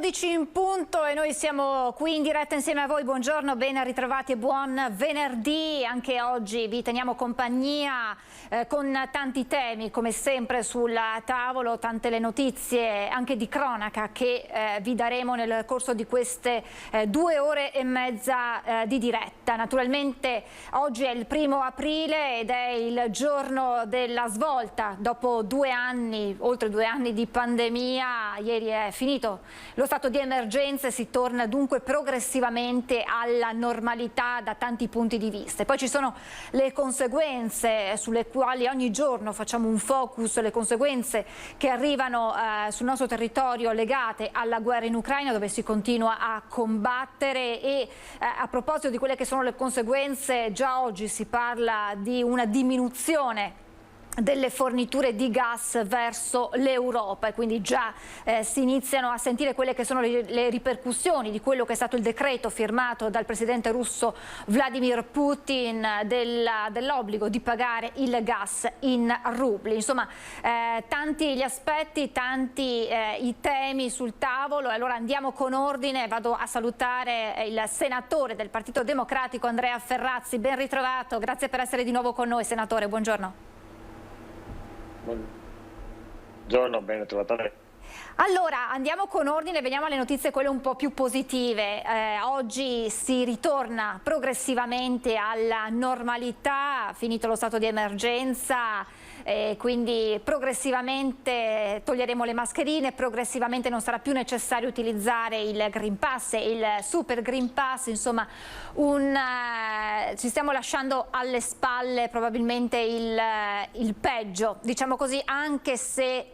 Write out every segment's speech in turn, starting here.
12 in punto e noi siamo qui in diretta insieme a voi. Buongiorno, ben ritrovati e buon venerdì. Anche oggi vi teniamo compagnia con tanti temi, come sempre sul tavolo, tante le notizie anche di cronaca che vi daremo nel corso di queste 2 ore e mezza di diretta. Naturalmente oggi è il 1° aprile ed è il giorno della svolta. Dopo 2 anni, oltre 2 anni di pandemia, ieri è finito lo stato di emergenza e si torna dunque progressivamente alla normalità da tanti punti di vista. E poi ci sono le conseguenze sulle quali ogni giorno facciamo un focus, le conseguenze che arrivano sul nostro territorio legate alla guerra in Ucraina, dove si continua a combattere. E a proposito di quelle che sono le conseguenze, già oggi si parla di una diminuzione delle forniture di gas verso l'Europa e quindi già si iniziano a sentire quelle che sono le ripercussioni di quello che è stato il decreto firmato dal presidente russo Vladimir Putin dell'obbligo di pagare il gas in rubli. Insomma, tanti gli aspetti, tanti i temi sul tavolo. Allora andiamo con ordine, vado a salutare il senatore del Partito Democratico Andrea Ferrazzi. Ben ritrovato, grazie per essere di nuovo con noi, senatore, buongiorno. Buongiorno, ben trovato. Allora, andiamo con ordine, veniamo alle notizie quelle un po' più positive. Oggi si ritorna progressivamente alla normalità, finito lo stato di emergenza, quindi progressivamente toglieremo le mascherine, progressivamente non sarà più necessario utilizzare il Green Pass e il Super Green Pass, insomma ci stiamo lasciando alle spalle probabilmente il peggio, diciamo così, anche se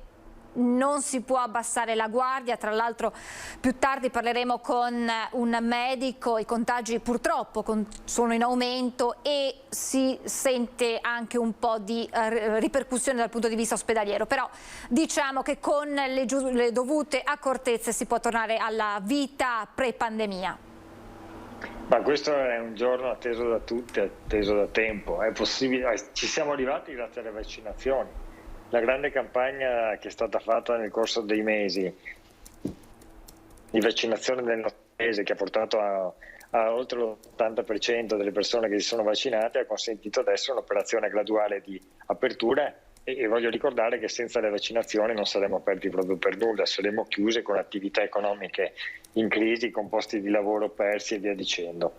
non si può abbassare la guardia. Tra l'altro più tardi parleremo con un medico, i contagi purtroppo sono in aumento e si sente anche un po' di ripercussione dal punto di vista ospedaliero, però diciamo che con le dovute accortezze si può tornare alla vita pre-pandemia. Ma questo è un giorno atteso da tutti, atteso da tempo, è possibile, ci siamo arrivati grazie alle vaccinazioni. La grande campagna che è stata fatta nel corso dei mesi di vaccinazione del nostro paese, che ha portato a oltre l'80% delle persone che si sono vaccinate, ha consentito adesso un'operazione graduale di apertura e voglio ricordare che senza le vaccinazioni non saremmo aperti proprio per nulla, saremmo chiuse con attività economiche in crisi, con posti di lavoro persi e via dicendo.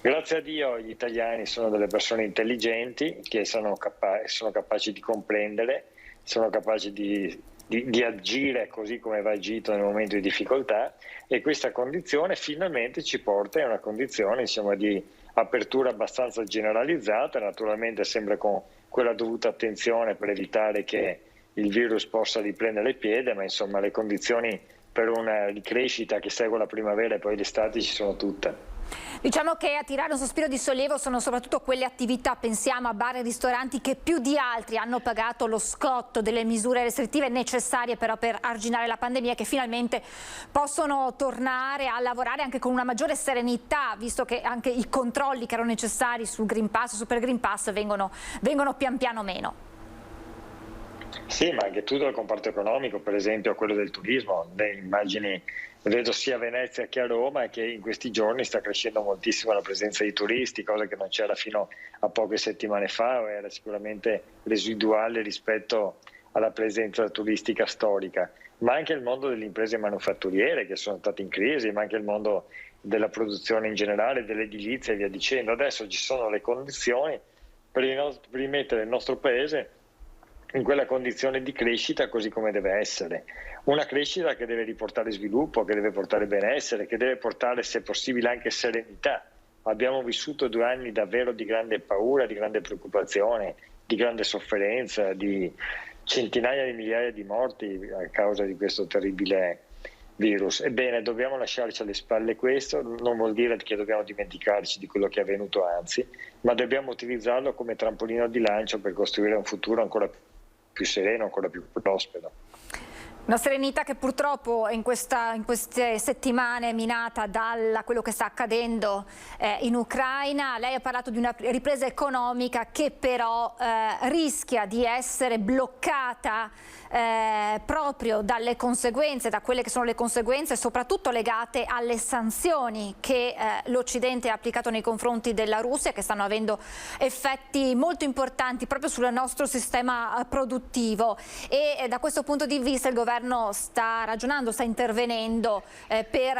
Grazie a Dio gli italiani sono delle persone intelligenti che sono capaci di comprendere, sono capaci di agire così come va agito nel momento di difficoltà, e questa condizione finalmente ci porta a una condizione, insomma, di apertura abbastanza generalizzata, naturalmente sempre con quella dovuta attenzione per evitare che il virus possa riprendere piede, ma insomma le condizioni per una ricrescita che segue la primavera e poi l'estate ci sono tutte. Diciamo che a tirare un sospiro di sollievo sono soprattutto quelle attività, pensiamo a bar e ristoranti, che più di altri hanno pagato lo scotto delle misure restrittive necessarie però per arginare la pandemia, che finalmente possono tornare a lavorare anche con una maggiore serenità, visto che anche i controlli che erano necessari sul Green Pass, Super Green Pass vengono pian piano meno. Sì, ma anche tutto il comparto economico, per esempio quello del turismo. Immagini, vedo sia a Venezia che a Roma che in questi giorni sta crescendo moltissimo la presenza di turisti, cosa che non c'era fino a poche settimane fa, o era sicuramente residuale rispetto alla presenza turistica storica. Ma anche il mondo delle imprese manufatturiere che sono state in crisi, ma anche il mondo della produzione in generale, dell'edilizia e via dicendo. Adesso ci sono le condizioni per rimettere il nostro paese in quella condizione di crescita così come deve essere. Una crescita che deve riportare sviluppo, che deve portare benessere, che deve portare, se possibile, anche serenità. Abbiamo vissuto 2 anni davvero di grande paura, di grande preoccupazione, di grande sofferenza, di centinaia di migliaia di morti a causa di questo terribile virus. Ebbene, dobbiamo lasciarci alle spalle questo, non vuol dire che dobbiamo dimenticarci di quello che è avvenuto, anzi, ma dobbiamo utilizzarlo come trampolino di lancio per costruire un futuro ancora più sereno, ancora più prospero. Una serenità che purtroppo in queste settimane è minata da quello che sta accadendo in Ucraina. Lei ha parlato di una ripresa economica che però rischia di essere bloccata proprio dalle conseguenze, da quelle che sono le conseguenze soprattutto legate alle sanzioni che l'Occidente ha applicato nei confronti della Russia, che stanno avendo effetti molto importanti proprio sul nostro sistema produttivo, e da questo punto di vista il governo sta ragionando, sta intervenendo per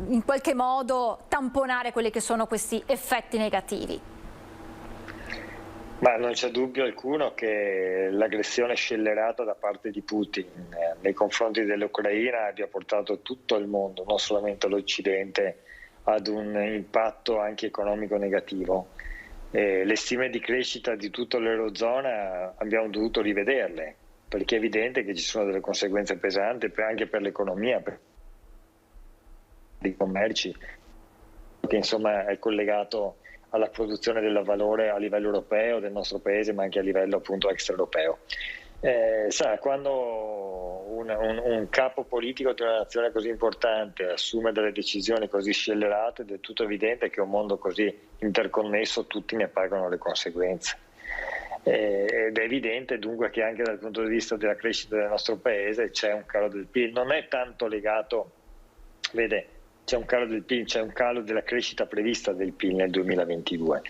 in qualche modo tamponare quelli che sono questi effetti negativi. Ma non c'è dubbio alcuno che l'aggressione scellerata da parte di Putin nei confronti dell'Ucraina abbia portato tutto il mondo, non solamente l'Occidente, ad un impatto anche economico negativo. Le stime di crescita di tutta l'Eurozona abbiamo dovuto rivederle, perché è evidente che ci sono delle conseguenze pesanti anche per l'economia, per i commerci, che insomma è collegato alla produzione del valore a livello europeo del nostro paese, ma anche a livello appunto extraeuropeo. Quando un capo politico di una nazione così importante assume delle decisioni così scellerate, è del tutto evidente che un mondo così interconnesso tutti ne pagano le conseguenze. Ed è evidente dunque che anche dal punto di vista della crescita del nostro paese c'è un calo del PIL. Non è tanto legato, vede, c'è un calo del PIL, c'è un calo della crescita prevista del PIL nel 2022,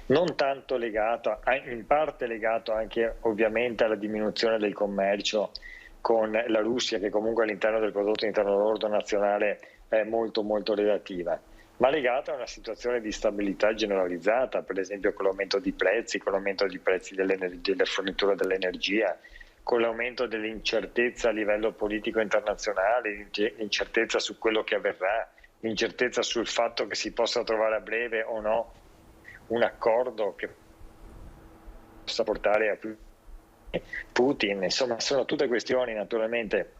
non tanto legato, in parte legato anche ovviamente alla diminuzione del commercio con la Russia, che comunque all'interno del prodotto interno lordo nazionale è molto molto relativa, ma legata a una situazione di stabilità generalizzata, per esempio con l'aumento di prezzi, delle forniture dell'energia, con l'aumento dell'incertezza a livello politico internazionale, l'incertezza su quello che avverrà, l'incertezza sul fatto che si possa trovare a breve o no un accordo che possa portare a più Putin. Insomma, sono tutte questioni naturalmente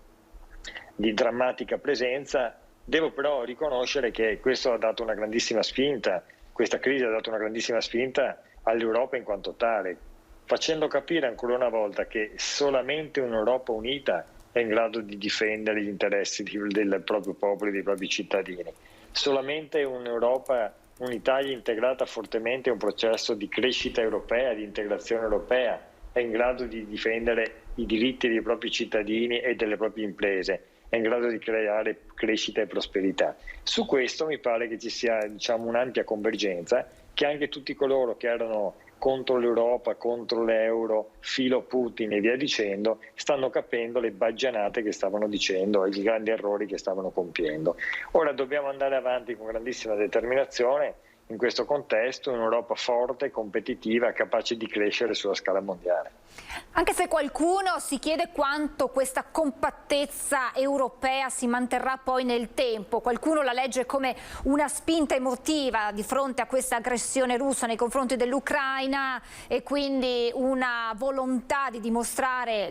di drammatica presenza. Devo però riconoscere che questo ha dato una grandissima spinta, questa crisi ha dato una grandissima spinta all'Europa in quanto tale, facendo capire ancora una volta che solamente un'Europa unita è in grado di difendere gli interessi del proprio popolo e dei propri cittadini. Solamente un'Italia integrata fortemente in un processo di crescita europea, di integrazione europea, è in grado di difendere i diritti dei propri cittadini e delle proprie imprese, è in grado di creare crescita e prosperità. Su questo mi pare che ci sia, un'ampia convergenza, che anche tutti coloro che erano contro l'Europa, contro l'euro, filo Putin e via dicendo, stanno capendo le baggianate che stavano dicendo e i grandi errori che stavano compiendo. Ora dobbiamo andare avanti con grandissima determinazione in questo contesto, un'Europa forte, competitiva, capace di crescere sulla scala mondiale. Anche se qualcuno si chiede quanto questa compattezza europea si manterrà poi nel tempo, qualcuno la legge come una spinta emotiva di fronte a questa aggressione russa nei confronti dell'Ucraina e quindi una volontà di dimostrare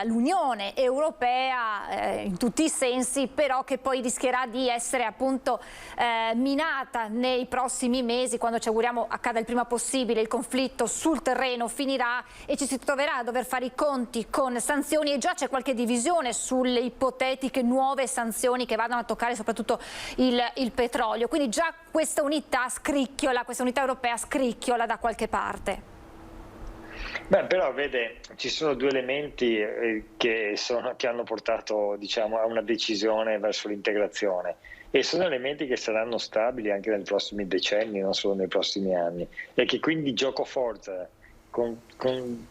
l'Unione Europea in tutti i sensi, però che poi rischierà di essere appunto minata nei prossimi mesi, quando ci auguriamo accada il prima possibile, il conflitto sul terreno finirà e ci si troverà a dover fare i conti con sanzioni, e già c'è qualche divisione sulle ipotetiche nuove sanzioni che vadano a toccare soprattutto il petrolio, quindi già questa unità scricchiola, questa unità europea scricchiola da qualche parte. Beh, però vede, ci sono due elementi che hanno portato a una decisione verso l'integrazione, e sono elementi che saranno stabili anche nei prossimi decenni, non solo nei prossimi anni, e che quindi gioco forza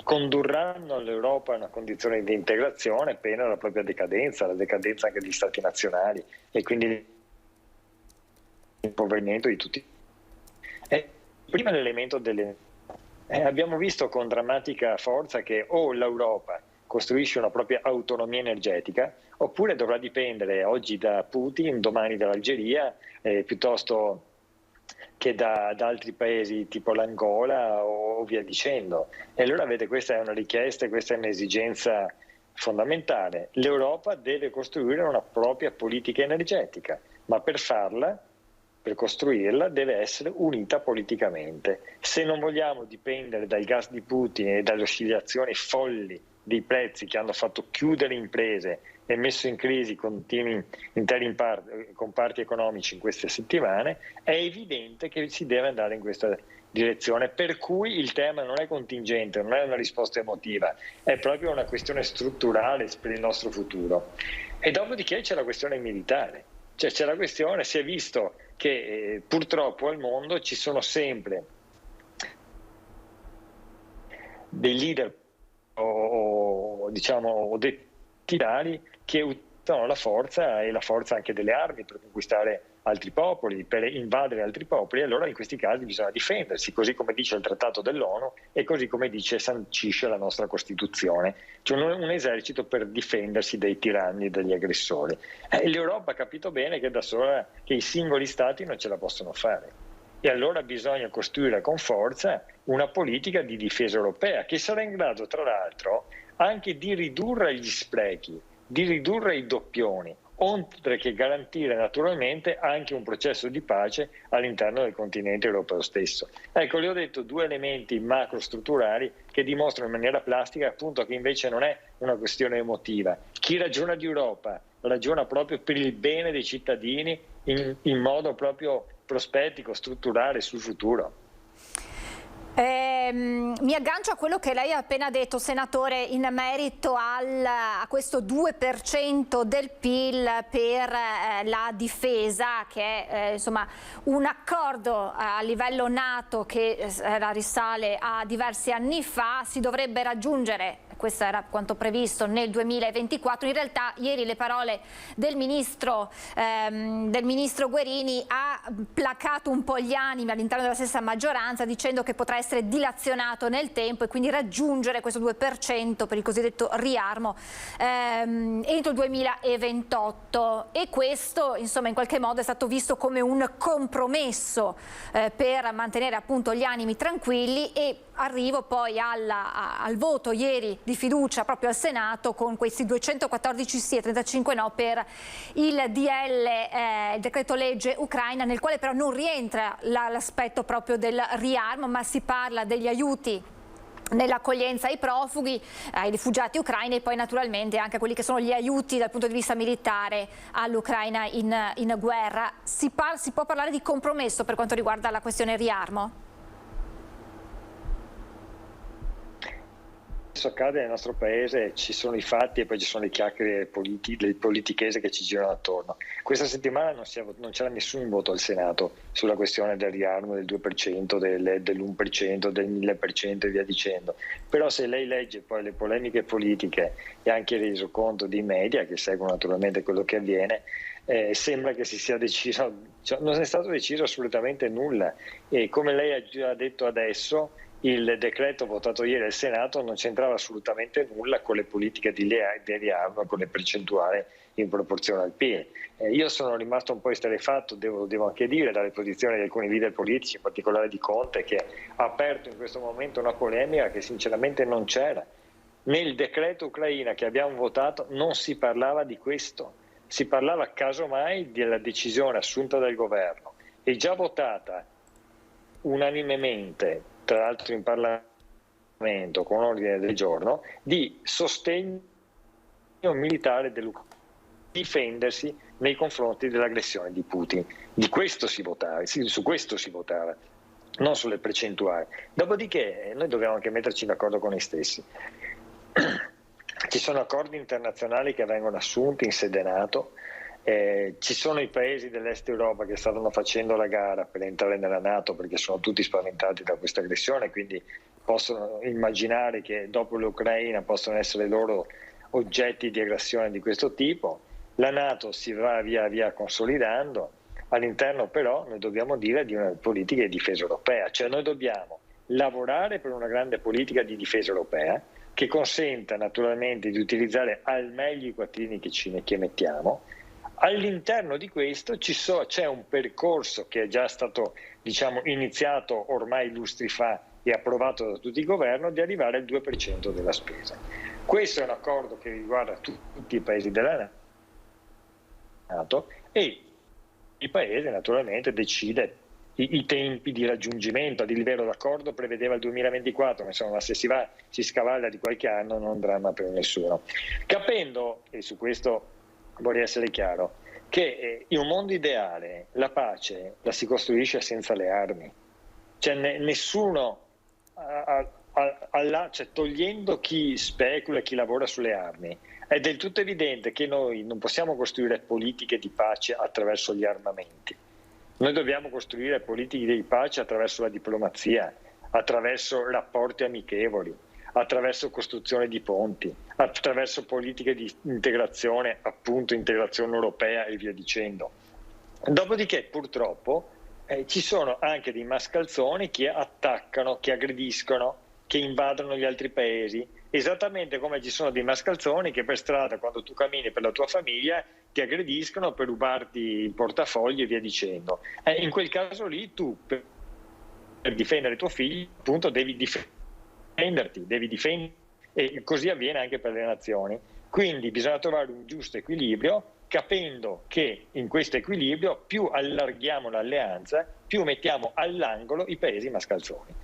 condurranno l'Europa a una condizione di integrazione pena la propria decadenza, la decadenza anche degli stati nazionali e quindi l'impoverimento di tutti. Prima l'elemento abbiamo visto con drammatica forza che o l'Europa costruisce una propria autonomia energetica, oppure dovrà dipendere oggi da Putin, domani dall'Algeria, piuttosto che da altri paesi tipo l'Angola o via dicendo. E allora vede, questa è una richiesta, questa è un'esigenza fondamentale. L'Europa deve costruire una propria politica energetica, ma per farla, per costruirla, deve essere unita politicamente. Se non vogliamo dipendere dal gas di Putin e dalle oscillazioni folli dei prezzi che hanno fatto chiudere imprese e messo in crisi interi comparti economici in queste settimane, è evidente che si deve andare in questa direzione, per cui il tema non è contingente, non è una risposta emotiva, è proprio una questione strutturale per il nostro futuro. E dopodiché c'è la questione militare, cioè c'è la questione, si è visto che purtroppo al mondo ci sono sempre dei leader o dei tirani che utilizzano la forza, e la forza anche delle armi, per conquistare altri popoli, per invadere altri popoli, e allora in questi casi bisogna difendersi, così come dice il Trattato dell'ONU e così come sancisce la nostra Costituzione, cioè un esercito per difendersi dai tiranni e dagli aggressori. L'Europa ha capito bene che da sola, che i singoli stati non ce la possono fare, e allora bisogna costruire con forza una politica di difesa europea che sarà in grado, tra l'altro, anche di ridurre gli sprechi, di ridurre i doppioni, oltre che garantire naturalmente anche un processo di pace all'interno del continente europeo stesso. Ecco, le ho detto due elementi macrostrutturali che dimostrano in maniera plastica appunto che invece non è una questione emotiva. Chi ragiona di Europa ragiona proprio per il bene dei cittadini in modo proprio prospettico, strutturale sul futuro. Mi aggancio a quello che lei ha appena detto, senatore, in merito a questo 2% del PIL per la difesa, che è insomma un accordo a livello NATO che risale a diversi anni fa. Si dovrebbe raggiungere, questo era quanto previsto, nel 2024. In realtà ieri le parole del ministro Guerini ha placato un po' gli animi all'interno della stessa maggioranza, dicendo che potrà essere dilazionato nel tempo e quindi raggiungere questo 2% per il cosiddetto riarmo entro il 2028, e questo insomma in qualche modo è stato visto come un compromesso per mantenere appunto gli animi tranquilli. E arrivo poi al voto ieri di fiducia proprio al Senato, con questi 214 sì e 35 no per il decreto legge Ucraina, nel quale però non rientra l'aspetto proprio del riarmo, ma si parla degli aiuti nell'accoglienza ai profughi, ai rifugiati ucraini, e poi naturalmente anche quelli che sono gli aiuti dal punto di vista militare all'Ucraina in guerra. Si può parlare di compromesso per quanto riguarda la questione riarmo? Accade nel nostro paese, ci sono i fatti e poi ci sono le chiacchiere politichese che ci girano attorno. Questa settimana non c'era nessun voto al Senato sulla questione del riarmo del 2%, dell'1%, del 1000% e via dicendo. Però se lei legge poi le polemiche politiche e anche il resoconto dei media che seguono naturalmente quello che avviene, sembra che si sia deciso, cioè, non è stato deciso assolutamente nulla, e come lei ha già detto adesso, il decreto votato ieri al Senato non c'entrava assolutamente nulla con le politiche di riarmo, con le percentuali in proporzione al PIL. Io sono rimasto un po' esterrefatto, devo anche dire, dalle posizioni di alcuni leader politici, in particolare di Conte, che ha aperto in questo momento una polemica che sinceramente non c'era. Nel decreto Ucraina che abbiamo votato non si parlava di questo, si parlava casomai della decisione assunta dal governo e già votata unanimemente, tra l'altro in Parlamento con ordine del giorno, di sostegno militare dell'Ucraina, difendersi nei confronti dell'aggressione di Putin. Di questo si votava, su questo si votava, non sulle percentuali. Dopodiché noi dobbiamo anche metterci d'accordo con noi stessi. Ci sono accordi internazionali che vengono assunti in sede NATO. Ci sono i paesi dell'est Europa che stavano facendo la gara per entrare nella NATO perché sono tutti spaventati da questa aggressione, quindi possono immaginare che dopo l'Ucraina possono essere loro oggetti di aggressione di questo tipo. La NATO si va via via consolidando, all'interno però noi dobbiamo dire di una politica di difesa europea, cioè noi dobbiamo lavorare per una grande politica di difesa europea che consenta naturalmente di utilizzare al meglio i quattrini che mettiamo. All'interno di questo c'è un percorso che è già stato iniziato ormai lustri fa e approvato da tutti i governi, di arrivare al 2% della spesa. Questo è un accordo che riguarda tutti i paesi della NATO e il paese naturalmente decide i tempi di raggiungimento di livello d'accordo prevedeva il 2024, ma insomma se si scavalla di qualche anno non dramma per nessuno. Capendo, e su questo vorrei essere chiaro, che in un mondo ideale la pace la si costruisce senza le armi, cioè nessuno, cioè, togliendo chi specula e chi lavora sulle armi, è del tutto evidente che noi non possiamo costruire politiche di pace attraverso gli armamenti. Noi dobbiamo costruire politiche di pace attraverso la diplomazia, attraverso rapporti amichevoli, attraverso costruzione di ponti, attraverso politiche di integrazione, appunto integrazione europea e via dicendo. Dopodiché purtroppo ci sono anche dei mascalzoni che attaccano, che aggrediscono, che invadono gli altri paesi, esattamente come ci sono dei mascalzoni che per strada, quando tu cammini per la tua famiglia, ti aggrediscono per rubarti il portafoglio e via dicendo. In quel caso lì tu, per difendere tuo figlio, appunto devi difenderti, e così avviene anche per le nazioni. Quindi bisogna trovare un giusto equilibrio, capendo che in questo equilibrio più allarghiamo l'alleanza, più mettiamo all'angolo i paesi mascalzoni.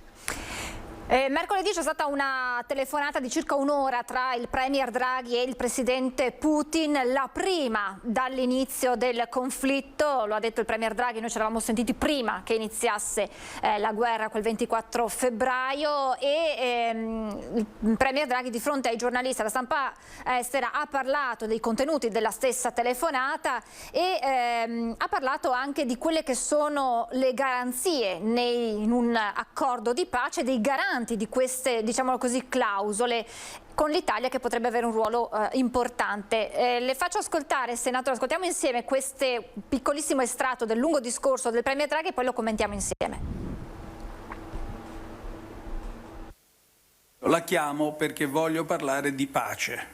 Mercoledì c'è stata una telefonata di circa un'ora tra il premier Draghi e il presidente Putin, la prima dall'inizio del conflitto, lo ha detto il premier Draghi, noi ci eravamo sentiti prima che iniziasse la guerra quel 24 febbraio e il premier Draghi di fronte ai giornalisti, alla stampa estera, ha parlato dei contenuti della stessa telefonata e ha parlato anche di quelle che sono le garanzie in un accordo di pace, dei garanti di queste, diciamo così, clausole con l'Italia che potrebbe avere un ruolo importante. Le faccio ascoltare, senatore, ascoltiamo insieme questo piccolissimo estratto del lungo discorso del premier Draghi e poi lo commentiamo insieme. La chiamo perché voglio parlare di pace.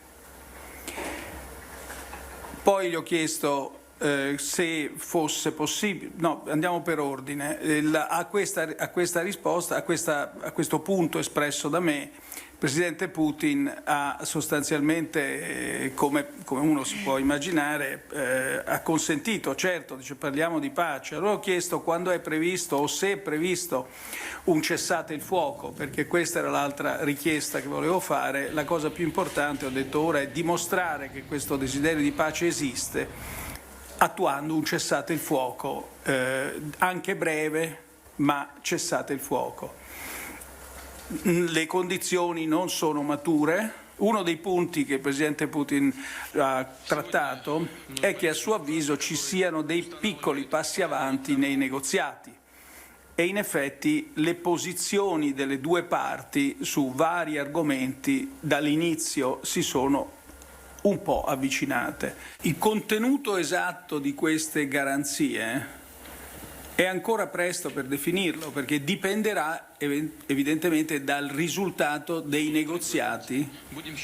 Poi gli ho chiesto se fosse possibile, no, andiamo per ordine, a questa risposta, a questo punto espresso da me, il Presidente Putin ha sostanzialmente, come uno si può immaginare, ha consentito, certo, dice parliamo di pace. Allora ho chiesto quando è previsto o se è previsto un cessate il fuoco, perché questa era l'altra richiesta che volevo fare. La cosa più importante, ho detto ora, è dimostrare che questo desiderio di pace esiste, attuando un cessate il fuoco, anche breve, ma cessate il fuoco. Le condizioni non sono mature. Uno dei punti che il Presidente Putin ha trattato è che a suo avviso ci siano dei piccoli passi avanti nei negoziati e in effetti le posizioni delle due parti su vari argomenti dall'inizio si sono un po' avvicinate. Il contenuto esatto di queste garanzie è ancora presto per definirlo, perché dipenderà evidentemente dal risultato dei negoziati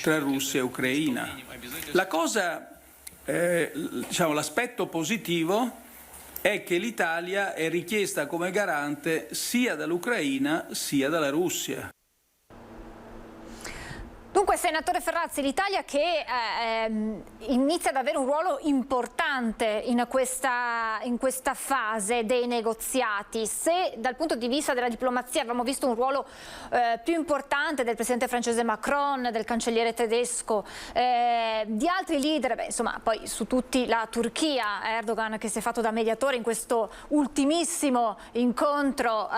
tra Russia e Ucraina. La cosa, diciamo, l'aspetto positivo è che l'Italia è richiesta come garante sia dall'Ucraina sia dalla Russia. Dunque, senatore Ferrazzi, l'Italia che inizia ad avere un ruolo importante in questa fase dei negoziati, se dal punto di vista della diplomazia avevamo visto un ruolo più importante del presidente francese Macron, del cancelliere tedesco, di altri leader, insomma poi su tutti la Turchia, Erdogan che si è fatto da mediatore in questo ultimissimo incontro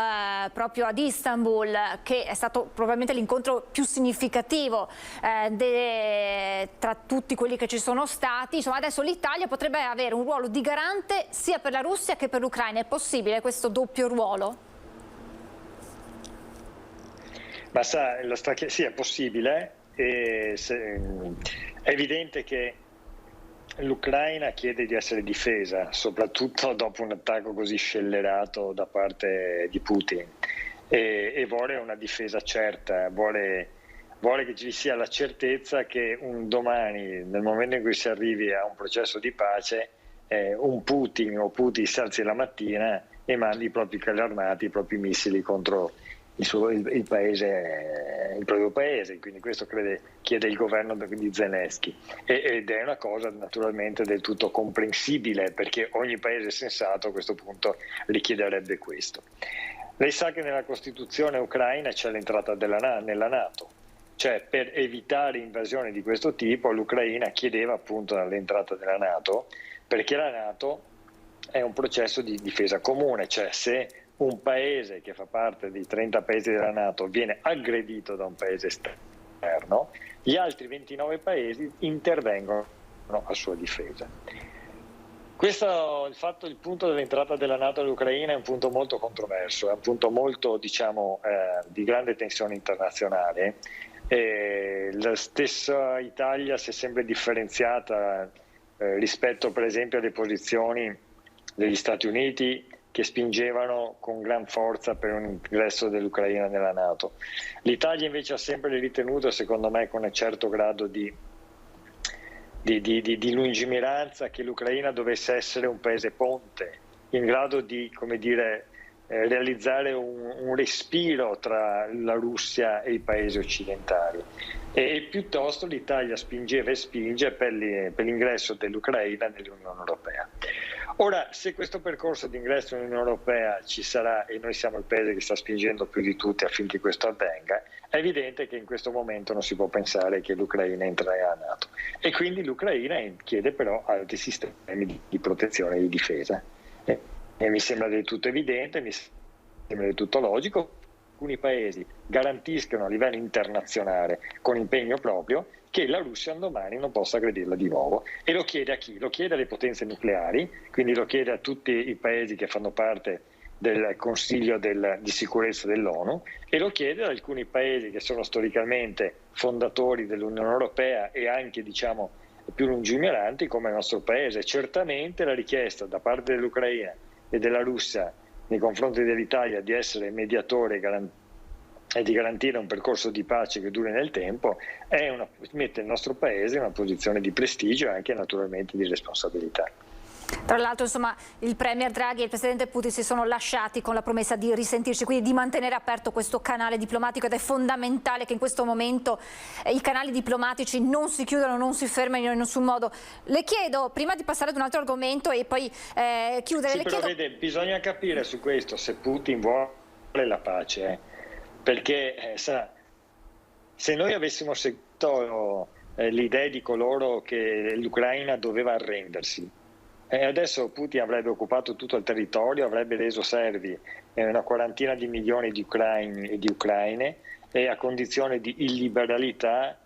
proprio ad Istanbul, che è stato probabilmente l'incontro più significativo tra tutti quelli che ci sono stati. Insomma, adesso l'Italia potrebbe avere un ruolo di garante sia per la Russia che per l'Ucraina. È possibile questo doppio ruolo? Ma sa, sì, è possibile. È evidente che l'Ucraina chiede di essere difesa, soprattutto dopo un attacco così scellerato da parte di Putin, e vuole una difesa certa, vuole che ci sia la certezza che un domani, nel momento in cui si arrivi a un processo di pace, un Putin si alzi la mattina e mandi i propri carri armati, i propri missili contro il proprio paese, quindi questo chiede il governo di Zelensky, ed è una cosa naturalmente del tutto comprensibile, perché ogni paese sensato a questo punto richiederebbe questo. Lei sa che nella Costituzione ucraina c'è l'entrata nella NATO, cioè per evitare invasioni di questo tipo l'Ucraina chiedeva appunto l'entrata nella NATO, perché la NATO è un processo di difesa comune, cioè se un paese che fa parte dei 30 paesi della NATO viene aggredito da un paese esterno, gli altri 29 paesi intervengono a sua difesa. Il punto dell'entrata della NATO all'Ucraina è un punto molto controverso, è un punto molto, diciamo, di grande tensione internazionale. La stessa Italia si è sempre differenziata rispetto per esempio alle posizioni degli Stati Uniti, che spingevano con gran forza per un ingresso dell'Ucraina nella NATO. L'Italia invece ha sempre ritenuto, secondo me con un certo grado di lungimiranza, che l'Ucraina dovesse essere un paese ponte, in grado di, come dire, realizzare un respiro tra la Russia e i paesi occidentali. E piuttosto l'Italia spingeva e spinge per l'ingresso dell'Ucraina nell'Unione Europea. Ora, se questo percorso di ingresso nell'Unione Europea ci sarà, e noi siamo il paese che sta spingendo più di tutti affinché questo avvenga, è evidente che in questo momento non si può pensare che l'Ucraina entrerà alla NATO. E quindi l'Ucraina chiede però altri sistemi di protezione e di difesa. E mi sembra del tutto evidente, mi sembra del tutto logico, alcuni paesi garantiscono a livello internazionale con impegno proprio che la Russia un domani non possa aggredirla di nuovo. E lo chiede a chi? Lo chiede alle potenze nucleari, quindi lo chiede a tutti i paesi che fanno parte del Consiglio di sicurezza dell'ONU, e lo chiede ad alcuni paesi che sono storicamente fondatori dell'Unione Europea e anche, diciamo, più lungimiranti come il nostro paese. Certamente la richiesta da parte dell'Ucraina e della Russia nei confronti dell'Italia di essere mediatore e di garantire un percorso di pace che duri nel tempo mette il nostro paese in una posizione di prestigio e anche naturalmente di responsabilità. Tra l'altro, insomma, il Premier Draghi e il Presidente Putin si sono lasciati con la promessa di risentirci, quindi di mantenere aperto questo canale diplomatico, ed è fondamentale che in questo momento i canali diplomatici non si chiudano, non si fermino in nessun modo. Le chiedo, prima di passare ad un altro argomento e poi chiudere... Sì, le però chiedo... vede, bisogna capire su questo se Putin vuole la pace, perché se noi avessimo seguito le idee di coloro che l'Ucraina doveva arrendersi, adesso Putin avrebbe occupato tutto il territorio, avrebbe reso servi una quarantina di milioni di ucraini e di ucraine, e a condizione di illiberalità,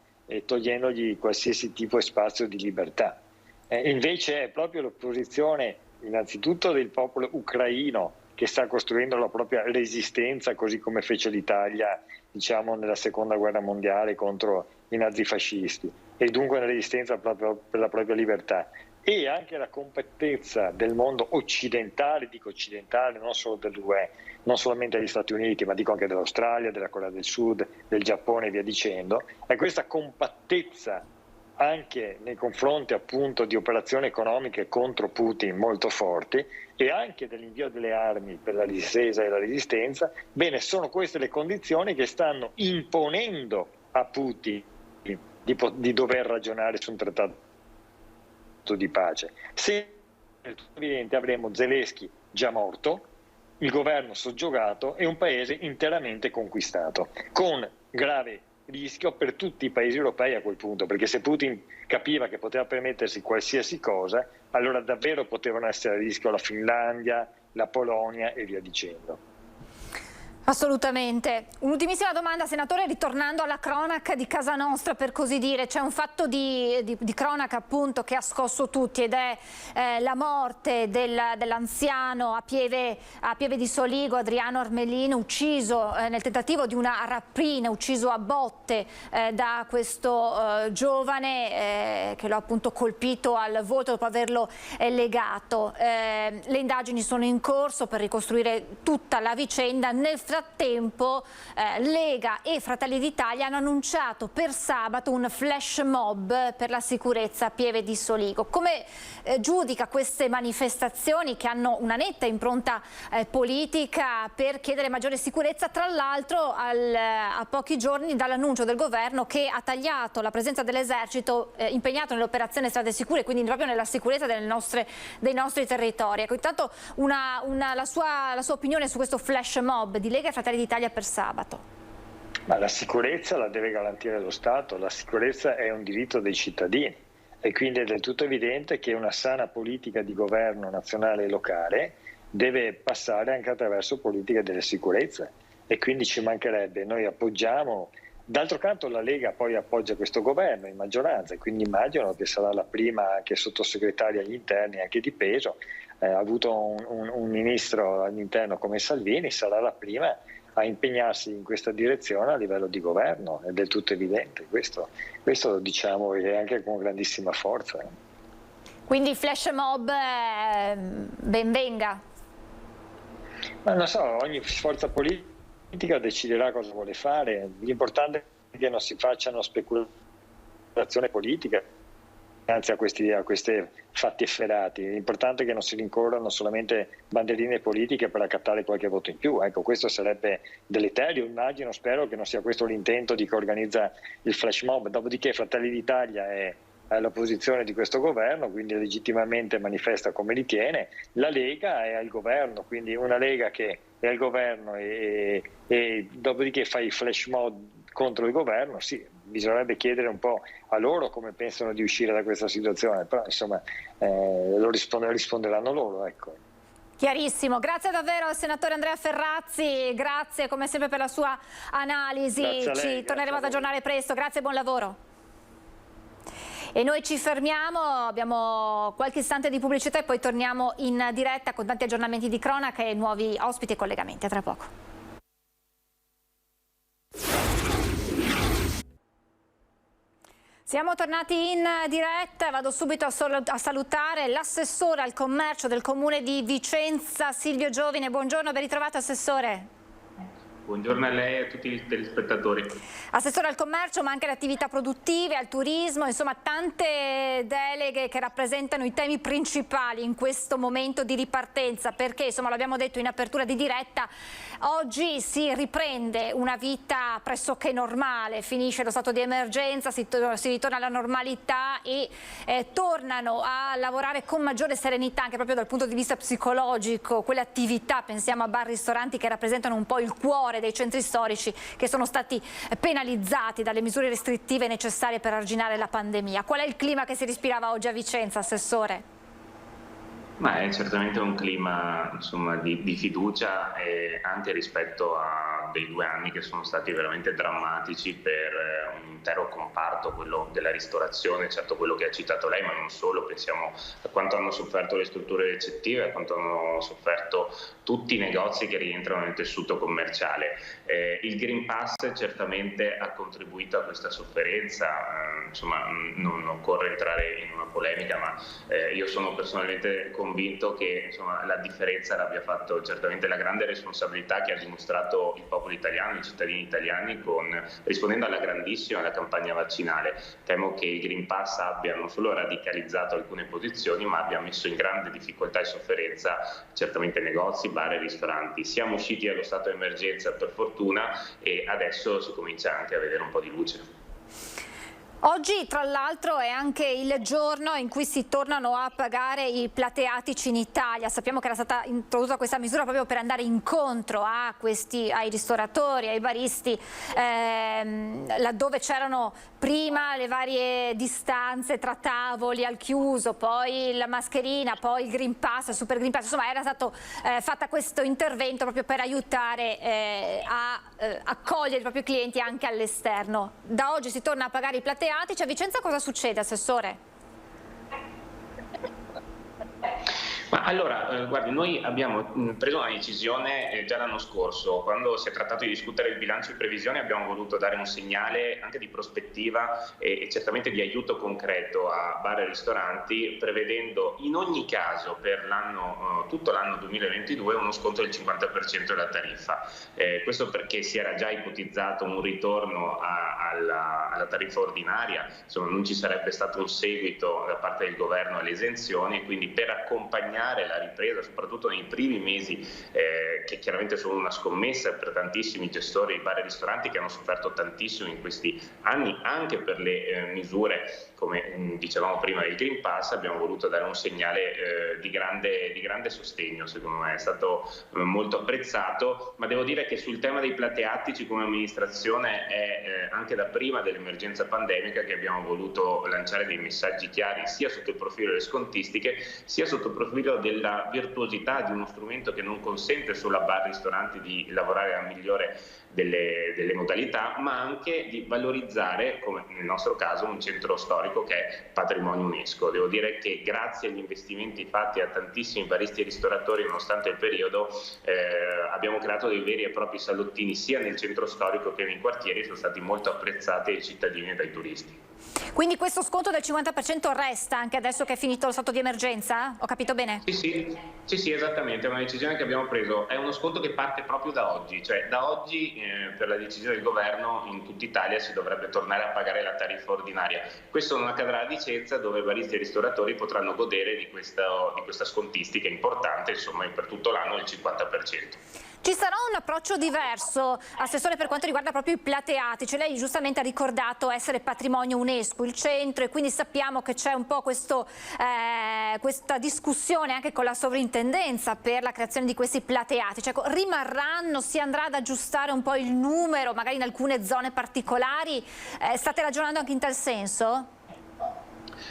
togliendogli qualsiasi tipo di spazio di libertà. Invece è proprio l'opposizione innanzitutto del popolo ucraino che sta costruendo la propria resistenza, così come fece l'Italia, diciamo, nella seconda guerra mondiale contro i nazifascisti, e dunque una resistenza proprio per la propria libertà. E anche la compattezza del mondo occidentale, dico occidentale, non solo dell'UE, non solamente degli Stati Uniti, ma dico anche dell'Australia, della Corea del Sud, del Giappone e via dicendo, è questa compattezza anche nei confronti appunto di operazioni economiche contro Putin molto forti, e anche dell'invio delle armi per la difesa e la resistenza. Bene, sono queste le condizioni che stanno imponendo a Putin di dover ragionare su un trattato di pace. Se è tutto evidente, avremo Zelensky già morto, il governo soggiogato e un paese interamente conquistato, con grave rischio per tutti i paesi europei a quel punto, perché se Putin capiva che poteva permettersi qualsiasi cosa, allora davvero potevano essere a rischio la Finlandia, la Polonia e via dicendo. Assolutamente. Un'ultimissima domanda, senatore, ritornando alla cronaca di casa nostra, per così dire. C'è un fatto di cronaca appunto che ha scosso tutti, ed è la morte dell'anziano a Pieve di Soligo, Adriano Armelino, ucciso nel tentativo di una rapina, ucciso a botte da questo giovane che lo ha appunto colpito al volto dopo averlo legato. Le indagini sono in corso per ricostruire tutta la vicenda. Nel già tempo Lega e Fratelli d'Italia hanno annunciato per sabato un flash mob per la sicurezza a Pieve di Soligo. Come giudica queste manifestazioni che hanno una netta impronta politica per chiedere maggiore sicurezza, tra l'altro a pochi giorni dall'annuncio del governo che ha tagliato la presenza dell'esercito impegnato nell'operazione Strade Sicure, quindi proprio nella sicurezza dei nostri territori? Ecco, intanto la sua opinione su questo flash mob di Lega e Fratelli d'Italia per sabato. Ma la sicurezza la deve garantire lo Stato, la sicurezza è un diritto dei cittadini e quindi è del tutto evidente che una sana politica di governo nazionale e locale deve passare anche attraverso politiche delle sicurezze, e quindi ci mancherebbe. Noi appoggiamo. D'altro canto la Lega poi appoggia questo governo in maggioranza e quindi immagino che sarà la prima anche sottosegretaria agli interni, anche di peso, ha avuto un ministro all'interno come Salvini, sarà la prima a impegnarsi in questa direzione a livello di governo, è del tutto evidente, questo lo diciamo e anche con grandissima forza. Quindi il flash mob ben venga? Ma non so, ogni forza politica deciderà cosa vuole fare, l'importante è che non si facciano speculazioni politiche anzi a questi fatti efferati. L'importante è che non si rincorrano solamente banderine politiche per accattare qualche voto in più. Ecco, questo sarebbe deleterio, immagino, spero che non sia questo l'intento di chi organizza il flash mob. Dopodiché Fratelli d'Italia è all'opposizione di questo governo, quindi legittimamente manifesta come ritiene. La Lega è al governo, quindi una Lega che è al governo e dopodiché fa i flash mob contro il governo, sì, bisognerebbe chiedere un po' a loro come pensano di uscire da questa situazione, però insomma lo risponderanno loro, ecco. Chiarissimo, grazie davvero al senatore Andrea Ferrazzi, grazie come sempre per la sua analisi, ci torneremo ad aggiornare presto, grazie e buon lavoro. E noi ci fermiamo, abbiamo qualche istante di pubblicità e poi torniamo in diretta con tanti aggiornamenti di cronaca e nuovi ospiti e collegamenti. A tra poco. Siamo tornati in diretta, vado subito a salutare l'assessore al commercio del comune di Vicenza, Silvio Giovine. Buongiorno, ben ritrovato assessore. Buongiorno a lei e a tutti i telespettatori. Assessore al commercio, ma anche alle attività produttive, al turismo, insomma tante deleghe che rappresentano i temi principali in questo momento di ripartenza, perché insomma l'abbiamo detto in apertura di diretta, oggi si riprende una vita pressoché normale, finisce lo stato di emergenza, si ritorna alla normalità e tornano a lavorare con maggiore serenità anche proprio dal punto di vista psicologico, quelle attività, pensiamo a bar, ristoranti che rappresentano un po' il cuore dei centri storici che sono stati penalizzati dalle misure restrittive necessarie per arginare la pandemia. Qual è il clima che si respirava oggi a Vicenza, assessore? Ma è certamente un clima insomma, di fiducia anche rispetto a dei 2 anni che sono stati veramente drammatici per un intero comparto, quello della ristorazione, certo quello che ha citato lei, ma non solo, pensiamo a quanto hanno sofferto le strutture ricettive, a quanto hanno sofferto tutti i negozi che rientrano nel tessuto commerciale. Il Green Pass certamente ha contribuito a questa sofferenza, insomma non occorre entrare in una polemica, ma io sono personalmente convinto che insomma, la differenza l'abbia fatto certamente la grande responsabilità che ha dimostrato il popolo italiano, i cittadini italiani, rispondendo alla grandissima campagna vaccinale. Temo che il Green Pass abbia non solo radicalizzato alcune posizioni, ma abbia messo in grande difficoltà e sofferenza certamente negozi, bar e ristoranti. Siamo usciti dallo stato di emergenza per fortuna e adesso si comincia anche a vedere un po' di luce. Oggi tra l'altro è anche il giorno in cui si tornano a pagare i plateatici in Italia. Sappiamo che era stata introdotta questa misura proprio per andare incontro ai ristoratori, ai baristi, laddove c'erano prima le varie distanze tra tavoli al chiuso, poi la mascherina, poi il Green Pass, il Super Green Pass, insomma era stato fatto questo intervento proprio per aiutare a accogliere i propri clienti anche all'esterno. Da oggi si torna a pagare i plateatici. A Vicenza cosa succede, assessore? Ma allora, guardi, noi abbiamo preso una decisione già l'anno scorso, quando si è trattato di discutere il bilancio di previsione abbiamo voluto dare un segnale anche di prospettiva e certamente di aiuto concreto a bar e ristoranti, prevedendo in ogni caso per tutto l'anno 2022 uno sconto del 50% della tariffa. Questo perché si era già ipotizzato un ritorno alla tariffa ordinaria, insomma non ci sarebbe stato un seguito da parte del governo alle esenzioni, e quindi per accompagnare la ripresa, soprattutto nei primi mesi, che chiaramente sono una scommessa per tantissimi gestori di bar e ristoranti che hanno sofferto tantissimo in questi anni, anche per le misure, come dicevamo prima, del Green Pass. Abbiamo voluto dare un segnale di grande sostegno, secondo me è stato molto apprezzato, ma devo dire che sul tema dei piatti attici come amministrazione è anche da prima dell'emergenza pandemica che abbiamo voluto lanciare dei messaggi chiari sia sotto il profilo delle scontistiche sia sotto il profilo della virtuosità di uno strumento che non consente solo a bar e ristoranti di lavorare al migliore delle modalità, ma anche di valorizzare, come nel nostro caso, un centro storico che è patrimonio UNESCO. Devo dire che grazie agli investimenti fatti a tantissimi baristi e ristoratori nonostante il periodo abbiamo creato dei veri e propri salottini sia nel centro storico che nei quartieri, sono stati molto apprezzati dai cittadini e dai turisti. Quindi questo sconto del 50% resta anche adesso che è finito lo stato di emergenza? Ho capito bene? Sì, esattamente, è una decisione che abbiamo preso, è uno sconto che parte proprio da oggi, cioè da oggi per la decisione del governo in tutta Italia si dovrebbe tornare a pagare la tariffa ordinaria. Questo non accadrà a Vicenza, dove baristi e ristoratori potranno godere di questa scontistica importante, insomma per tutto l'anno del 50%. Ci sarà un approccio diverso, Assessore, per quanto riguarda proprio i piatti attici. Lei giustamente ha ricordato essere patrimonio UNESCO, il centro, e quindi sappiamo che c'è un po' questa discussione anche con la sovrintendenza per la creazione di questi piatti attici. Ecco, rimarranno, si andrà ad aggiustare un po' il numero, magari in alcune zone particolari? State ragionando anche in tal senso?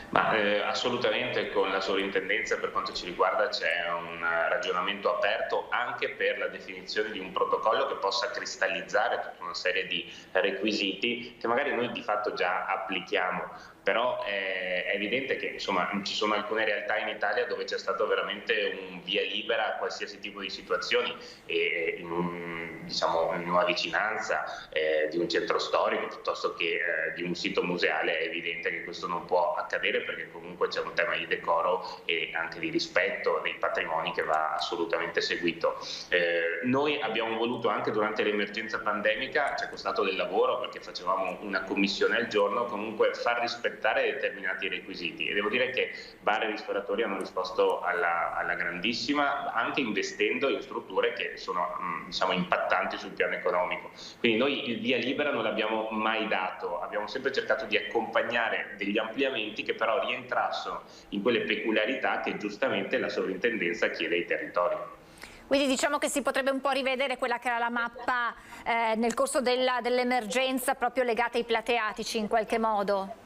Ma assolutamente, con la sovrintendenza per quanto ci riguarda c'è un ragionamento aperto anche per la definizione di un protocollo che possa cristallizzare tutta una serie di requisiti che magari noi di fatto già applichiamo. Però è evidente che insomma, ci sono alcune realtà in Italia dove c'è stato veramente un via libera a qualsiasi tipo di situazioni, e in una vicinanza di un centro storico piuttosto che di un sito museale è evidente che questo non può accadere, perché comunque c'è un tema di decoro e anche di rispetto dei patrimoni che va assolutamente seguito. Noi abbiamo voluto anche durante l'emergenza pandemica, ci è costato del lavoro perché facevamo una commissione al giorno, comunque far rispettare determinati requisiti, e devo dire che bar e ristoratori hanno risposto alla grandissima, anche investendo in strutture che sono impattanti sul piano economico. Quindi noi il via libera non l'abbiamo mai dato, abbiamo sempre cercato di accompagnare degli ampliamenti che però rientrassero in quelle peculiarità che giustamente la sovrintendenza chiede ai territori. Quindi diciamo che si potrebbe un po' rivedere quella che era la mappa nel corso dell'emergenza, proprio legata ai piatti attici in qualche modo.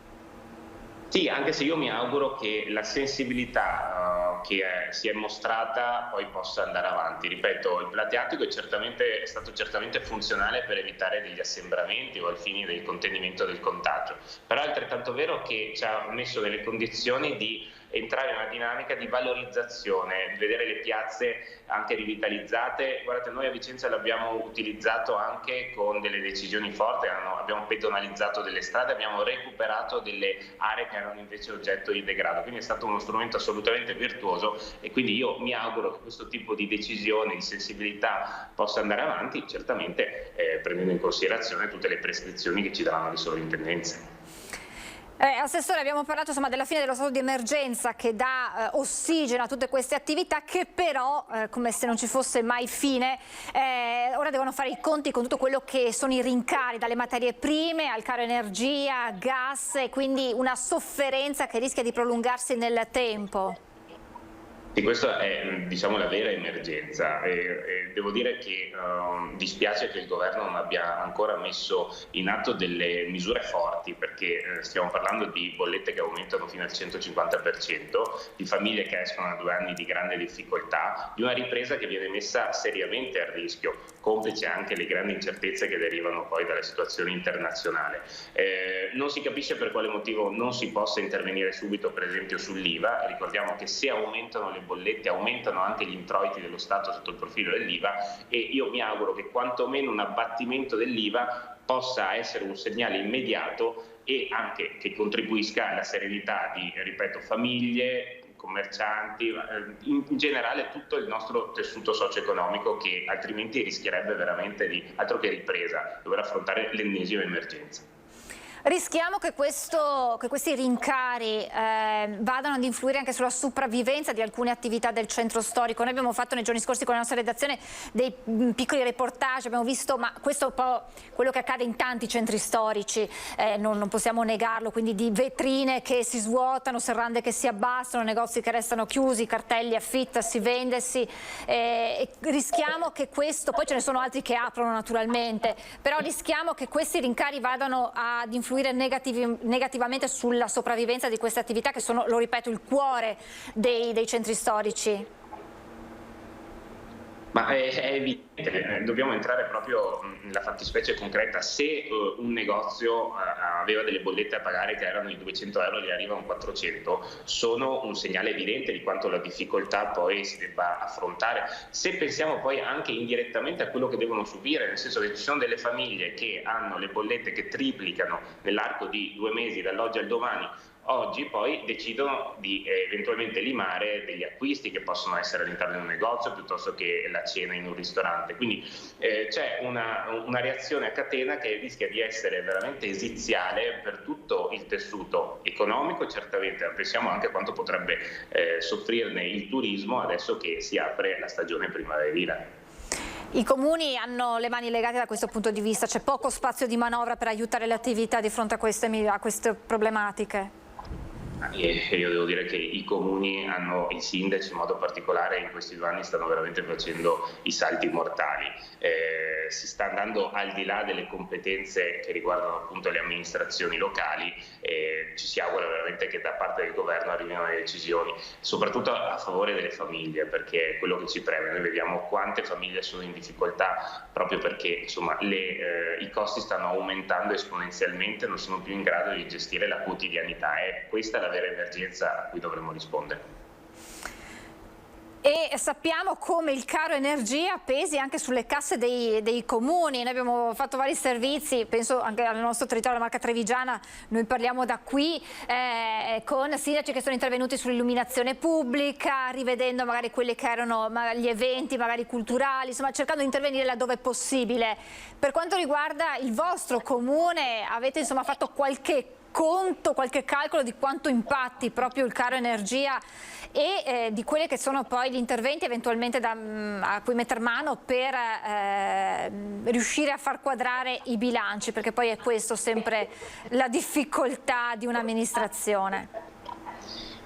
Sì, anche se io mi auguro che la sensibilità che si è mostrata poi possa andare avanti. Ripeto, il piatti attico è stato certamente funzionale per evitare degli assembramenti o al fine del contenimento del contagio, però è altrettanto vero che ci ha messo nelle condizioni di entrare in una dinamica di valorizzazione, di vedere le piazze anche rivitalizzate. Guardate, noi a Vicenza l'abbiamo utilizzato anche con delle decisioni forti, abbiamo pedonalizzato delle strade, abbiamo recuperato delle aree che erano invece oggetto di degrado, quindi è stato uno strumento assolutamente virtuoso, e quindi io mi auguro che questo tipo di decisione, di sensibilità possa andare avanti, certamente prendendo in considerazione tutte le prescrizioni che ci daranno le sovrintendenze. Assessore, abbiamo parlato della fine dello stato di emergenza che dà ossigeno a tutte queste attività che però, come se non ci fosse mai fine, ora devono fare i conti con tutto quello che sono i rincari, dalle materie prime al caro energia, gas, e quindi una sofferenza che rischia di prolungarsi nel tempo. Sì, questa è la vera emergenza, e devo dire che dispiace che il governo non abbia ancora messo in atto delle misure forti, perché stiamo parlando di bollette che aumentano fino al 150%, di famiglie che escono da 2 anni di grande difficoltà, di una ripresa che viene messa seriamente a rischio, complice anche le grandi incertezze che derivano poi dalla situazione internazionale. Non si capisce per quale motivo non si possa intervenire subito, per esempio sull'IVA. Ricordiamo che se aumentano le le bollette, aumentano anche gli introiti dello Stato sotto il profilo dell'IVA, e io mi auguro che quantomeno un abbattimento dell'IVA possa essere un segnale immediato e anche che contribuisca alla serenità di, ripeto, famiglie, commercianti, in generale tutto il nostro tessuto socio-economico, che altrimenti rischierebbe veramente di, altro che ripresa, dover affrontare l'ennesima emergenza. Rischiamo che questi rincari vadano ad influire anche sulla sopravvivenza di alcune attività del centro storico. Noi abbiamo fatto nei giorni scorsi con la nostra redazione dei piccoli reportage, abbiamo visto, ma questo è un po' quello che accade in tanti centri storici, non possiamo negarlo, quindi di vetrine che si svuotano, serrande che si abbassano, negozi che restano chiusi, cartelli affittasi, vendesi, e rischiamo che questo, poi ce ne sono altri che aprono naturalmente, però rischiamo che questi rincari vadano ad influire negativamente sulla sopravvivenza di queste attività che sono, lo ripeto, il cuore dei centri storici. Ma è evidente, dobbiamo entrare proprio nella fattispecie concreta. Se un negozio aveva delle bollette a pagare che erano di 200 euro e gli arrivano 400, sono un segnale evidente di quanto la difficoltà poi si debba affrontare. Se pensiamo poi anche indirettamente a quello che devono subire, nel senso che ci sono delle famiglie che hanno le bollette che triplicano nell'arco di 2 mesi, dall'oggi al domani, oggi poi decidono di eventualmente limare degli acquisti che possono essere all'interno di un negozio piuttosto che la cena in un ristorante. Quindi c'è una reazione a catena che rischia di essere veramente esiziale per tutto il tessuto economico, certamente, ma pensiamo anche a quanto potrebbe soffrirne il turismo adesso che si apre la stagione primaverile. I comuni hanno le mani legate da questo punto di vista, c'è poco spazio di manovra per aiutare le attività di fronte a queste problematiche. Io devo dire che i comuni hanno, i sindaci in modo particolare, in questi 2 anni stanno veramente facendo i salti mortali. Si sta andando al di là delle competenze che riguardano appunto le amministrazioni locali, e ci si augura veramente che da parte del governo arrivino le decisioni, soprattutto a favore delle famiglie, perché è quello che ci preme. Noi vediamo quante famiglie sono in difficoltà proprio perché insomma i costi stanno aumentando esponenzialmente, non sono più in grado di gestire la quotidianità. È questa la vera emergenza a cui dovremo rispondere. E sappiamo come il caro energia pesi anche sulle casse dei comuni. Noi abbiamo fatto vari servizi, penso anche al nostro territorio, la Marca Trevigiana, noi parliamo da qui, con sindaci che sono intervenuti sull'illuminazione pubblica, rivedendo magari quelli che erano gli eventi magari culturali, insomma cercando di intervenire laddove è possibile. Per quanto riguarda il vostro comune, avete insomma fatto qualche conto, qualche calcolo di quanto impatti proprio il caro energia e di quelli che sono poi gli interventi eventualmente a cui metter mano per riuscire a far quadrare i bilanci, perché poi è questo sempre la difficoltà di un'amministrazione.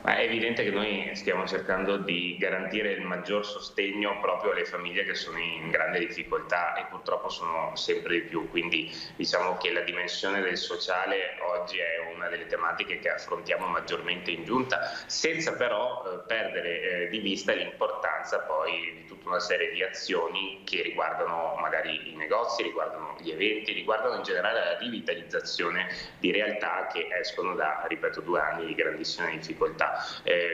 Ma è evidente che noi stiamo cercando di garantire il maggior sostegno proprio alle famiglie che sono in grande difficoltà e purtroppo sono sempre di più, quindi diciamo che la dimensione del sociale oggi è una delle tematiche che affrontiamo maggiormente in giunta, senza però perdere di vista l'importanza poi di tutta una serie di azioni che riguardano magari i negozi, riguardano gli eventi, riguardano in generale la rivitalizzazione di realtà che escono da, ripeto, 2 anni di grandissima difficoltà.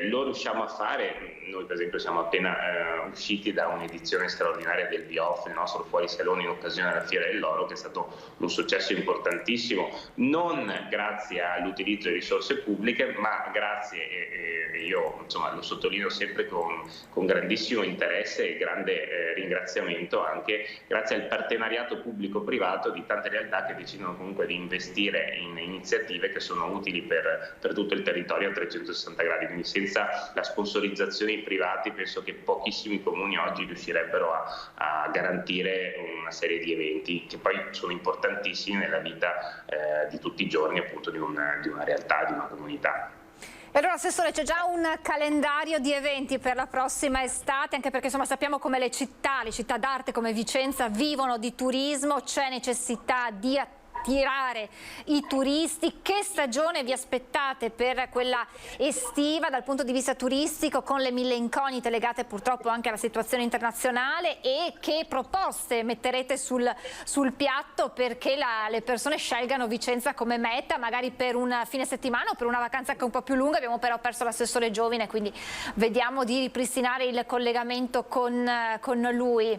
Lo riusciamo a fare, noi per esempio siamo appena usciti da un'edizione straordinaria del BIOF, il nostro fuorisalone in occasione della Fiera dell'Oro, che è stato un successo importantissimo, non grazie all'utilizzo di risorse pubbliche, ma grazie, io insomma lo sottolineo sempre con grandissimo interesse e grande ringraziamento, anche grazie al partenariato pubblico-privato di tante realtà che decidono comunque di investire in iniziative che sono utili per tutto il territorio a 360 gradi. Quindi senza la sponsorizzazione dei privati penso che pochissimi comuni oggi riuscirebbero a garantire una serie di eventi che poi sono importantissimi nella vita di tutti i giorni appunto di una realtà, di una comunità. E allora Assessore, c'è già un calendario di eventi per la prossima estate, anche perché insomma sappiamo come le città d'arte come Vicenza vivono di turismo, c'è necessità di attirare i turisti. Che stagione vi aspettate per quella estiva dal punto di vista turistico, con le 1000 incognite legate purtroppo anche alla situazione internazionale, e che proposte metterete sul piatto perché le persone scelgano Vicenza come meta, magari per un fine settimana o per una vacanza anche un po' più lunga? Abbiamo però perso l'assessore Giovine, quindi vediamo di ripristinare il collegamento con lui.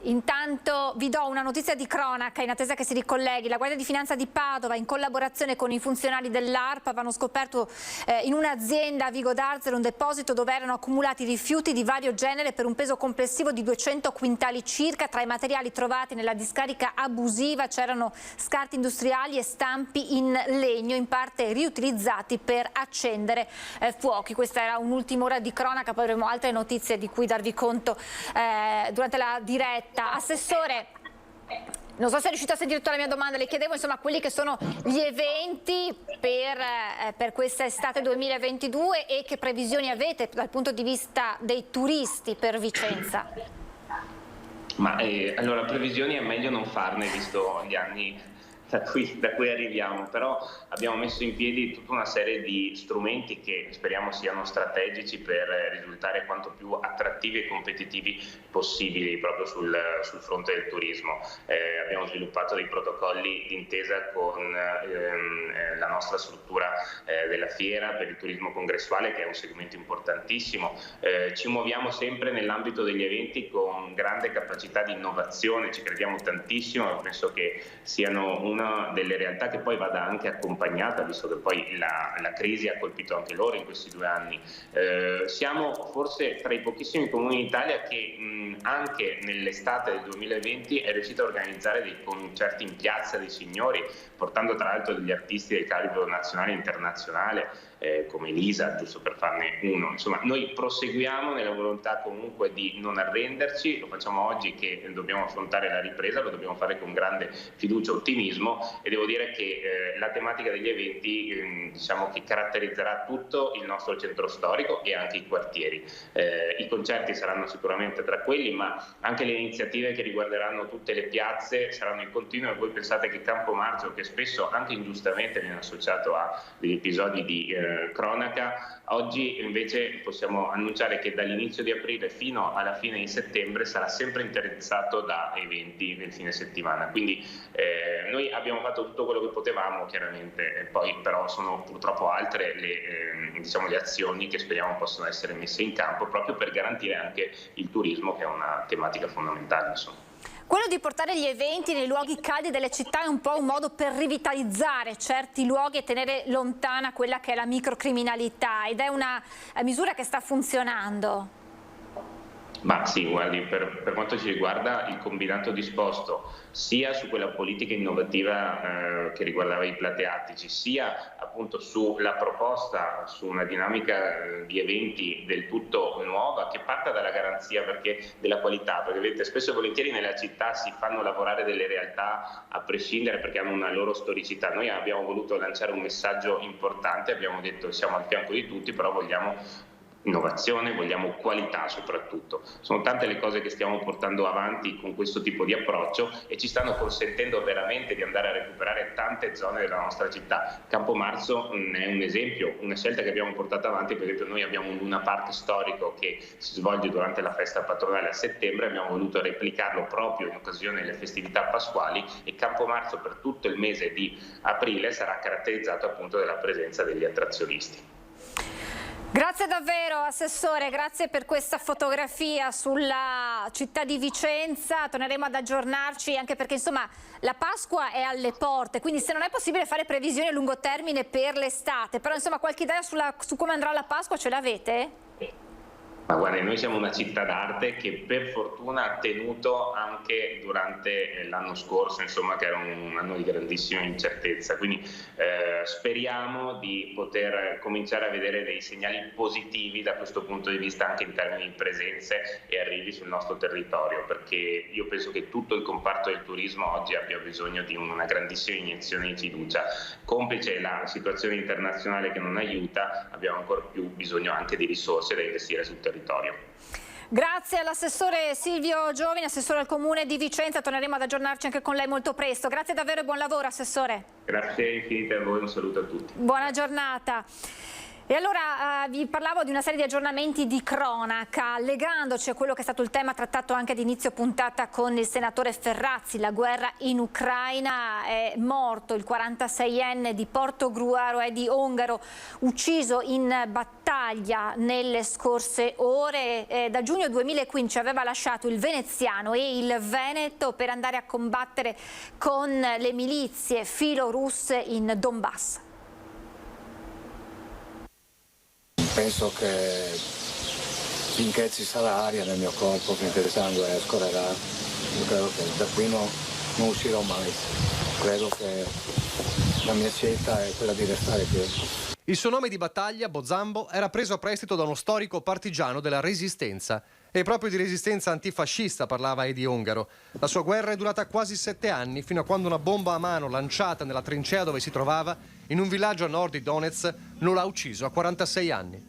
Intanto vi do una notizia di cronaca in attesa che si ricolleghi. La Guardia di Finanza di Padova, in collaborazione con i funzionari dell'ARPA, avevano scoperto in un'azienda a Vigo d'Arzero un deposito dove erano accumulati rifiuti di vario genere per un peso complessivo di 200 quintali circa. Tra i materiali trovati nella discarica abusiva c'erano scarti industriali e stampi in legno, in parte riutilizzati per accendere fuochi. Questa era un'ultima ora di cronaca, poi avremo altre notizie di cui darvi conto durante la diretta. Assessore, non so se è riuscito a sentire tutta la mia domanda, le chiedevo insomma quelli che sono gli eventi per questa estate 2022 e che previsioni avete dal punto di vista dei turisti per Vicenza. Ma allora, previsioni è meglio non farne visto gli anni da cui arriviamo, però abbiamo messo in piedi tutta una serie di strumenti che speriamo siano strategici per risultare quanto più attrattivi e competitivi possibili proprio sul fronte del turismo. Abbiamo sviluppato dei protocolli d'intesa con la nostra struttura della fiera per il turismo congressuale, che è un segmento importantissimo. Ci muoviamo sempre nell'ambito degli eventi con grande capacità di innovazione, ci crediamo tantissimo, penso che siano una delle realtà che poi vada anche accompagnata, visto che poi la crisi ha colpito anche loro in questi 2 anni. Siamo forse tra i pochissimi comuni in Italia che anche nell'estate del 2020 è riuscito a organizzare dei concerti in piazza dei signori, portando tra l'altro degli artisti del calibro nazionale e internazionale, come Elisa, giusto per farne uno. Insomma, noi proseguiamo nella volontà comunque di non arrenderci, lo facciamo oggi che dobbiamo affrontare la ripresa, lo dobbiamo fare con grande fiducia e ottimismo, e devo dire che la tematica degli eventi diciamo che caratterizzerà tutto il nostro centro storico e anche i quartieri. I concerti saranno sicuramente tra quelli, ma anche le iniziative che riguarderanno tutte le piazze saranno in continuo, e voi pensate che Campomarzo, che spesso anche ingiustamente viene associato a degli episodi di cronaca, oggi invece possiamo annunciare che dall'inizio di aprile fino alla fine di settembre sarà sempre interessato da eventi nel fine settimana. Quindi noi abbiamo fatto tutto quello che potevamo, chiaramente, e poi però sono purtroppo altre le azioni che speriamo possano essere messe in campo proprio per garantire anche il turismo, che è una tematica fondamentale, insomma. Quello di portare gli eventi nei luoghi caldi delle città è un po' un modo per rivitalizzare certi luoghi e tenere lontana quella che è la microcriminalità, ed è una misura che sta funzionando. Ma sì, guardi, per quanto ci riguarda il combinato disposto sia su quella politica innovativa che riguardava i plateattici, sia appunto sulla proposta su una dinamica di eventi del tutto nuova, che parta dalla garanzia della qualità, perché vedete, spesso e volentieri nella città si fanno lavorare delle realtà a prescindere perché hanno una loro storicità. Noi abbiamo voluto lanciare un messaggio importante, abbiamo detto siamo al fianco di tutti, però vogliamo innovazione, vogliamo qualità soprattutto. Sono tante le cose che stiamo portando avanti con questo tipo di approccio e ci stanno consentendo veramente di andare a recuperare tante zone della nostra città. Campomarzo è un esempio, una scelta che abbiamo portato avanti. Per esempio, noi abbiamo un Luna Park storico che si svolge durante la festa patronale a settembre, abbiamo voluto replicarlo proprio in occasione delle festività pasquali, e Campomarzo per tutto il mese di aprile sarà caratterizzato appunto dalla presenza degli attrazionisti. Grazie davvero Assessore, grazie per questa fotografia sulla città di Vicenza. Torneremo ad aggiornarci, anche perché insomma la Pasqua è alle porte, quindi se non è possibile fare previsioni a lungo termine per l'estate, però insomma qualche idea su come andrà la Pasqua ce l'avete? Ma guarda, noi siamo una città d'arte che per fortuna ha tenuto anche durante l'anno scorso, insomma, che era un anno di grandissima incertezza, quindi speriamo di poter cominciare a vedere dei segnali positivi da questo punto di vista, anche in termini di presenze e arrivi sul nostro territorio, perché io penso che tutto il comparto del turismo oggi abbia bisogno di una grandissima iniezione di fiducia. Complice la situazione internazionale che non aiuta, abbiamo ancora più bisogno anche di risorse da investire sul territorio. Grazie all'assessore Silvio Giovine, assessore al Comune di Vicenza. Torneremo ad aggiornarci anche con lei molto presto. Grazie davvero e buon lavoro, assessore. Grazie infinite a voi, un saluto a tutti. Buona giornata. E allora vi parlavo di una serie di aggiornamenti di cronaca, legandoci a quello che è stato il tema trattato anche ad inizio puntata con il senatore Ferrazzi. La guerra in Ucraina. È morto il 46enne di Portogruaro, Edi Ongaro, ucciso in battaglia nelle scorse ore. Da giugno 2015 aveva lasciato il veneziano e il Veneto per andare a combattere con le milizie filorusse in Donbass. Penso che finché ci sarà aria nel mio corpo, finché il sangue scorrerà, io credo che da qui non uscirò mai. Credo che la mia scelta è quella di restare qui. Il suo nome di battaglia, Bozambo, era preso a prestito da uno storico partigiano della Resistenza. E proprio di resistenza antifascista parlava Edi Ongaro. La sua guerra è durata quasi 7 anni, fino a quando una bomba a mano lanciata nella trincea dove si trovava, in un villaggio a nord di Donetsk, non l'ha ucciso a 46 anni.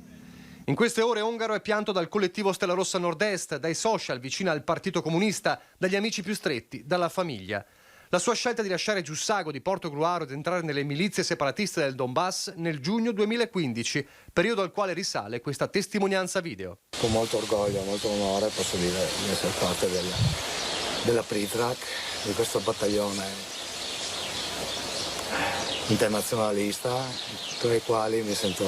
In queste ore Ongaro è pianto dal collettivo Stella Rossa Nord-Est, dai social vicino al Partito Comunista, dagli amici più stretti, dalla famiglia. La sua scelta di lasciare Giussago di Portogruaro ed entrare nelle milizie separatiste del Donbass nel giugno 2015, periodo al quale risale questa testimonianza video. Con molto orgoglio, molto onore posso dire di essere parte della Prizrak, di questo battaglione internazionalista, tra i quali mi sento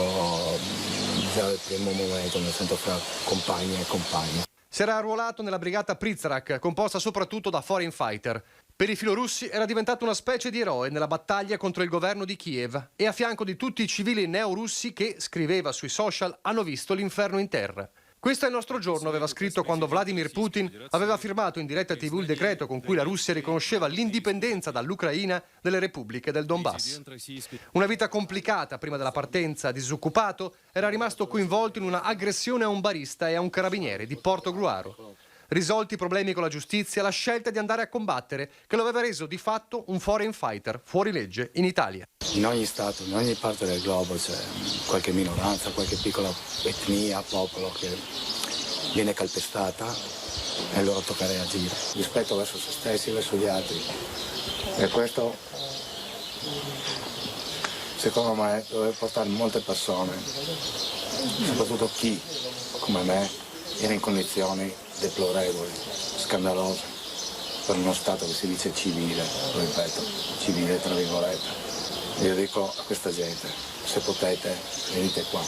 già dal primo momento, mi sento fra compagni e compagni. Si era arruolato nella brigata Prizrak, composta soprattutto da foreign fighter. Per i filorussi era diventato una specie di eroe nella battaglia contro il governo di Kiev e a fianco di tutti i civili neorussi che, scriveva sui social, hanno visto l'inferno in terra. Questo è il nostro giorno, aveva scritto quando Vladimir Putin aveva firmato in diretta TV il decreto con cui la Russia riconosceva l'indipendenza dall'Ucraina delle repubbliche del Donbass. Una vita complicata prima della partenza, disoccupato, era rimasto coinvolto in una aggressione a un barista e a un carabiniere di Portogruaro. Risolti i problemi con la giustizia, la scelta di andare a combattere, che lo aveva reso di fatto un foreign fighter, fuori legge, in Italia. In ogni stato, in ogni parte del globo c'è qualche minoranza, qualche piccola etnia, popolo che viene calpestata e allora tocca reagire. Rispetto verso se stessi, verso gli altri. E questo, secondo me, deve portare molte persone, soprattutto chi, come me, era in condizioni deplorevoli, scandalose, per uno Stato che si dice civile, lo ripeto, civile tra virgolette. Io dico a questa gente, se potete, venite qua.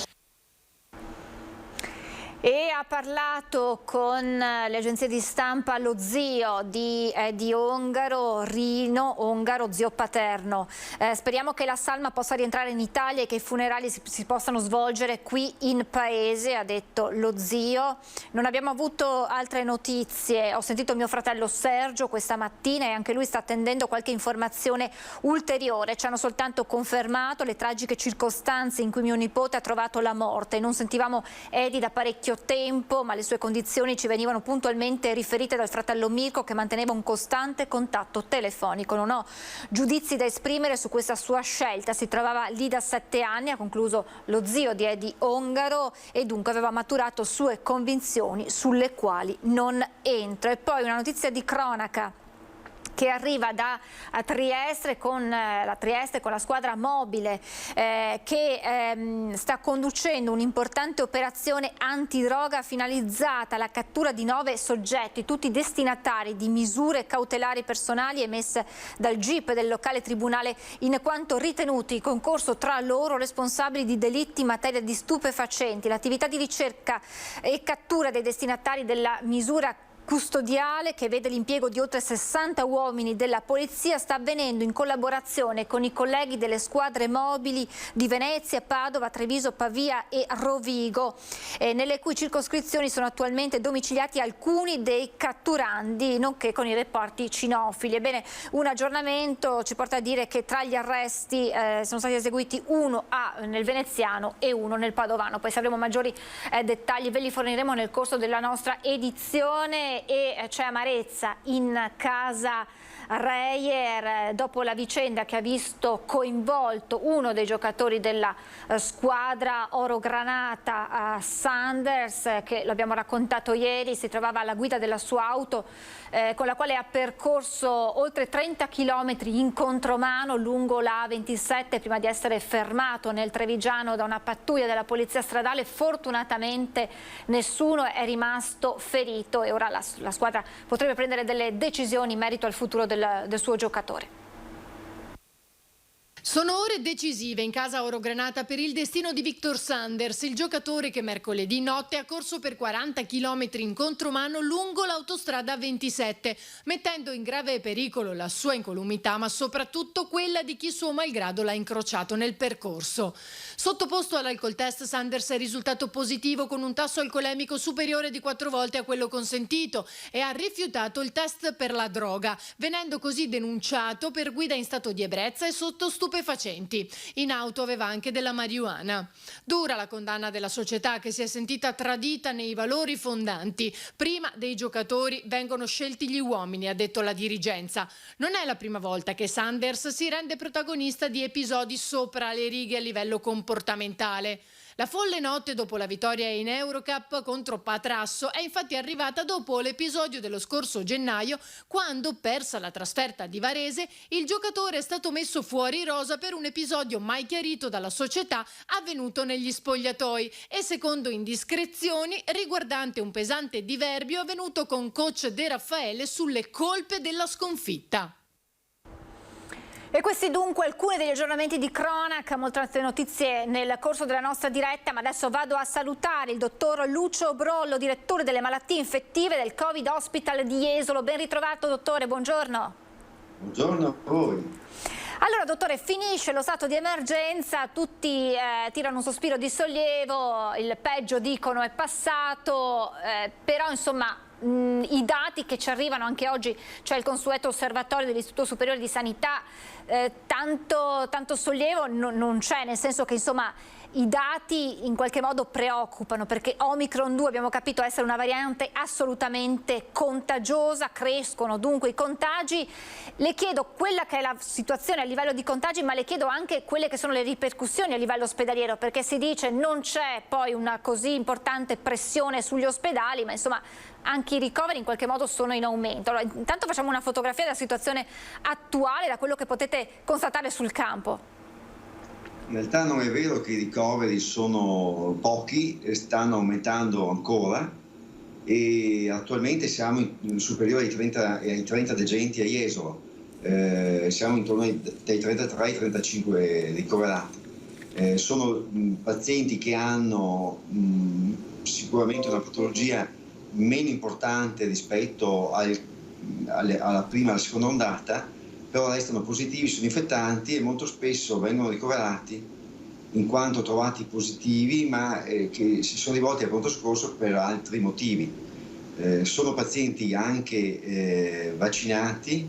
E ha parlato con le agenzie di stampa lo zio di Edi Ongaro, Rino Ongaro, zio paterno. Speriamo che la salma possa rientrare in Italia e che i funerali si possano svolgere qui in paese, ha detto lo zio. Non abbiamo avuto altre notizie. Ho sentito mio fratello Sergio questa mattina e anche lui sta attendendo qualche informazione ulteriore. Ci hanno soltanto confermato le tragiche circostanze in cui mio nipote ha trovato la morte. Non sentivamo Edi da parecchio tempo, ma le sue condizioni ci venivano puntualmente riferite dal fratello Mirko, che manteneva un costante contatto telefonico. Non ho giudizi da esprimere su questa sua scelta. Si trovava lì da 7 anni, ha concluso lo zio di Edi Ongaro, e dunque aveva maturato sue convinzioni sulle quali non entro. E poi una notizia di cronaca che arriva da Trieste con la squadra mobile che sta conducendo un'importante operazione antidroga finalizzata alla cattura di 9 soggetti, tutti destinatari di misure cautelari personali emesse dal GIP del locale tribunale, in quanto ritenuti in concorso tra loro responsabili di delitti in materia di stupefacenti. L'attività di ricerca e cattura dei destinatari della misura custodiale, che vede l'impiego di oltre 60 uomini della polizia, sta avvenendo in collaborazione con i colleghi delle squadre mobili di Venezia, Padova, Treviso, Pavia e Rovigo, nelle cui circoscrizioni sono attualmente domiciliati alcuni dei catturandi, nonché con i reparti cinofili. Ebbene, un aggiornamento ci porta a dire che tra gli arresti sono stati eseguiti uno nel veneziano e uno nel padovano. Poi se avremo maggiori dettagli ve li forniremo nel corso della nostra edizione. tensione e c'è amarezza in casa Reyer dopo la vicenda che ha visto coinvolto uno dei giocatori della squadra orogranata, Sanders, che l'abbiamo raccontato ieri, si trovava alla guida della sua auto con la quale ha percorso oltre 30 km in contromano lungo la A27 prima di essere fermato nel Trevigiano da una pattuglia della polizia stradale. Fortunatamente nessuno è rimasto ferito e ora la squadra potrebbe prendere delle decisioni in merito al futuro del suo giocatore. Sono ore decisive in casa orogranata per il destino di Victor Sanders, il giocatore che mercoledì notte ha corso per 40 km in contromano lungo l'autostrada 27, mettendo in grave pericolo la sua incolumità, ma soprattutto quella di chi suo malgrado l'ha incrociato nel percorso. Sottoposto all'alcol test, Sanders è risultato positivo con un tasso alcolemico superiore di 4 volte a quello consentito e ha rifiutato il test per la droga, venendo così denunciato per guida in stato di ebbrezza e sotto stupefacenti. In auto aveva anche della marijuana. Dura la condanna della società che si è sentita tradita nei valori fondanti. Prima dei giocatori vengono scelti gli uomini, ha detto la dirigenza. Non è la prima volta che Sanders si rende protagonista di episodi sopra le righe a livello comportamentale. La folle notte dopo la vittoria in Eurocup contro Patrasso è infatti arrivata dopo l'episodio dello scorso gennaio, quando, persa la trasferta di Varese, il giocatore è stato messo fuori rosa per un episodio mai chiarito dalla società avvenuto negli spogliatoi e, secondo indiscrezioni, riguardante un pesante diverbio avvenuto con coach De Raffaele sulle colpe della sconfitta. E questi dunque alcuni degli aggiornamenti di cronaca, molte altre notizie nel corso della nostra diretta, ma adesso vado a salutare il dottor Lucio Brollo, direttore delle malattie infettive del Covid Hospital di Jesolo. Ben ritrovato dottore, buongiorno. Buongiorno a voi. Allora dottore, finisce lo stato di emergenza, tutti tirano un sospiro di sollievo, il peggio dicono è passato, però insomma i dati che ci arrivano anche oggi, c'è il consueto osservatorio dell'Istituto Superiore di Sanità, tanto sollievo non c'è, nel senso che insomma i dati in qualche modo preoccupano, perché Omicron 2 abbiamo capito essere una variante assolutamente contagiosa, crescono dunque i contagi. Le chiedo quella che è la situazione a livello di contagi, ma le chiedo anche quelle che sono le ripercussioni a livello ospedaliero, perché si dice non c'è poi una così importante pressione sugli ospedali, ma insomma anche i ricoveri in qualche modo sono in aumento. Allora, intanto facciamo una fotografia della situazione attuale, da quello che potete constatare sul campo. In realtà non è vero che i ricoveri sono pochi, stanno aumentando ancora e attualmente siamo superiori ai 30 degenti a Jesolo, siamo intorno ai 33 ai 35 ricoverati. Sono pazienti che hanno sicuramente una patologia meno importante rispetto alla prima e alla seconda ondata, però restano positivi, sono infettanti e molto spesso vengono ricoverati in quanto trovati positivi, ma che si sono rivolti al pronto soccorso per altri motivi. Sono pazienti anche vaccinati,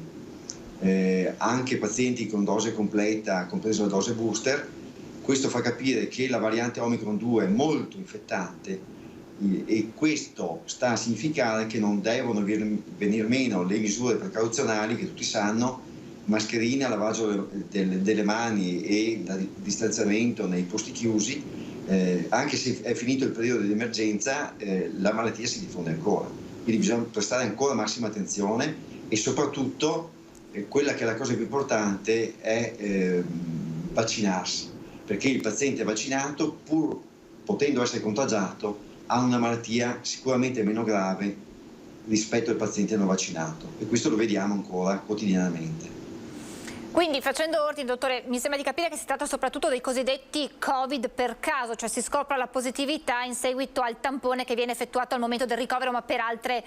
anche pazienti con dose completa, compresa la dose booster. Questo fa capire che la variante Omicron 2 è molto infettante e questo sta a significare che non devono venir meno le misure precauzionali che tutti sanno: mascherina, lavaggio delle mani e distanziamento nei posti chiusi. Anche se è finito il periodo di emergenza, la malattia si diffonde ancora, quindi bisogna prestare ancora massima attenzione e soprattutto quella che è la cosa più importante è vaccinarsi, perché il paziente vaccinato, pur potendo essere contagiato, ha una malattia sicuramente meno grave rispetto al paziente non vaccinato, e questo lo vediamo ancora quotidianamente. Quindi, facendo ordine, dottore, mi sembra di capire che si tratta soprattutto dei cosiddetti Covid per caso, cioè si scopre la positività in seguito al tampone che viene effettuato al momento del ricovero, ma per altre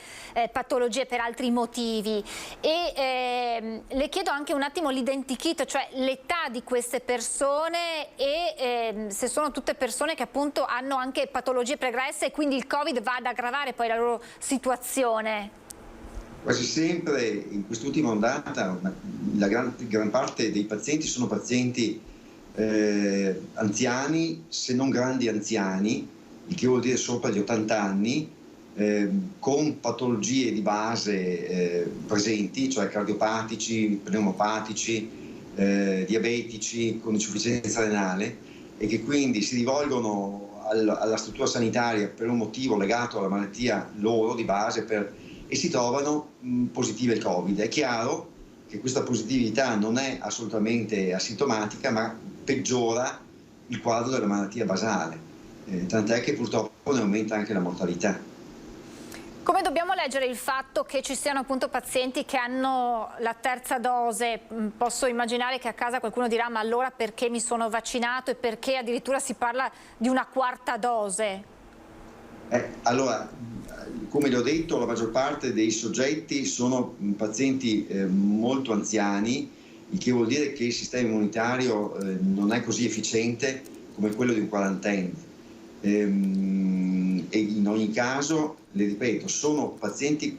patologie, per altri motivi. E le chiedo anche un attimo l'identikit, cioè l'età di queste persone e se sono tutte persone che appunto hanno anche patologie pregresse e quindi il Covid va ad aggravare poi la loro situazione. Quasi sempre in quest'ultima ondata la gran parte dei pazienti sono pazienti anziani, se non grandi anziani, il che vuol dire sopra gli 80 anni, con patologie di base presenti, cioè cardiopatici, pneumopatici, diabetici, con insufficienza renale, e che quindi si rivolgono alla struttura sanitaria per un motivo legato alla malattia loro di base e si trovano positive al Covid. È chiaro che questa positività non è assolutamente asintomatica, ma peggiora il quadro della malattia basale, tant'è che purtroppo ne aumenta anche la mortalità. Come dobbiamo leggere il fatto che ci siano appunto pazienti che hanno la terza dose? Posso immaginare che a casa qualcuno dirà: ma allora perché mi sono vaccinato, e perché addirittura si parla di una quarta dose? Allora, come le ho detto, la maggior parte dei soggetti sono pazienti molto anziani, il che vuol dire che il sistema immunitario non è così efficiente come quello di un quarantenne. E in ogni caso, le ripeto, sono pazienti,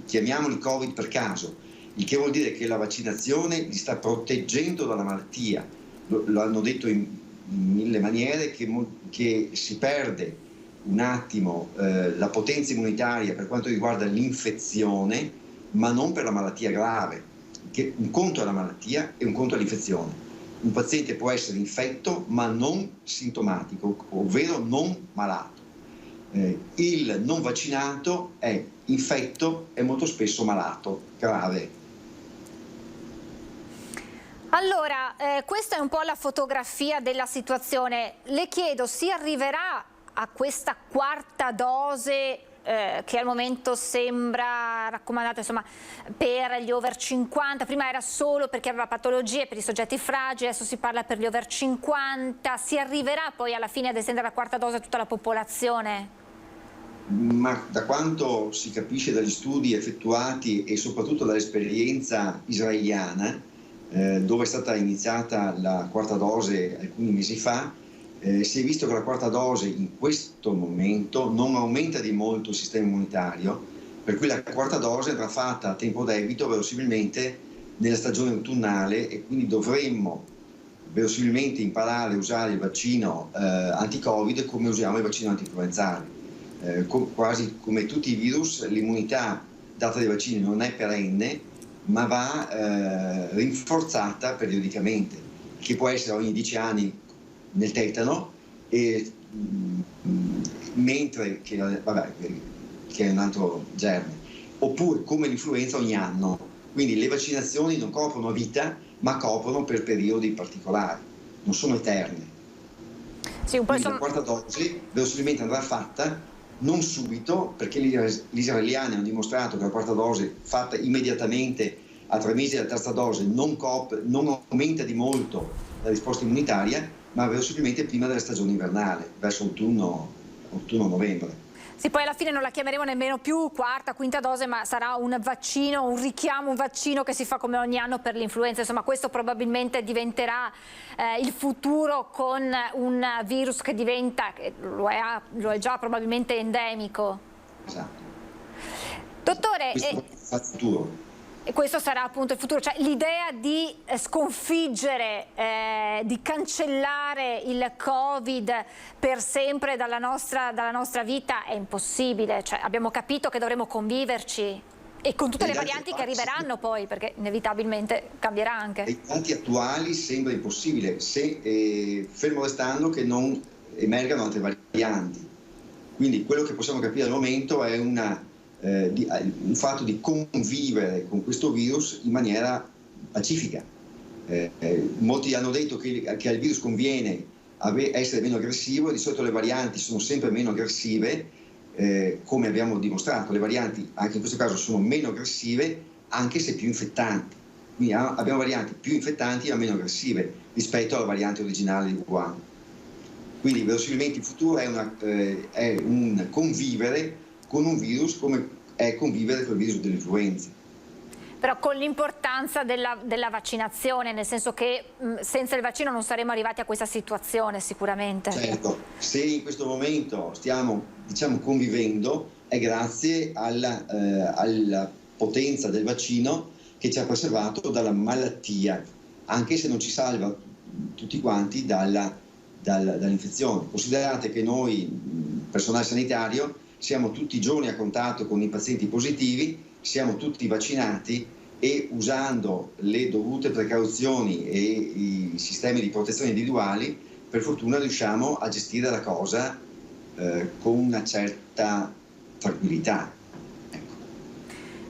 chiamiamoli Covid per caso, il che vuol dire che la vaccinazione li sta proteggendo dalla malattia. Lo hanno detto in mille maniere, che si perde un attimo la potenza immunitaria per quanto riguarda l'infezione, ma non per la malattia grave, che un conto è la malattia e un conto è l'infezione. Un paziente può essere infetto ma non sintomatico, ovvero non malato. Il non vaccinato è infetto e molto spesso malato, grave. Allora, questa è un po' la fotografia della situazione. Le chiedo, si arriverà a questa quarta dose che al momento sembra raccomandata, insomma, per gli over 50, prima era solo per chi aveva patologie, per i soggetti fragili, adesso si parla per gli over 50, si arriverà poi alla fine ad estendere la quarta dose a tutta la popolazione? Ma da quanto si capisce dagli studi effettuati e soprattutto dall'esperienza israeliana, dove è stata iniziata la quarta dose alcuni mesi fa, si è visto che la quarta dose in questo momento non aumenta di molto il sistema immunitario, per cui la quarta dose andrà fatta a tempo debito, verosimilmente nella stagione autunnale, e quindi dovremmo verosimilmente imparare a usare il vaccino anti-Covid come usiamo il vaccino antinfluenzale. Quasi come tutti i virus, l'immunità data dai vaccini non è perenne, ma va rinforzata periodicamente, che può essere ogni 10 anni nel tetano, mentre che è un altro germe, oppure come l'influenza ogni anno. Quindi le vaccinazioni non coprono a vita, ma coprono per periodi particolari, non sono eterne. Sì, un po' quindi la quarta dose verosimilmente andrà fatta non subito, perché gli israeliani hanno dimostrato che la quarta dose fatta immediatamente a 3 mesi della terza dose non aumenta di molto la risposta immunitaria, ma verosimilmente prima della stagione invernale, verso autunno-novembre. Sì, poi alla fine non la chiameremo nemmeno più quarta, quinta dose, ma sarà un vaccino, un richiamo, un vaccino che si fa come ogni anno per l'influenza. Insomma, questo probabilmente diventerà il futuro, con un virus che diventa, lo è già probabilmente endemico. Esatto. Dottore, questo è il futuro. E questo sarà appunto il futuro, cioè l'idea di sconfiggere, di cancellare il Covid per sempre dalla nostra vita è impossibile. Cioè, abbiamo capito che dovremo conviverci, e con tutte le varianti che arriveranno poi, perché inevitabilmente cambierà anche. Ai dati attuali sembra impossibile, fermo restando che non emergano altre varianti. Quindi quello che possiamo capire al momento è un fatto di convivere con questo virus in maniera pacifica. Molti hanno detto che al virus conviene essere meno aggressivo, e di solito le varianti sono sempre meno aggressive, come abbiamo dimostrato. Le varianti anche in questo caso sono meno aggressive, anche se più infettanti. Quindi abbiamo varianti più infettanti ma meno aggressive rispetto alla variante originale di Wuhan. Quindi verosimilmente il futuro è un convivere con un virus come è convivere con il virus dell'influenza. Però con l'importanza della vaccinazione, nel senso che senza il vaccino non saremmo arrivati a questa situazione sicuramente. Certo, se in questo momento stiamo convivendo è grazie alla potenza del vaccino, che ci ha preservato dalla malattia, anche se non ci salva tutti quanti dall'infezione. Considerate che noi, personale sanitario, siamo tutti i giorni a contatto con i pazienti positivi, siamo tutti vaccinati e usando le dovute precauzioni e i sistemi di protezione individuali, per fortuna riusciamo a gestire la cosa con una certa tranquillità.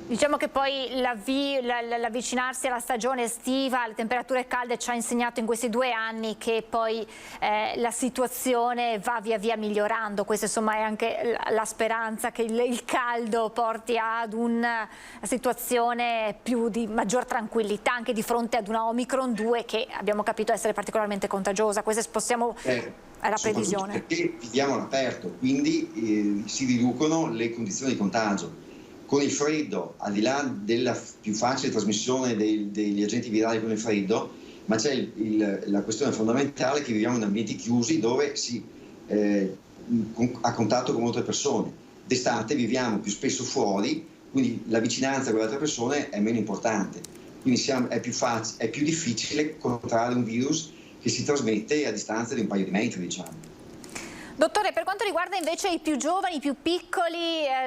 Diciamo che poi l'avvicinarsi alla stagione estiva, alle temperature calde, ci ha insegnato in questi 2 anni che poi la situazione va via via migliorando. Questa insomma è anche la speranza che il caldo porti ad una situazione di maggior tranquillità anche di fronte ad una Omicron 2 che abbiamo capito essere particolarmente contagiosa. Questa possiamo... È la previsione. Perché viviamo all'aperto, quindi si riducono le condizioni di contagio. Con il freddo, al di là della più facile trasmissione degli agenti virali con il freddo, ma c'è la questione fondamentale che viviamo in ambienti chiusi dove si ha contatto con molte persone. D'estate viviamo più spesso fuori, quindi la vicinanza con le altre persone è meno importante. Quindi è più difficile contrarre un virus che si trasmette a distanza di un paio di metri, diciamo. Dottore, per quanto riguarda invece i più giovani, i più piccoli,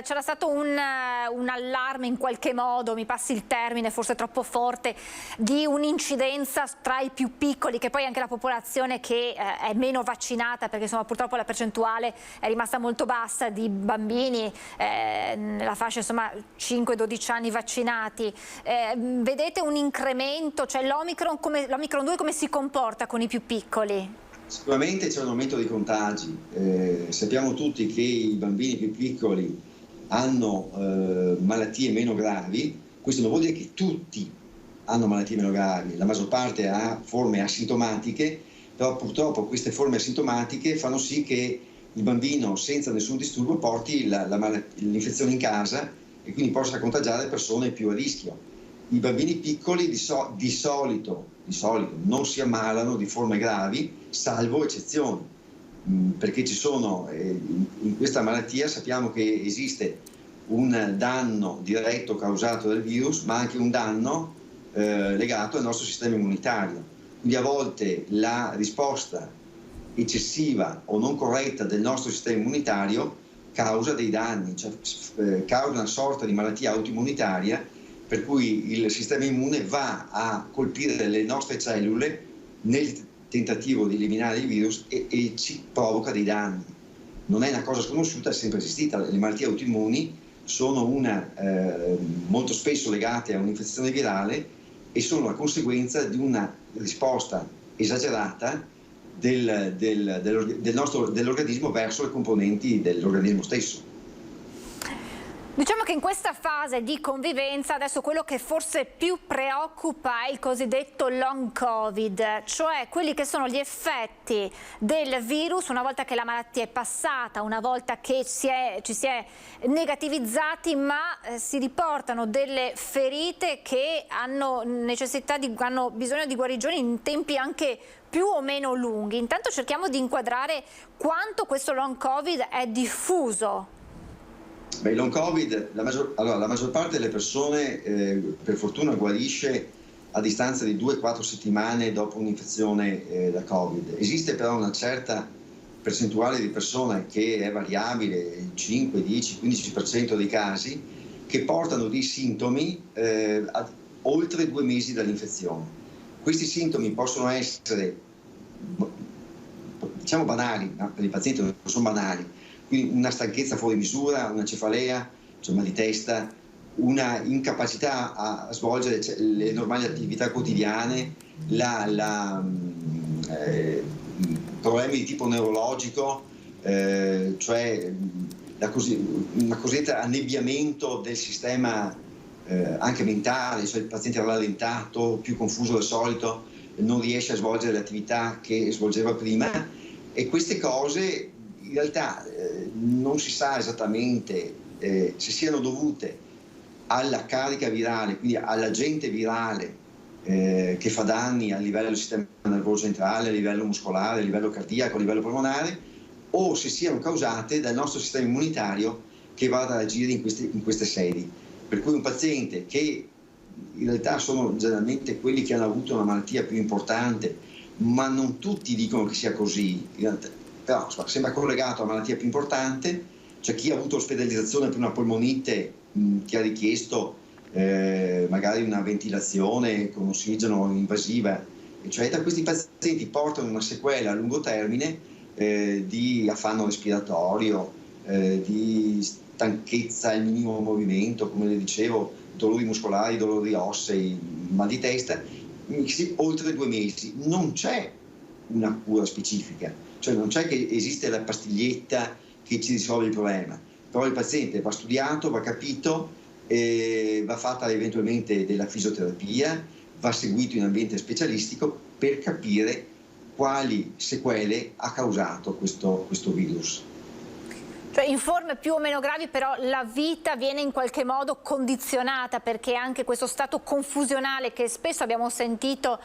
c'era stato un allarme in qualche modo, mi passi il termine, forse troppo forte, di un'incidenza tra i più piccoli, che poi anche la popolazione che è meno vaccinata, perché insomma purtroppo la percentuale è rimasta molto bassa di bambini nella fascia insomma 5-12 anni vaccinati. Vedete un incremento, cioè l'Omicron 2 come si comporta con i più piccoli? Sicuramente c'è un aumento dei contagi, sappiamo tutti che i bambini più piccoli hanno malattie meno gravi, questo non vuol dire che tutti hanno malattie meno gravi, la maggior parte ha forme asintomatiche, però purtroppo queste forme asintomatiche fanno sì che il bambino senza nessun disturbo porti l'infezione in casa e quindi possa contagiare persone più a rischio. I bambini piccoli di solito non si ammalano di forme gravi, salvo eccezioni, perché ci sono, in questa malattia sappiamo che esiste un danno diretto causato dal virus, ma anche un danno legato al nostro sistema immunitario. Quindi a volte la risposta eccessiva o non corretta del nostro sistema immunitario causa dei danni, cioè causa una sorta di malattia autoimmunitaria per cui il sistema immune va a colpire le nostre cellule nel tentativo di eliminare il virus e ci provoca dei danni. Non è una cosa sconosciuta, è sempre esistita. Le malattie autoimmuni sono molto spesso legate a un'infezione virale e sono la conseguenza di una risposta esagerata dell'organismo verso le componenti dell'organismo stesso. Diciamo che in questa fase di convivenza adesso quello che forse più preoccupa è il cosiddetto long covid, cioè quelli che sono gli effetti del virus una volta che la malattia è passata, una volta che ci si è negativizzati, ma si riportano delle ferite che hanno bisogno di guarigioni in tempi anche più o meno lunghi. Intanto cerchiamo di inquadrare quanto questo long covid è diffuso. Il long covid, la maggior parte delle persone per fortuna guarisce a distanza di 2-4 settimane dopo un'infezione da covid. Esiste però una certa percentuale di persone che è variabile, 5, 10, 15% dei casi, che portano dei sintomi oltre 2 mesi dall'infezione. Questi sintomi possono essere, diciamo, banali, no? Per i pazienti non sono banali. Quindi una stanchezza fuori misura, una cefalea, cioè mal di testa, una incapacità a svolgere le normali attività quotidiane, problemi di tipo neurologico, cioè una cosiddetta annebbiamento del sistema anche mentale, cioè il paziente è rallentato, più confuso del solito, non riesce a svolgere le attività che svolgeva prima, e queste cose in realtà non si sa esattamente se siano dovute alla carica virale, quindi all'agente virale che fa danni a livello del sistema nervoso centrale, a livello muscolare, a livello cardiaco, a livello polmonare, o se siano causate dal nostro sistema immunitario che va ad agire in queste sedi. Per cui un paziente che in realtà sono generalmente quelli che hanno avuto una malattia più importante, ma non tutti dicono che sia così, però sembra collegato a una malattia più importante, C'è chi ha avuto ospedalizzazione per una polmonite che ha richiesto magari una ventilazione con ossigeno invasiva, eccetera. Questi pazienti portano una sequela a lungo termine di affanno respiratorio, di stanchezza al minimo movimento, come le dicevo, dolori muscolari, dolori ossei, mal di testa, oltre 2 mesi. Non c'è una cura specifica, cioè non c'è che esiste la pastiglietta che ci risolve il problema, però il paziente va studiato, va capito, va fatta eventualmente della fisioterapia, va seguito in ambiente specialistico per capire quali sequele ha causato questo virus. Cioè in forme più o meno gravi, però la vita viene in qualche modo condizionata, perché anche questo stato confusionale che spesso abbiamo sentito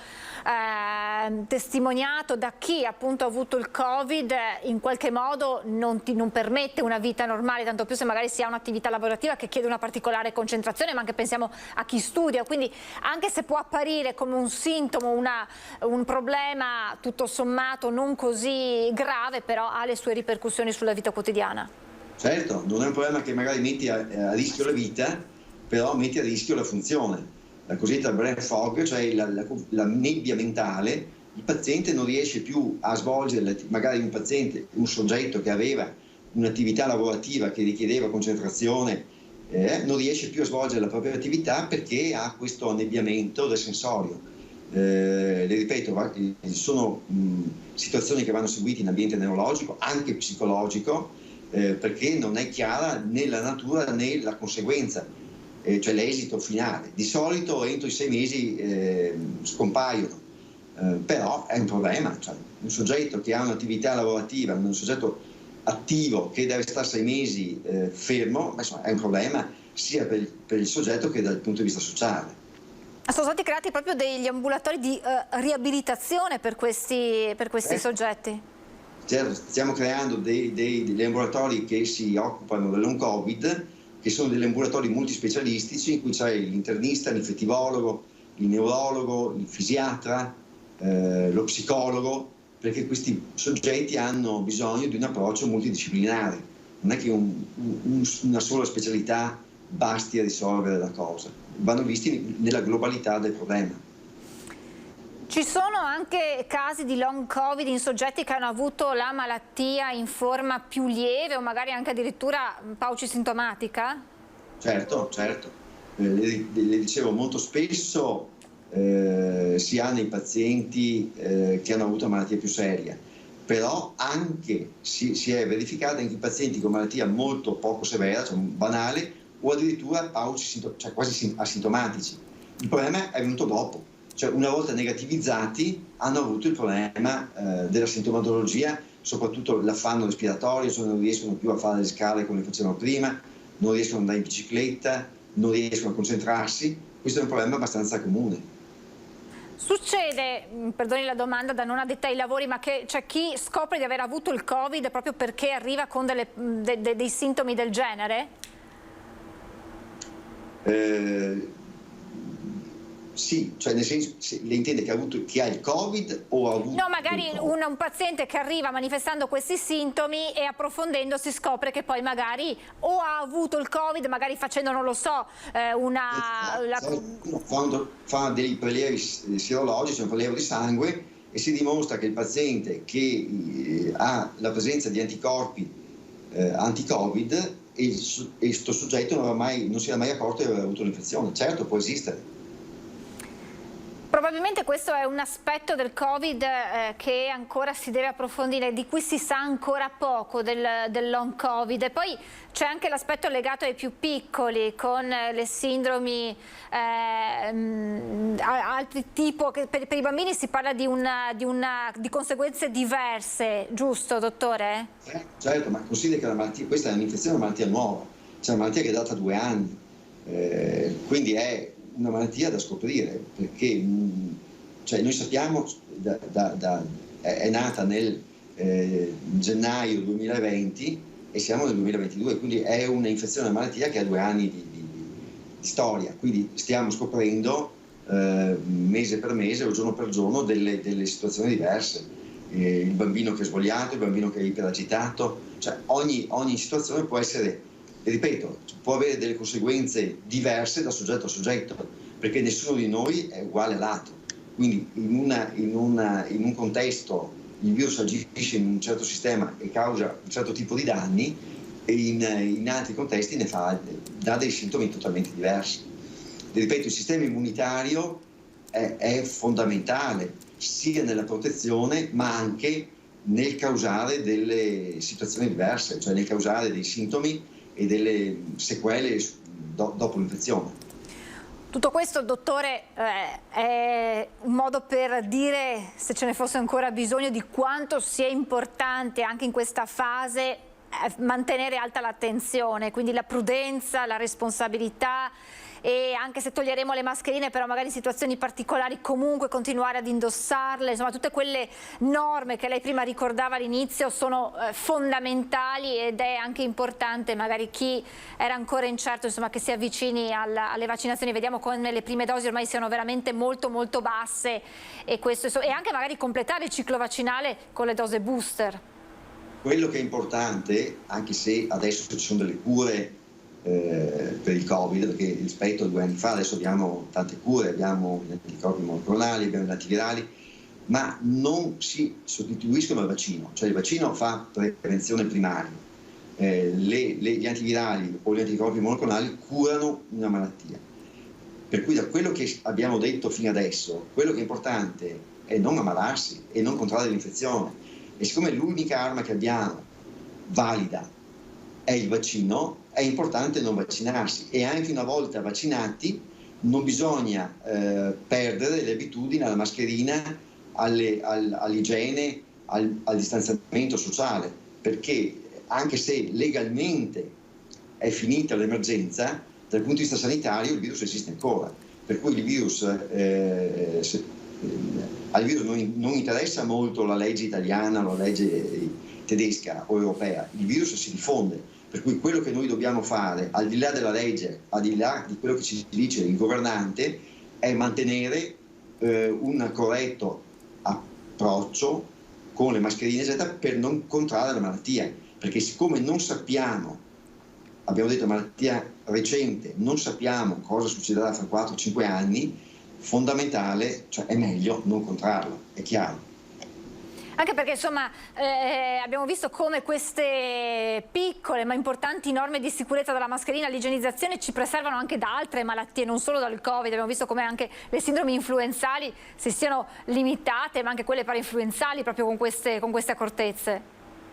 testimoniato da chi appunto ha avuto il Covid in qualche modo non permette una vita normale, tanto più se magari si ha un'attività lavorativa che chiede una particolare concentrazione, ma anche pensiamo a chi studia. Quindi anche se può apparire come un sintomo, un problema tutto sommato non così grave, però ha le sue ripercussioni sulla vita quotidiana. Certo, non è un problema che magari metti a rischio la vita, però metti a rischio la funzione. La cosiddetta brain fog, cioè la nebbia mentale, il paziente non riesce più a svolgere, magari un soggetto che aveva un'attività lavorativa che richiedeva concentrazione, non riesce più a svolgere la propria attività perché ha questo annebbiamento del sensorio. Le ripeto, sono situazioni che vanno seguite in ambiente neurologico, anche psicologico, perché non è chiara né la natura né la conseguenza, cioè l'esito finale. Di solito entro i 6 mesi scompaiono, però è un problema. Cioè, un soggetto che ha un'attività lavorativa, un soggetto attivo che deve stare 6 mesi fermo, insomma, è un problema sia per il soggetto che dal punto di vista sociale. Sono stati creati proprio degli ambulatori di riabilitazione per questi soggetti? Certo, stiamo creando degli ambulatori che si occupano del long Covid, che sono degli ambulatori multispecialistici in cui c'è l'internista, l'infettivologo, il neurologo, il fisiatra, lo psicologo, perché questi soggetti hanno bisogno di un approccio multidisciplinare. Non è che una sola specialità basti a risolvere la cosa, vanno visti nella globalità del problema. Ci sono anche casi di long Covid in soggetti che hanno avuto la malattia in forma più lieve o magari anche addirittura paucisintomatica? Certo. Le dicevo, molto spesso si ha nei pazienti che hanno avuto malattia più seria, però anche si è verificata anche in pazienti con malattia molto poco severa, cioè banale, o addirittura cioè quasi asintomatici. Il problema è venuto dopo. Cioè una volta negativizzati hanno avuto il problema della sintomatologia, soprattutto l'affanno respiratorio, cioè non riescono più a fare le scale come facevano prima, non riescono ad andare in bicicletta, non riescono a concentrarsi. Questo è un problema abbastanza comune. Succede, perdoni la domanda da non addetta ai lavori, ma che c'è chi scopre di aver avuto il Covid proprio perché arriva con dei sintomi del genere? Sì, cioè nel senso, le intende che ha il Covid o ha avuto... No, magari un paziente che arriva manifestando questi sintomi e approfondendo si scopre che poi magari o ha avuto il Covid, magari facendo, non lo so, fa dei prelievi sierologici, un prelievo di sangue, e si dimostra che il paziente che ha la presenza di anticorpi anti-Covid e questo soggetto non si era mai accorto di aver avuto l'infezione. Certo, può esistere. Probabilmente questo è un aspetto del Covid che ancora si deve approfondire, di cui si sa ancora poco del long Covid. E poi c'è anche l'aspetto legato ai più piccoli, con le sindromi altri tipo, che per i bambini si parla di conseguenze diverse, giusto dottore? Certo, ma considera che questa è un'infezione, una malattia nuova, cioè una malattia che è data 2 anni, quindi è una malattia da scoprire, perché cioè noi sappiamo è nata nel gennaio 2020 e siamo nel 2022, quindi è un'infezione, una malattia che ha 2 anni di storia, quindi stiamo scoprendo mese per mese o giorno per giorno delle situazioni diverse. il bambino che è svogliato, il bambino che è iperagitato, cioè ogni situazione può essere, ripeto, può avere delle conseguenze diverse da soggetto a soggetto, perché nessuno di noi è uguale all'altro. Quindi in un contesto il virus agisce in un certo sistema e causa un certo tipo di danni, e in altri contesti dà dei sintomi totalmente diversi. Ripeto, il sistema immunitario è fondamentale sia nella protezione ma anche nel causare delle situazioni diverse, cioè nel causare dei sintomi e delle sequele dopo l'infezione. Tutto questo, dottore, è un modo per dire, se ce ne fosse ancora bisogno, di quanto sia importante anche in questa fase mantenere alta l'attenzione, quindi la prudenza, la responsabilità, e anche se toglieremo le mascherine, però magari in situazioni particolari comunque continuare ad indossarle, insomma tutte quelle norme che lei prima ricordava all'inizio sono fondamentali, ed è anche importante magari chi era ancora incerto, insomma, che si avvicini alle vaccinazioni. Vediamo come le prime dosi ormai siano veramente molto molto basse, e questo, e anche magari completare il ciclo vaccinale con le dose booster. Quello che è importante, anche se adesso ci sono delle cure per il Covid, perché rispetto a 2 anni fa adesso abbiamo tante cure, abbiamo gli anticorpi monoclonali, abbiamo gli antivirali, ma non si sostituiscono al vaccino, cioè il vaccino fa prevenzione primaria, gli antivirali o gli anticorpi monoclonali curano una malattia. Per cui da quello che abbiamo detto fino adesso, quello che è importante è non ammalarsi e non contrarre l'infezione, e siccome l'unica arma che abbiamo valida è il vaccino, è importante non vaccinarsi, e anche una volta vaccinati non bisogna perdere le abitudini alla mascherina, all'igiene, al distanziamento sociale, perché anche se legalmente è finita l'emergenza, dal punto di vista sanitario il virus esiste ancora, per cui il virus, al virus non interessa molto la legge italiana, la legge tedesca o europea, il virus si diffonde. Per cui quello che noi dobbiamo fare, al di là della legge, al di là di quello che ci dice il governante, è mantenere un corretto approccio con le mascherine eccetera, per non contrarre la malattia, perché siccome non sappiamo, abbiamo detto malattia recente, non sappiamo cosa succederà fra 4-5 anni, fondamentale, cioè è meglio non contrarlo, è chiaro. Anche perché insomma abbiamo visto come queste piccole ma importanti norme di sicurezza della mascherina, l'igienizzazione, ci preservano anche da altre malattie, non solo dal Covid. Abbiamo visto come anche le sindromi influenzali si siano limitate, ma anche quelle parainfluenzali, proprio con queste accortezze.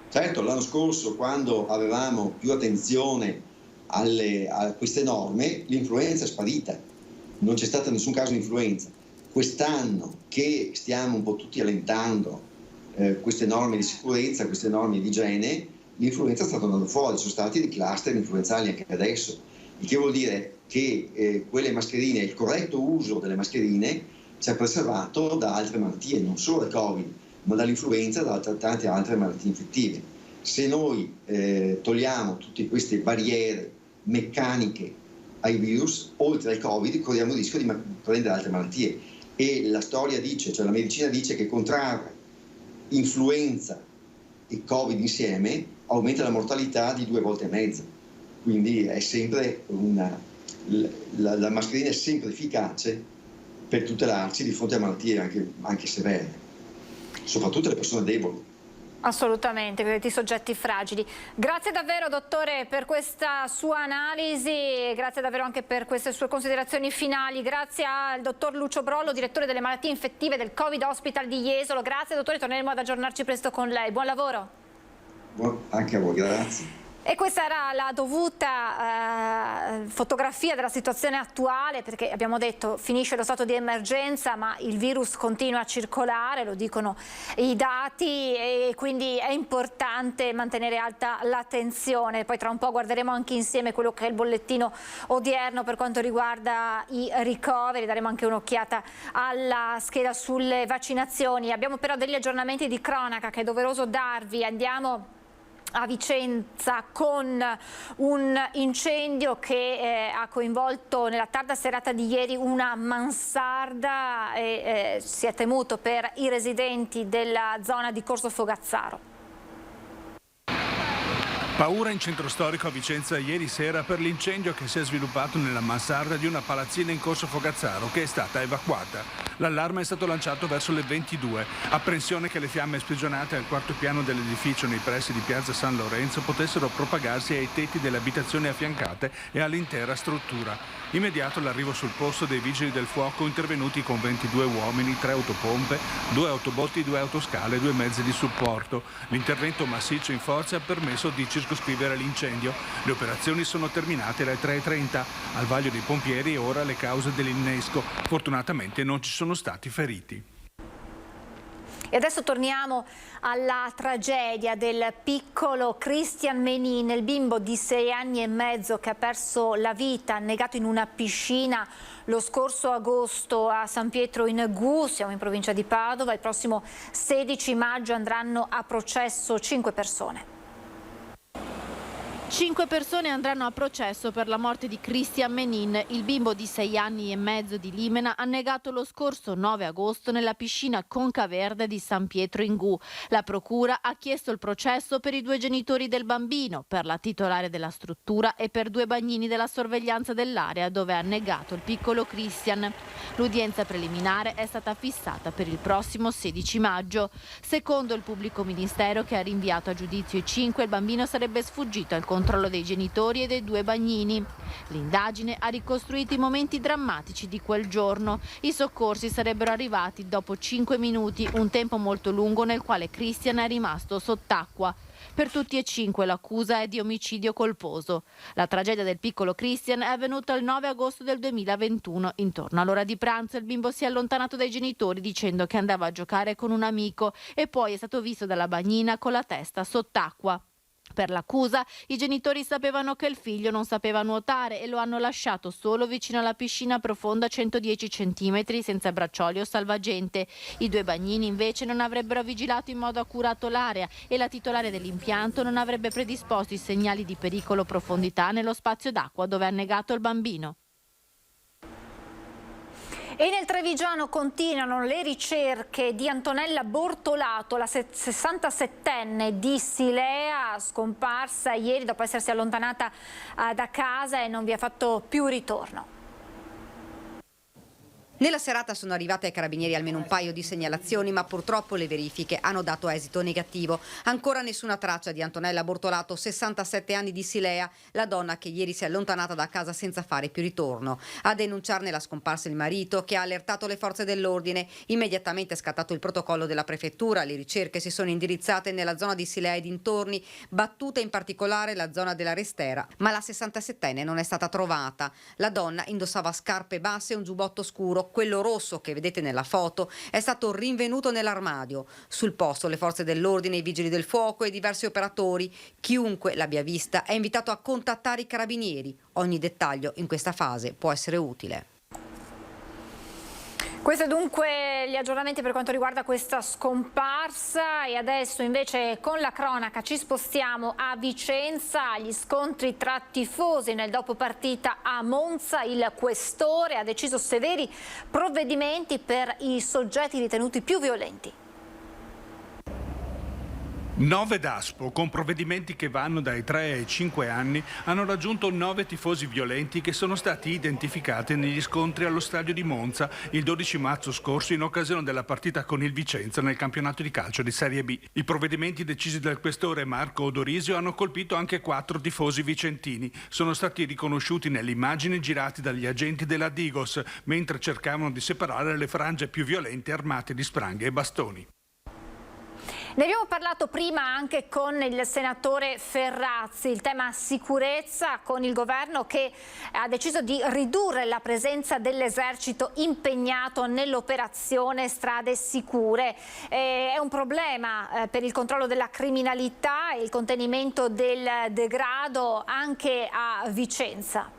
Certo, l'anno scorso, quando avevamo più attenzione a queste norme, l'influenza è sparita, non c'è stato nessun caso di influenza. Quest'anno che stiamo un po' tutti allentando queste norme di sicurezza, queste norme di igiene, l'influenza sta tornando fuori, sono stati dei cluster influenzali anche adesso, il che vuol dire che quelle mascherine, il corretto uso delle mascherine ci ha preservato da altre malattie, non solo dal Covid, ma dall'influenza e da tante altre malattie infettive. Se noi togliamo tutte queste barriere meccaniche ai virus, oltre al Covid corriamo il rischio di prendere altre malattie, e la storia dice, cioè la medicina dice, che contrarre influenza e Covid insieme aumenta la mortalità di 2,5 volte. Quindi è sempre la mascherina è sempre efficace per tutelarci di fronte a malattie anche severe, soprattutto le persone deboli. Assolutamente, per i soggetti fragili. Grazie davvero, dottore, per questa sua analisi, grazie davvero anche per queste sue considerazioni finali. Grazie al dottor Lucio Brollo, direttore delle malattie infettive del Covid Hospital di Jesolo. Grazie dottore, torneremo ad aggiornarci presto con lei. Buon lavoro. Anche a voi, grazie. E questa era la dovuta fotografia della situazione attuale, perché abbiamo detto finisce lo stato di emergenza, ma il virus continua a circolare, lo dicono i dati, e quindi è importante mantenere alta l'attenzione. Poi tra un po' guarderemo anche insieme quello che è il bollettino odierno per quanto riguarda i ricoveri, daremo anche un'occhiata alla scheda sulle vaccinazioni. Abbiamo però degli aggiornamenti di cronaca che è doveroso darvi. Andiamo a Vicenza con un incendio che ha coinvolto nella tarda serata di ieri una mansarda e si è temuto per i residenti della zona di Corso Fogazzaro. Paura in centro storico a Vicenza ieri sera per l'incendio che si è sviluppato nella mansarda di una palazzina in Corso Fogazzaro che è stata evacuata. L'allarme è stato lanciato verso le 22. Apprensione che le fiamme sprigionate al quarto piano dell'edificio nei pressi di Piazza San Lorenzo potessero propagarsi ai tetti delle abitazioni affiancate e all'intera struttura. Immediato l'arrivo sul posto dei vigili del fuoco intervenuti con 22 uomini, 3 autopompe, 2 autobotti, 2 autoscale e 2 mezzi di supporto. L'intervento massiccio in forza ha permesso di circoscrivere l'incendio. Le operazioni sono terminate alle 3:30. Al vaglio dei pompieri ora le cause dell'innesco. Fortunatamente non ci sono stati feriti. E adesso torniamo alla tragedia del piccolo Christian Menin, il bimbo di 6 anni e mezzo che ha perso la vita annegato in una piscina lo scorso agosto a San Pietro in Gu, siamo in provincia di Padova. Il prossimo 16 maggio andranno a processo 5 persone. 5 persone andranno a processo per la morte di Christian Menin, il bimbo di 6 anni e mezzo di Limena, annegato lo scorso 9 agosto nella piscina Conca Verde di San Pietro in Gu. La procura ha chiesto il processo per i 2 genitori del bambino, per la titolare della struttura e per 2 bagnini della sorveglianza dell'area dove è annegato il piccolo Christian. L'udienza preliminare è stata fissata per il prossimo 16 maggio. Secondo il pubblico ministero che ha rinviato a giudizio i 5, il bambino sarebbe sfuggito al controllo dei genitori e dei 2 bagnini. L'indagine ha ricostruito i momenti drammatici di quel giorno. I soccorsi sarebbero arrivati dopo 5 minuti, un tempo molto lungo nel quale Christian è rimasto sott'acqua. Per tutti e 5 l'accusa è di omicidio colposo. La tragedia del piccolo Christian è avvenuta il 9 agosto del 2021. Intorno all'ora di pranzo il bimbo si è allontanato dai genitori dicendo che andava a giocare con un amico e poi è stato visto dalla bagnina con la testa sott'acqua. Per l'accusa, i genitori sapevano che il figlio non sapeva nuotare e lo hanno lasciato solo vicino alla piscina profonda 110 cm senza braccioli o salvagente. I 2 bagnini invece non avrebbero vigilato in modo accurato l'area e la titolare dell'impianto non avrebbe predisposto i segnali di pericolo profondità nello spazio d'acqua dove è annegato il bambino. E nel Trevigiano continuano le ricerche di Antonella Bortolato, la 67enne di Silea, scomparsa ieri dopo essersi allontanata da casa e non vi ha fatto più ritorno. Nella serata sono arrivate ai carabinieri almeno un paio di segnalazioni, ma purtroppo le verifiche hanno dato esito negativo. Ancora nessuna traccia di Antonella Bortolato, 67 anni di Silea, la donna che ieri si è allontanata da casa senza fare più ritorno. A denunciarne la scomparsa il marito, che ha allertato le forze dell'ordine. Immediatamente è scattato il protocollo della prefettura, le ricerche si sono indirizzate nella zona di Silea e dintorni, battuta in particolare la zona della Restera, ma la 67enne non è stata trovata. La donna indossava scarpe basse e un giubbotto scuro. Quello rosso che vedete nella foto è stato rinvenuto nell'armadio. Sul posto le forze dell'ordine, i vigili del fuoco e diversi operatori. Chiunque l'abbia vista è invitato a contattare i carabinieri. Ogni dettaglio in questa fase può essere utile. Questi dunque gli aggiornamenti per quanto riguarda questa scomparsa e adesso invece con la cronaca ci spostiamo a Vicenza, gli scontri tra tifosi nel dopo partita a Monza. Il questore ha deciso severi provvedimenti per i soggetti ritenuti più violenti. 9 DASPO, con provvedimenti che vanno dai 3 ai 5 anni, hanno raggiunto 9 tifosi violenti che sono stati identificati negli scontri allo stadio di Monza il 12 marzo scorso in occasione della partita con il Vicenza nel campionato di calcio di Serie B. I provvedimenti decisi dal questore Marco Odorisio hanno colpito anche 4 tifosi vicentini. Sono stati riconosciuti nelle immagini girate dagli agenti della Digos, mentre cercavano di separare le frange più violente armate di spranghe e bastoni. Ne abbiamo parlato prima anche con il senatore Ferrazzi, il tema sicurezza con il governo che ha deciso di ridurre la presenza dell'esercito impegnato nell'operazione Strade Sicure. È un problema per il controllo della criminalità e il contenimento del degrado anche a Vicenza.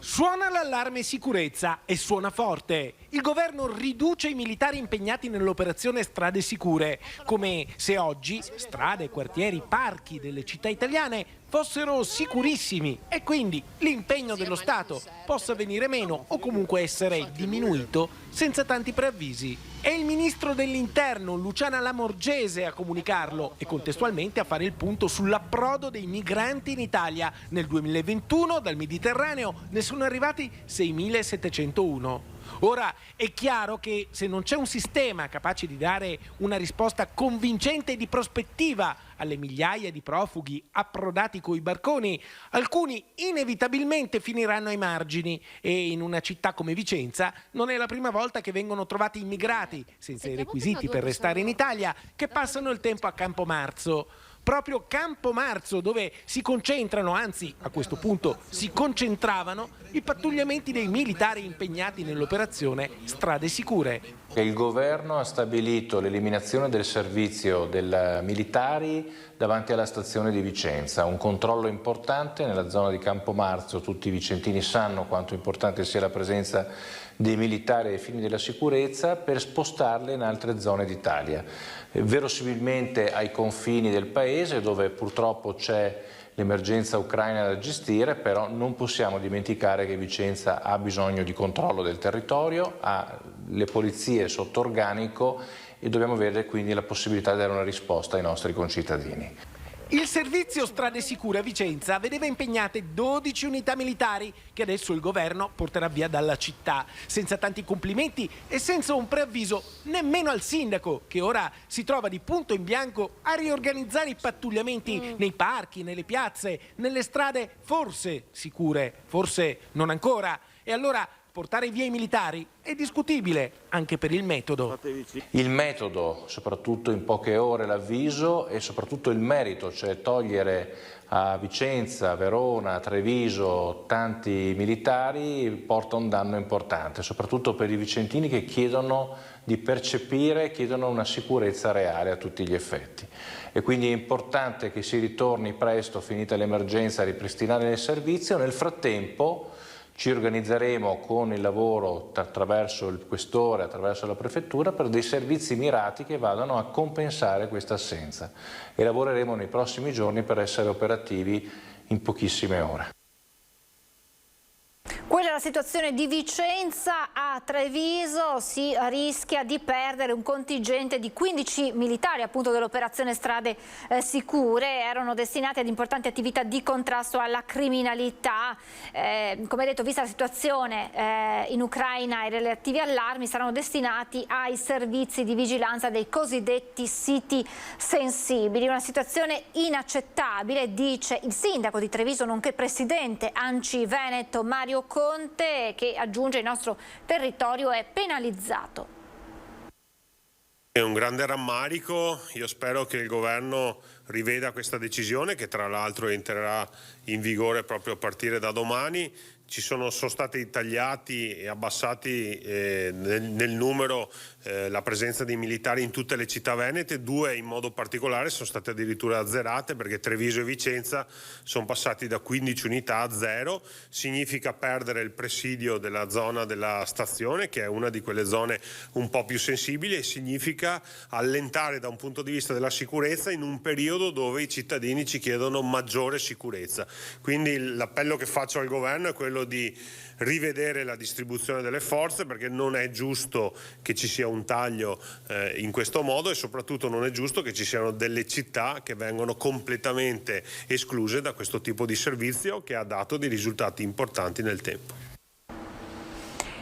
Suona l'allarme sicurezza e suona forte. Il governo riduce i militari impegnati nell'operazione Strade Sicure, come se oggi strade, quartieri, parchi delle città italiane fossero sicurissimi e quindi l'impegno dello Stato possa venire meno o comunque essere diminuito senza tanti preavvisi. È il ministro dell'Interno, Luciana Lamorgese, a comunicarlo e contestualmente a fare il punto sull'approdo dei migranti in Italia. Nel 2021 dal Mediterraneo ne sono arrivati 6.701. Ora è chiaro che se non c'è un sistema capace di dare una risposta convincente e di prospettiva alle migliaia di profughi approdati coi barconi, alcuni inevitabilmente finiranno ai margini e in una città come Vicenza non è la prima volta che vengono trovati immigrati senza i requisiti per restare in Italia che passano il tempo a Campomarzo. Proprio Campomarzo, dove si concentrano, anzi a questo punto si concentravano, i pattugliamenti dei militari impegnati nell'operazione Strade Sicure. Il governo ha stabilito l'eliminazione del servizio dei militari davanti alla stazione di Vicenza, un controllo importante nella zona di Campomarzo. Tutti i vicentini sanno quanto importante sia la presenza dei militari ai fini della sicurezza per spostarle in altre zone d'Italia, verosimilmente ai confini del paese dove purtroppo c'è l'emergenza ucraina da gestire, però non possiamo dimenticare che Vicenza ha bisogno di controllo del territorio, ha le polizie sotto organico e dobbiamo avere quindi la possibilità di dare una risposta ai nostri concittadini. Il servizio Strade Sicure a Vicenza vedeva impegnate 12 unità militari che adesso il governo porterà via dalla città, senza tanti complimenti e senza un preavviso nemmeno al sindaco, che ora si trova di punto in bianco a riorganizzare i pattugliamenti nei parchi, nelle piazze, nelle strade forse sicure, forse non ancora. E allora portare via i militari è discutibile anche per il metodo. Il metodo, soprattutto in poche ore l'avviso e soprattutto il merito, cioè togliere a Vicenza, Verona, Treviso tanti militari porta un danno importante, soprattutto per i vicentini che chiedono di percepire, chiedono una sicurezza reale a tutti gli effetti. E quindi è importante che si ritorni presto, finita l'emergenza, a ripristinare il servizio. Nel frattempo ci organizzeremo con il lavoro attraverso il questore, attraverso la prefettura, per dei servizi mirati che vadano a compensare questa assenza e lavoreremo nei prossimi giorni per essere operativi in pochissime ore. Quella è la situazione di Vicenza. A Treviso si rischia di perdere un contingente di 15 militari appunto dell'operazione Strade Sicure, erano destinati ad importanti attività di contrasto alla criminalità. Come detto, vista la situazione in Ucraina e i relativi allarmi, saranno destinati ai servizi di vigilanza dei cosiddetti siti sensibili. Una situazione inaccettabile, dice il sindaco di Treviso nonché presidente ANCI Veneto Mario Conte, che aggiunge il nostro territorio è penalizzato. È un grande rammarico, io spero che il governo riveda questa decisione che tra l'altro entrerà in vigore proprio a partire da domani. Sono stati tagliati e abbassati nel numero la presenza dei militari in tutte le città venete, 2 in modo particolare sono state addirittura azzerate perché Treviso e Vicenza sono passati da 15 unità a 0, significa perdere il presidio della zona della stazione che è una di quelle zone un po' più sensibili e significa allentare da un punto di vista della sicurezza in un periodo dove i cittadini ci chiedono maggiore sicurezza. Quindi l'appello che faccio al governo è quello di rivedere la distribuzione delle forze perché non è giusto che ci sia un taglio in questo modo e soprattutto non è giusto che ci siano delle città che vengono completamente escluse da questo tipo di servizio che ha dato dei risultati importanti nel tempo.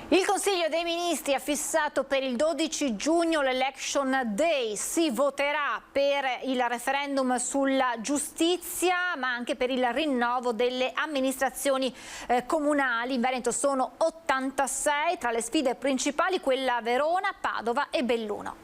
Il Consiglio dei Ministri ha fissato per il 12 giugno l'Election Day, si voterà per il referendum sulla giustizia ma anche per il rinnovo delle amministrazioni comunali. In Veneto sono 86, tra le sfide principali quella Verona, Padova e Belluno.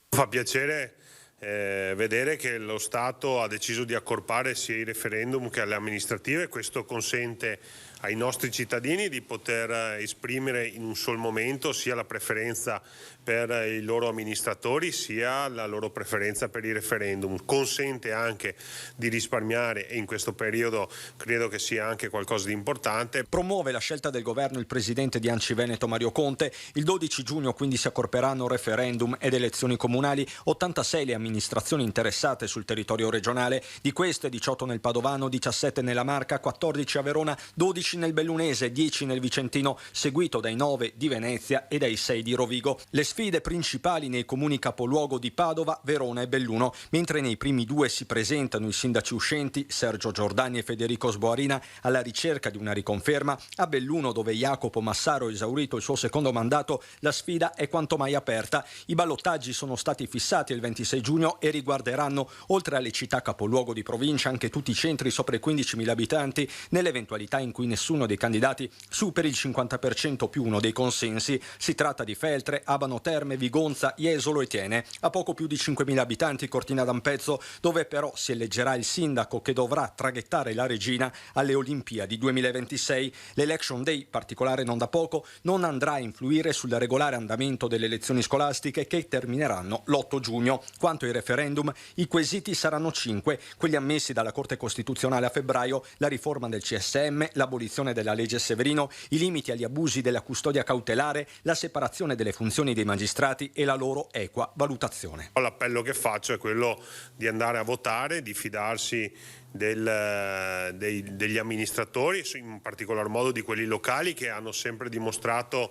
Fa piacere vedere che lo Stato ha deciso di accorpare sia i referendum che alle amministrative, questo consente ai nostri cittadini di poter esprimere in un sol momento sia la preferenza per i loro amministratori sia la loro preferenza per i referendum. Consente anche di risparmiare e in questo periodo credo che sia anche qualcosa di importante. Promuove la scelta del governo il presidente di ANCI Veneto Mario Conte. Il 12 giugno quindi si accorperanno referendum ed elezioni comunali, 86 le amministrazioni interessate sul territorio regionale, di queste 18 nel Padovano, 17 nella Marca, 14 a Verona, 12 nel Bellunese, 10 nel Vicentino, seguito dai 9 di Venezia e dai 6 di Rovigo. Le sfide principali nei comuni capoluogo di Padova, Verona e Belluno, mentre nei primi due si presentano i sindaci uscenti Sergio Giordani e Federico Sboarina alla ricerca di una riconferma. A Belluno, dove Jacopo Massaro ha esaurito il suo secondo mandato, la sfida è quanto mai aperta. I ballottaggi sono stati fissati il 26 giugno e riguarderanno, oltre alle città capoluogo di provincia, anche tutti i centri sopra i 15.000 abitanti, nell'eventualità in cui nessuno dei candidati superi il 50% più uno dei consensi. Si tratta di Feltre, Abano Terme, Vigonza, Jesolo e Tiene. A poco più di 5.000 abitanti Cortina d'Ampezzo, dove però si eleggerà il sindaco che dovrà traghettare la regina alle Olimpiadi 2026. L'Election Day, particolare non da poco, non andrà a influire sul regolare andamento delle elezioni scolastiche che termineranno l'8 giugno. Quanto ai referendum, i quesiti saranno 5, quelli ammessi dalla Corte Costituzionale a febbraio, la riforma del CSM, l'abolizione della legge Severino, i limiti agli abusi della custodia cautelare, la separazione delle funzioni dei magistrati e la loro equa valutazione. L'appello che faccio è quello di andare a votare, di fidarsi degli amministratori, in particolar modo di quelli locali, che hanno sempre dimostrato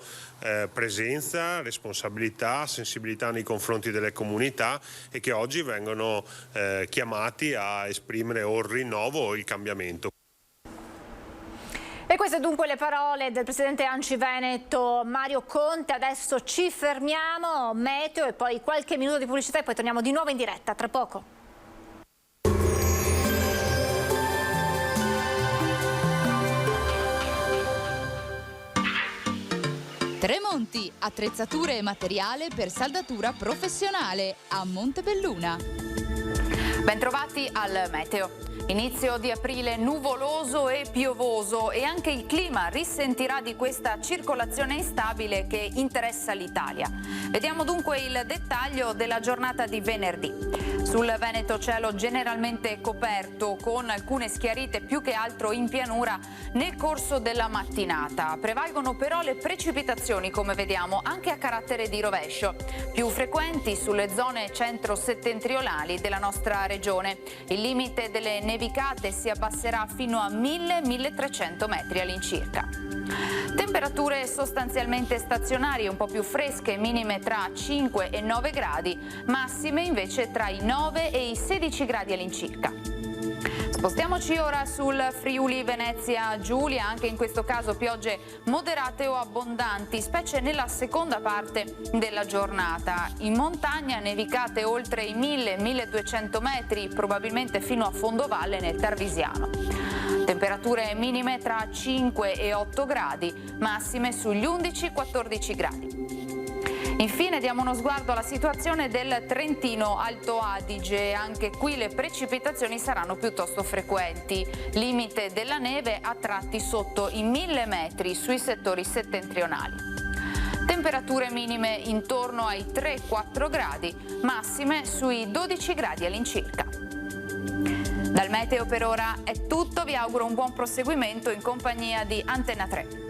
presenza, responsabilità, sensibilità nei confronti delle comunità e che oggi vengono chiamati a esprimere o il rinnovo o il cambiamento. E queste dunque le parole del presidente ANCI Veneto Mario Conte. Adesso ci fermiamo, meteo e poi qualche minuto di pubblicità e poi torniamo di nuovo in diretta tra poco. Tremonti, attrezzature e materiale per saldatura professionale a Montebelluna. Bentrovati al meteo. Inizio di aprile nuvoloso e piovoso e anche il clima risentirà di questa circolazione instabile che interessa l'Italia. Vediamo dunque il dettaglio della giornata di venerdì. Sul Veneto cielo generalmente coperto con alcune schiarite più che altro in pianura nel corso della mattinata. Prevalgono però le precipitazioni, come vediamo, anche a carattere di rovescio, più frequenti sulle zone centro-settentrionali della nostra regione. Il limite delle nevicate si abbasserà fino a 1000-1300 metri all'incirca. Temperature sostanzialmente stazionarie, un po' più fresche, minime tra 5 e 9 gradi, massime invece tra i 9 e i 16 gradi all'incirca. Spostiamoci ora sul Friuli Venezia Giulia, anche in questo caso piogge moderate o abbondanti, specie nella seconda parte della giornata. In montagna nevicate oltre i 1000-1200 metri, probabilmente fino a fondovalle nel Tarvisiano. Temperature minime tra 5 e 8 gradi, massime sugli 11-14 gradi. Infine diamo uno sguardo alla situazione del Trentino Alto Adige. Anche qui le precipitazioni saranno piuttosto frequenti. Limite della neve a tratti sotto i 1000 metri sui settori settentrionali. Temperature minime intorno ai 3-4 gradi, massime sui 12 gradi all'incirca. Dal meteo per ora è tutto, vi auguro un buon proseguimento in compagnia di Antenna 3.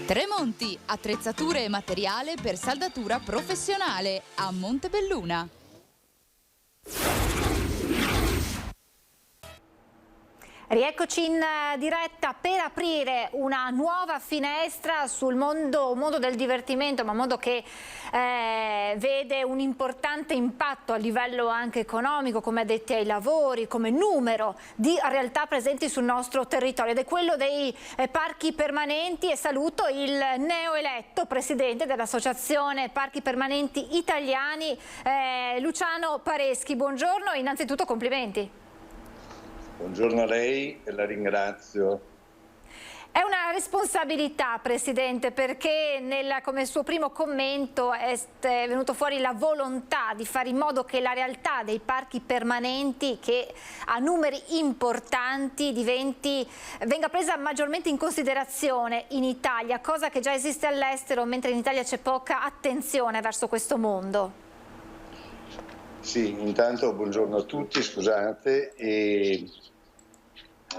Tremonti, attrezzature e materiale per saldatura professionale a Montebelluna. Rieccoci in diretta per aprire una nuova finestra sul mondo del divertimento, ma un mondo che vede un importante impatto a livello anche economico, come addetti ai lavori, come numero di realtà presenti sul nostro territorio, ed è quello dei parchi permanenti. E saluto il neoeletto presidente dell'Associazione Parchi Permanenti Italiani, Luciano Pareschi. Buongiorno e innanzitutto complimenti. Buongiorno a lei e la ringrazio. È una responsabilità, Presidente, perché come suo primo commento è venuto fuori la volontà di fare in modo che la realtà dei parchi permanenti, che ha numeri importanti, venga presa maggiormente in considerazione in Italia, cosa che già esiste all'estero, mentre in Italia c'è poca attenzione verso questo mondo. Sì, intanto buongiorno a tutti, scusate.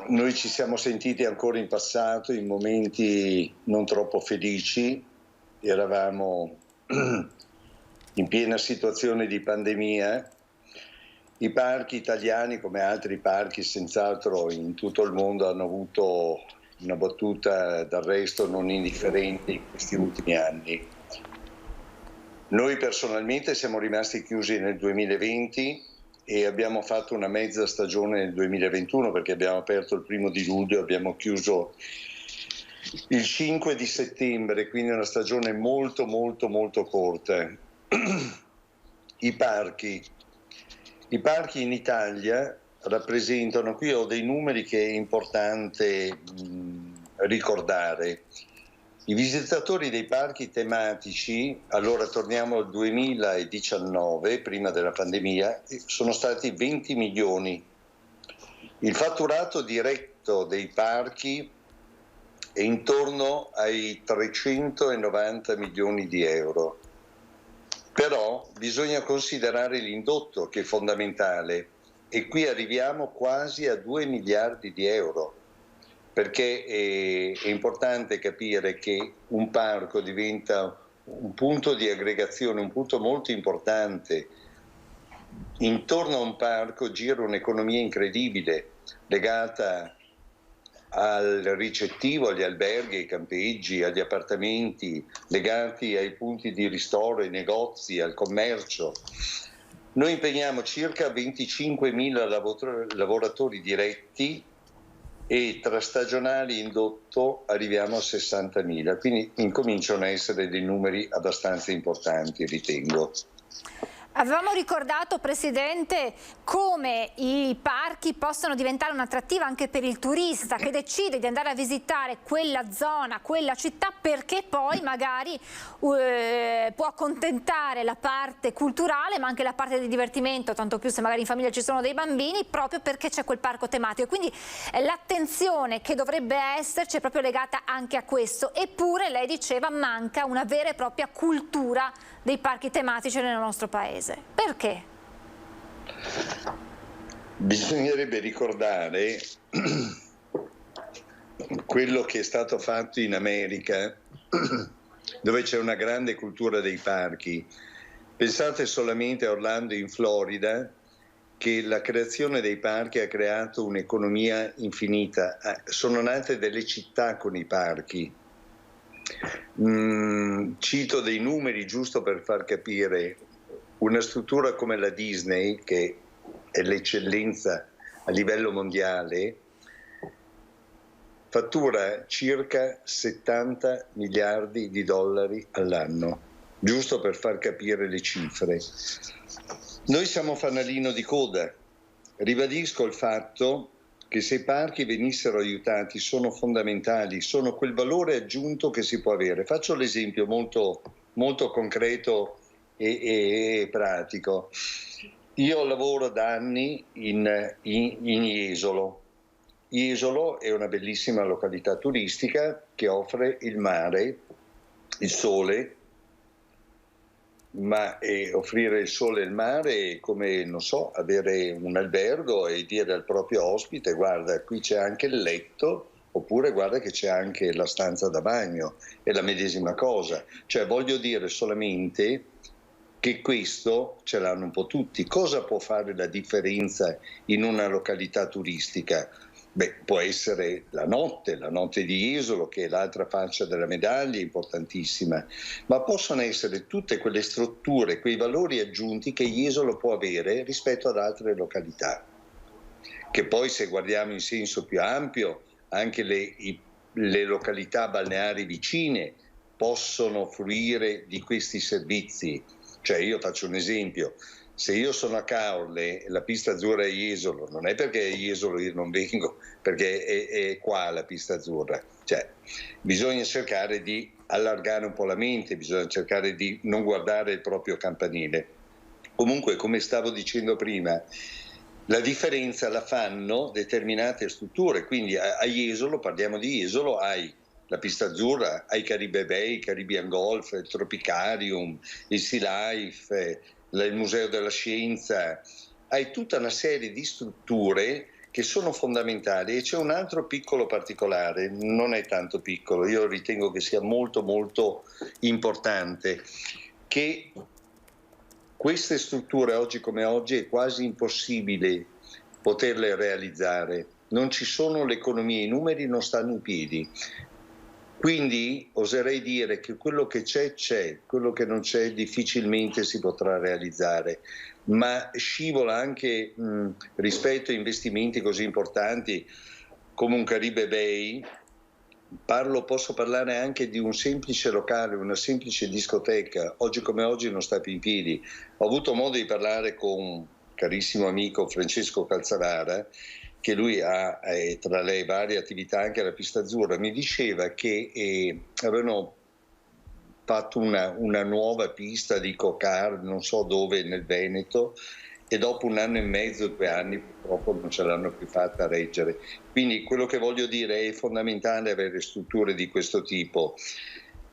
Noi ci siamo sentiti ancora in passato in momenti non troppo felici, eravamo in piena situazione di pandemia. I parchi italiani, come altri parchi senz'altro in tutto il mondo, hanno avuto una battuta d'arresto non indifferente in questi ultimi anni. Noi personalmente siamo rimasti chiusi nel 2020 e abbiamo fatto una mezza stagione nel 2021, perché abbiamo aperto il 1° di luglio, abbiamo chiuso il 5 di settembre, quindi una stagione molto corta. I parchi in Italia rappresentano, qui ho dei numeri che è importante ricordare. I visitatori dei parchi tematici, allora torniamo al 2019, prima della pandemia, sono stati 20 milioni. Il fatturato diretto dei parchi è intorno ai 390 milioni di euro. Però bisogna considerare l'indotto, che è fondamentale, e qui arriviamo quasi a 2 miliardi di euro. Perché è importante capire che un parco diventa un punto di aggregazione, un punto molto importante. Intorno a un parco gira un'economia incredibile, legata al ricettivo, agli alberghi, ai campeggi, agli appartamenti, legati ai punti di ristoro, ai negozi, al commercio. Noi impegniamo circa 25.000 lavoratori diretti e tra stagionali e indotto arriviamo a 60.000, quindi incominciano a essere dei numeri abbastanza importanti, ritengo. Avevamo ricordato, Presidente, come i parchi possano diventare un'attrattiva anche per il turista che decide di andare a visitare quella zona, quella città, perché poi magari può accontentare la parte culturale ma anche la parte di divertimento, tanto più se magari in famiglia ci sono dei bambini, proprio perché c'è quel parco tematico. Quindi l'attenzione che dovrebbe esserci è proprio legata anche a questo. Eppure, lei diceva, manca una vera e propria cultura dei parchi tematici nel nostro paese. Perché? Bisognerebbe ricordare quello che è stato fatto in America, dove c'è una grande cultura dei parchi. Pensate solamente a Orlando in Florida, che la creazione dei parchi ha creato un'economia infinita. Sono nate delle città con i parchi. Cito dei numeri giusto per far capire. Una struttura come la Disney, che è l'eccellenza a livello mondiale, fattura circa 70 miliardi di dollari all'anno, giusto per far capire le cifre. Noi siamo fanalino di coda. Ribadisco il fatto che se i parchi venissero aiutati sono fondamentali, sono quel valore aggiunto che si può avere. Faccio l'esempio molto concreto e pratico. Io lavoro da anni in Jesolo. Jesolo è una bellissima località turistica che offre il mare, il sole, ma offrire il sole e il mare è come, non so, avere un albergo e dire al proprio ospite: guarda, qui c'è anche il letto, oppure guarda che c'è anche la stanza da bagno, è la medesima cosa. Cioè, voglio dire solamente che questo ce l'hanno un po' tutti. Cosa può fare la differenza in una località turistica? Beh, può essere la notte di Jesolo, che è l'altra faccia della medaglia, importantissima, ma possono essere tutte quelle strutture, quei valori aggiunti che Jesolo può avere rispetto ad altre località. Che poi, se guardiamo in senso più ampio, anche le località balneari vicine possono fruire di questi servizi. Cioè, io faccio un esempio: se io sono a Caorle, la pista azzurra è Jesolo, non è perché è Jesolo io non vengo, perché è qua la pista azzurra. Cioè, bisogna cercare di allargare un po' la mente, bisogna cercare di non guardare il proprio campanile. Comunque, come stavo dicendo prima, la differenza la fanno determinate strutture, quindi a Jesolo, parliamo di Jesolo, hai la pista azzurra, hai Caribe Bay, Caribbean Golf, il Tropicarium, il Sea Life, il Museo della Scienza, hai tutta una serie di strutture che sono fondamentali. E c'è un altro piccolo particolare, non è tanto piccolo, io ritengo che sia molto molto importante, che queste strutture oggi come oggi è quasi impossibile poterle realizzare, non ci sono le economie, i numeri non stanno in piedi. Quindi oserei dire che quello che c'è, quello che non c'è difficilmente si potrà realizzare, ma scivola anche rispetto a investimenti così importanti come un Caribe Bay. Posso parlare anche di un semplice locale, una semplice discoteca, oggi come oggi non sta più in piedi. Ho avuto modo di parlare con un carissimo amico Francesco Calzavara, che lui ha tra le varie attività anche la pista azzurra. Mi diceva che avevano fatto una nuova pista di Cocar, non so dove, nel Veneto, e dopo 1 anno e mezzo, 2 anni, purtroppo non ce l'hanno più fatta a reggere. Quindi quello che voglio dire è fondamentale avere strutture di questo tipo.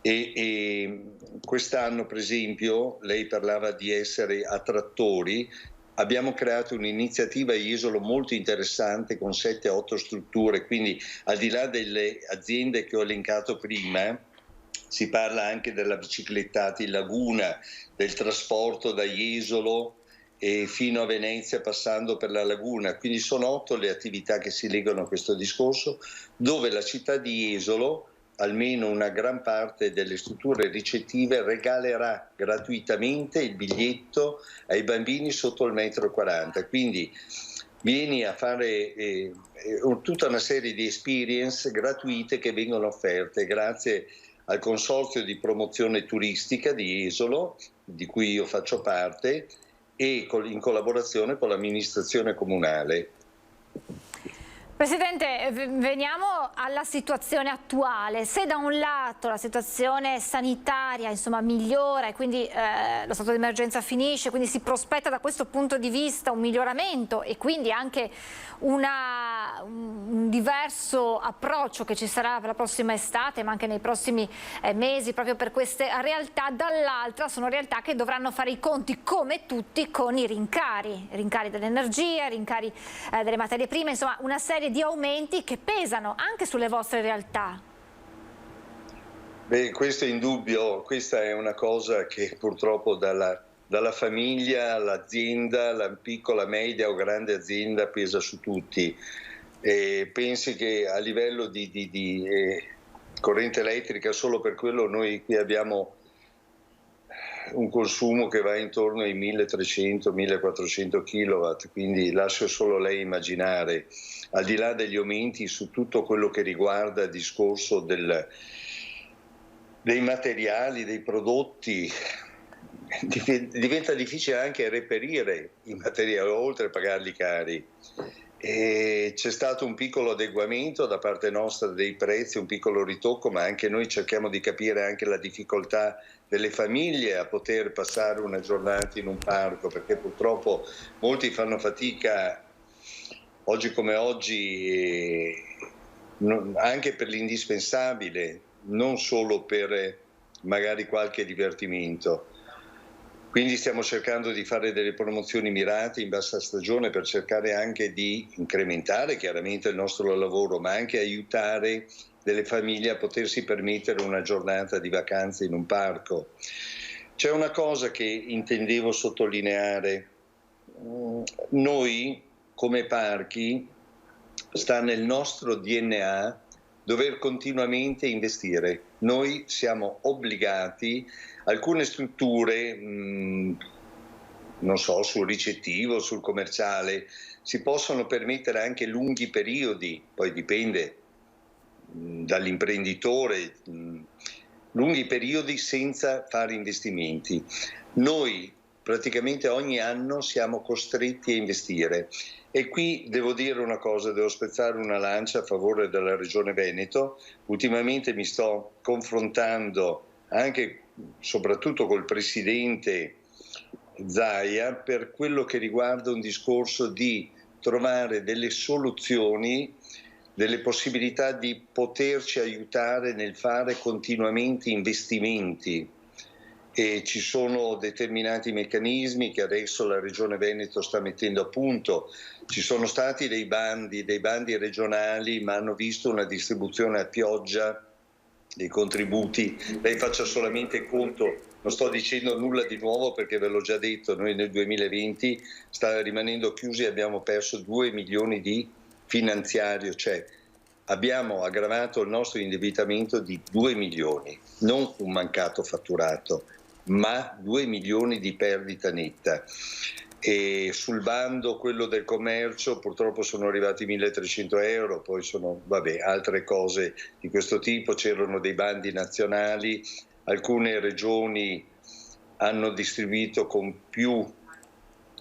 E quest'anno, per esempio, lei parlava di essere attrattori. Abbiamo creato un'iniziativa a Jesolo molto interessante con 7-8 strutture, quindi al di là delle aziende che ho elencato prima, si parla anche della biciclettata in laguna, del trasporto da Jesolo e fino a Venezia passando per la laguna. Quindi sono 8 le attività che si legano a questo discorso, dove la città di Jesolo, almeno una gran parte delle strutture ricettive, regalerà gratuitamente il biglietto ai bambini sotto il 1,40 m. Quindi vieni a fare tutta una serie di experience gratuite che vengono offerte grazie al Consorzio di Promozione Turistica di Jesolo, di cui io faccio parte, e in collaborazione con l'amministrazione comunale. Presidente, veniamo alla situazione attuale. Se da un lato la situazione sanitaria migliora e quindi lo stato di emergenza finisce, quindi si prospetta da questo punto di vista un miglioramento e quindi anche un diverso approccio che ci sarà per la prossima estate ma anche nei prossimi mesi proprio per queste realtà, dall'altra sono realtà che dovranno fare i conti come tutti con i rincari dell'energia, rincari delle materie prime, insomma una serie di aumenti che pesano anche sulle vostre realtà. Beh, questo è indubbio, questa è una cosa che purtroppo dalla famiglia all'azienda, la piccola, media o grande azienda pesa su tutti. Pensi che a livello di corrente elettrica, solo per quello noi qui abbiamo un consumo che va intorno ai 1300-1400 kW, quindi lascio solo lei immaginare, al di là degli aumenti su tutto quello che riguarda il discorso dei materiali, dei prodotti, diventa difficile anche reperire i materiali, oltre a pagarli cari. E c'è stato un piccolo adeguamento da parte nostra dei prezzi, un piccolo ritocco, ma anche noi cerchiamo di capire anche la difficoltà delle famiglie a poter passare una giornata in un parco, perché purtroppo molti fanno fatica oggi come oggi, anche per l'indispensabile, non solo per magari qualche divertimento. Quindi stiamo cercando di fare delle promozioni mirate in bassa stagione per cercare anche di incrementare chiaramente il nostro lavoro, ma anche aiutare delle famiglie a potersi permettere una giornata di vacanze in un parco. C'è una cosa che intendevo sottolineare. Noi come parchi sta nel nostro DNA dover continuamente investire. Noi siamo obbligati, alcune strutture, non so, sul ricettivo, sul commerciale, si possono permettere anche lunghi periodi, poi dipende dall'imprenditore, lunghi periodi senza fare investimenti. Noi praticamente ogni anno siamo costretti a investire. E qui devo dire una cosa, devo spezzare una lancia a favore della Regione Veneto. Ultimamente mi sto confrontando anche soprattutto col Presidente Zaia per quello che riguarda un discorso di trovare delle soluzioni, delle possibilità di poterci aiutare nel fare continuamente investimenti. E ci sono determinati meccanismi che adesso la Regione Veneto sta mettendo a punto. Ci sono stati dei bandi regionali, ma hanno visto una distribuzione a pioggia dei contributi. Lei faccia solamente conto, non sto dicendo nulla di nuovo perché ve l'ho già detto, noi nel 2020 sta rimanendo chiusi, abbiamo perso 2 milioni di finanziario, cioè abbiamo aggravato il nostro indebitamento di 2 milioni, non un mancato fatturato, ma 2 milioni di perdita netta. E sul bando, quello del commercio, purtroppo sono arrivati 1.300 euro, poi sono altre cose di questo tipo, c'erano dei bandi nazionali, alcune regioni hanno distribuito con più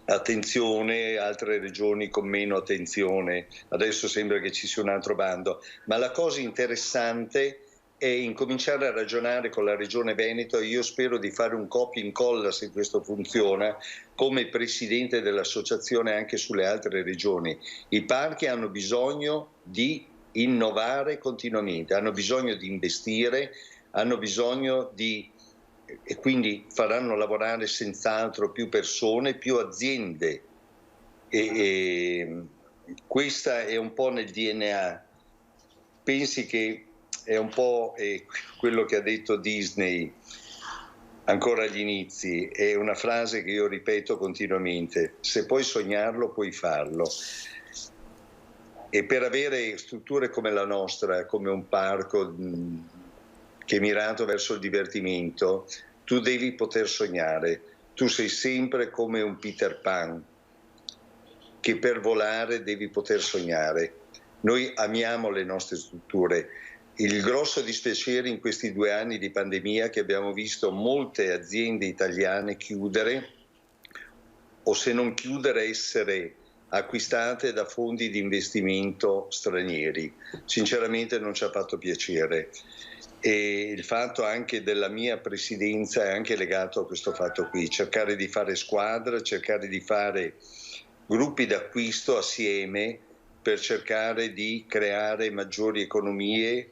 attenzione, altre regioni con meno attenzione, adesso sembra che ci sia un altro bando, ma la cosa interessante è incominciare a ragionare con la Regione Veneto. Io spero di fare un copia e incolla, se questo funziona, come presidente dell'associazione anche sulle altre regioni. I parchi hanno bisogno di innovare continuamente, hanno bisogno di investire, hanno bisogno di, e quindi faranno lavorare senz'altro più persone, più aziende. E questa è un po' nel DNA. Pensi che è un po' quello che ha detto Disney ancora agli inizi, è una frase che io ripeto continuamente: se puoi sognarlo puoi farlo. E per avere strutture come la nostra, come un parco che è mirato verso il divertimento, tu devi poter sognare. Tu sei sempre come un Peter Pan, che per volare devi poter sognare. Noi amiamo le nostre strutture. Il grosso dispiacere in questi 2 anni di pandemia che abbiamo visto molte aziende italiane chiudere, o se non chiudere essere acquistate da fondi di investimento stranieri. Sinceramente non ci ha fatto piacere. E il fatto anche della mia presidenza è anche legato a questo fatto qui, cercare di fare squadra, cercare di fare gruppi d'acquisto assieme per cercare di creare maggiori economie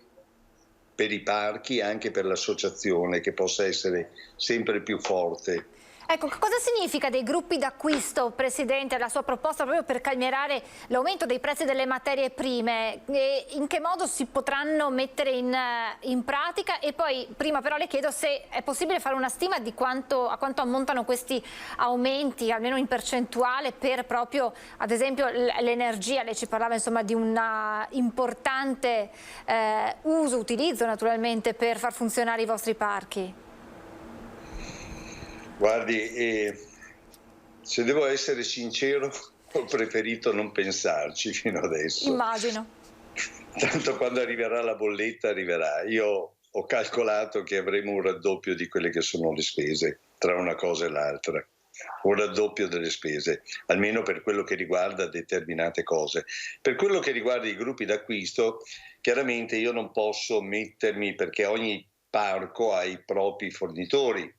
per i parchi e anche per l'associazione, che possa essere sempre più forte. Ecco, cosa significa dei gruppi d'acquisto, Presidente, la sua proposta proprio per calmierare l'aumento dei prezzi delle materie prime? E in che modo si potranno mettere in pratica? E poi, prima però le chiedo se è possibile fare una stima di a quanto ammontano questi aumenti, almeno in percentuale, per proprio, ad esempio, l'energia. Lei ci parlava insomma di un importante utilizzo naturalmente per far funzionare i vostri parchi. Guardi, se devo essere sincero, ho preferito non pensarci fino adesso. Immagino. Tanto quando arriverà la bolletta arriverà. Io ho calcolato che avremo un raddoppio di quelle che sono le spese, tra una cosa e l'altra. Un raddoppio delle spese, almeno per quello che riguarda determinate cose. Per quello che riguarda i gruppi d'acquisto, chiaramente io non posso mettermi, perché ogni parco ha i propri fornitori.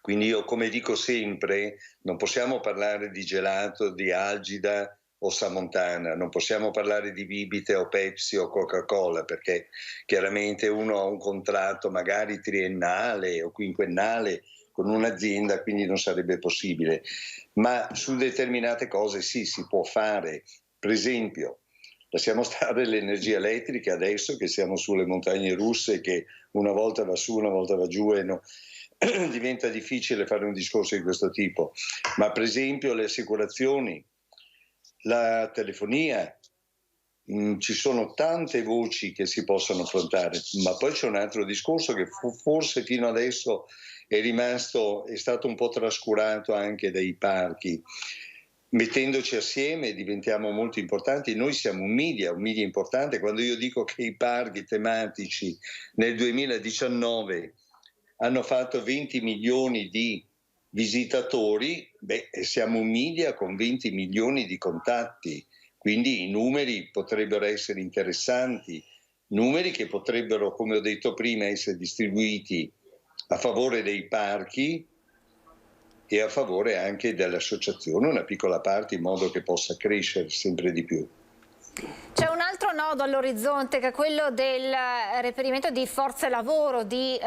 Quindi io, come dico sempre, non possiamo parlare di gelato, di Algida o Samontana, non possiamo parlare di bibite o Pepsi o Coca-Cola, perché chiaramente uno ha un contratto magari triennale o quinquennale con un'azienda, quindi non sarebbe possibile. Ma su determinate cose sì, si può fare. Per esempio, lasciamo stare l'energia elettrica adesso che siamo sulle montagne russe, che una volta va su, una volta va giù e no. Diventa difficile fare un discorso di questo tipo, ma per esempio le assicurazioni, la telefonia, ci sono tante voci che si possono affrontare, ma poi c'è un altro discorso che forse fino adesso è stato un po' trascurato anche dai parchi. Mettendoci assieme diventiamo molto importanti. Noi siamo un media importante. Quando io dico che i parchi tematici nel 2019 hanno fatto 20 milioni di visitatori, siamo un media con 20 milioni di contatti, quindi i numeri potrebbero essere interessanti, numeri che potrebbero, come ho detto prima, essere distribuiti a favore dei parchi e a favore anche dell'associazione, una piccola parte, in modo che possa crescere sempre di più. C'è un altro nodo all'orizzonte, che è quello del reperimento di forze lavoro, di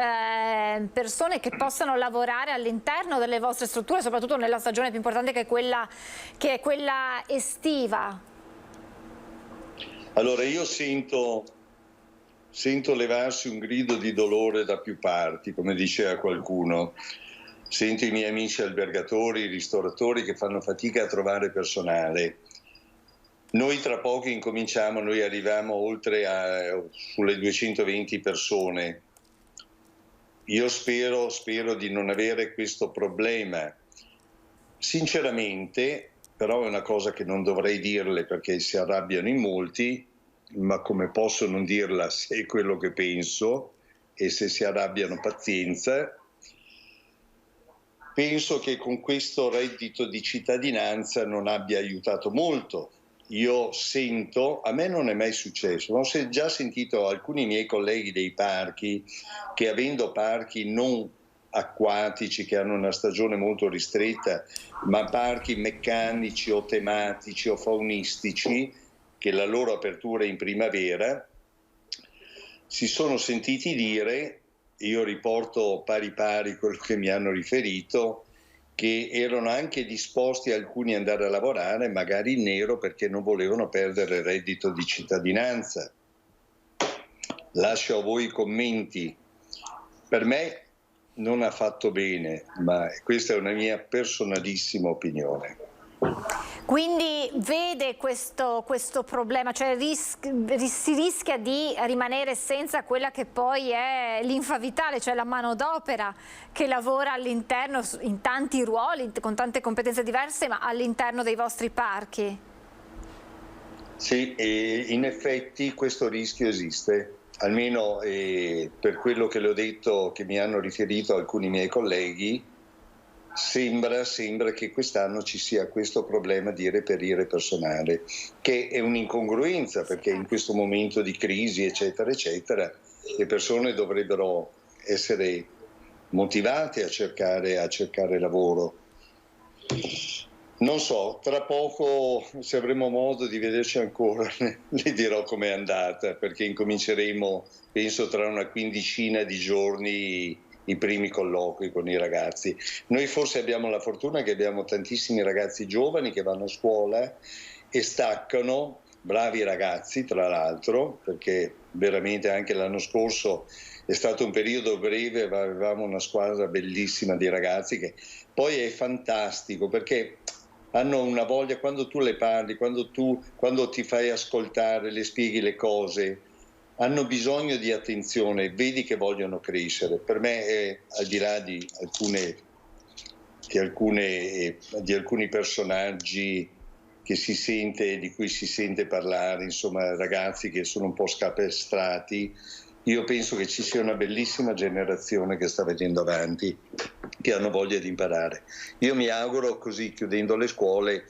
persone che possano lavorare all'interno delle vostre strutture, soprattutto nella stagione più importante che è quella estiva. Allora io sento levarsi un grido di dolore da più parti, come diceva qualcuno. Sento i miei amici albergatori, i ristoratori che fanno fatica a trovare personale. Noi tra poco incominciamo, noi arriviamo sulle 220 persone. Io spero di non avere questo problema. Sinceramente, però è una cosa che non dovrei dirle perché si arrabbiano in molti, ma come posso non dirla se è quello che penso, e se si arrabbiano pazienza. Penso che con questo reddito di cittadinanza non abbia aiutato molto. Io sento, a me non è mai successo, ma ho già sentito alcuni miei colleghi dei parchi che, avendo parchi non acquatici che hanno una stagione molto ristretta, ma parchi meccanici o tematici o faunistici, che la loro apertura è in primavera, si sono sentiti dire, io riporto pari pari quello che mi hanno riferito, che erano anche disposti alcuni ad andare a lavorare, magari in nero, perché non volevano perdere il reddito di cittadinanza. Lascio a voi i commenti. Per me non ha fatto bene, ma questa è una mia personalissima opinione. Quindi vede questo problema, cioè si rischia di rimanere senza quella che poi è l'infa vitale, cioè la manodopera che lavora all'interno, in tanti ruoli, con tante competenze diverse, ma all'interno dei vostri parchi. Sì, e in effetti questo rischio esiste, almeno per quello che le ho detto, che mi hanno riferito alcuni miei colleghi. Sembra che quest'anno ci sia questo problema di reperire personale, che è un'incongruenza, perché in questo momento di crisi eccetera eccetera le persone dovrebbero essere motivate a cercare lavoro. Non so, tra poco, se avremo modo di vederci ancora, le dirò com'è andata, perché incominceremo, penso tra una quindicina di giorni, i primi colloqui con i ragazzi. Noi forse abbiamo la fortuna che abbiamo tantissimi ragazzi giovani che vanno a scuola e staccano, bravi ragazzi tra l'altro, perché veramente anche l'anno scorso è stato un periodo breve, ma avevamo una squadra bellissima di ragazzi che poi è fantastico, perché hanno una voglia, quando tu le parli, quando ti fai ascoltare, le spieghi le cose, hanno bisogno di attenzione, vedi che vogliono crescere. Per me è, al di là di alcuni personaggi di cui si sente parlare, insomma ragazzi che sono un po' scapestrati, io penso che ci sia una bellissima generazione che sta vedendo avanti, che hanno voglia di imparare. Io mi auguro, così chiudendo le scuole,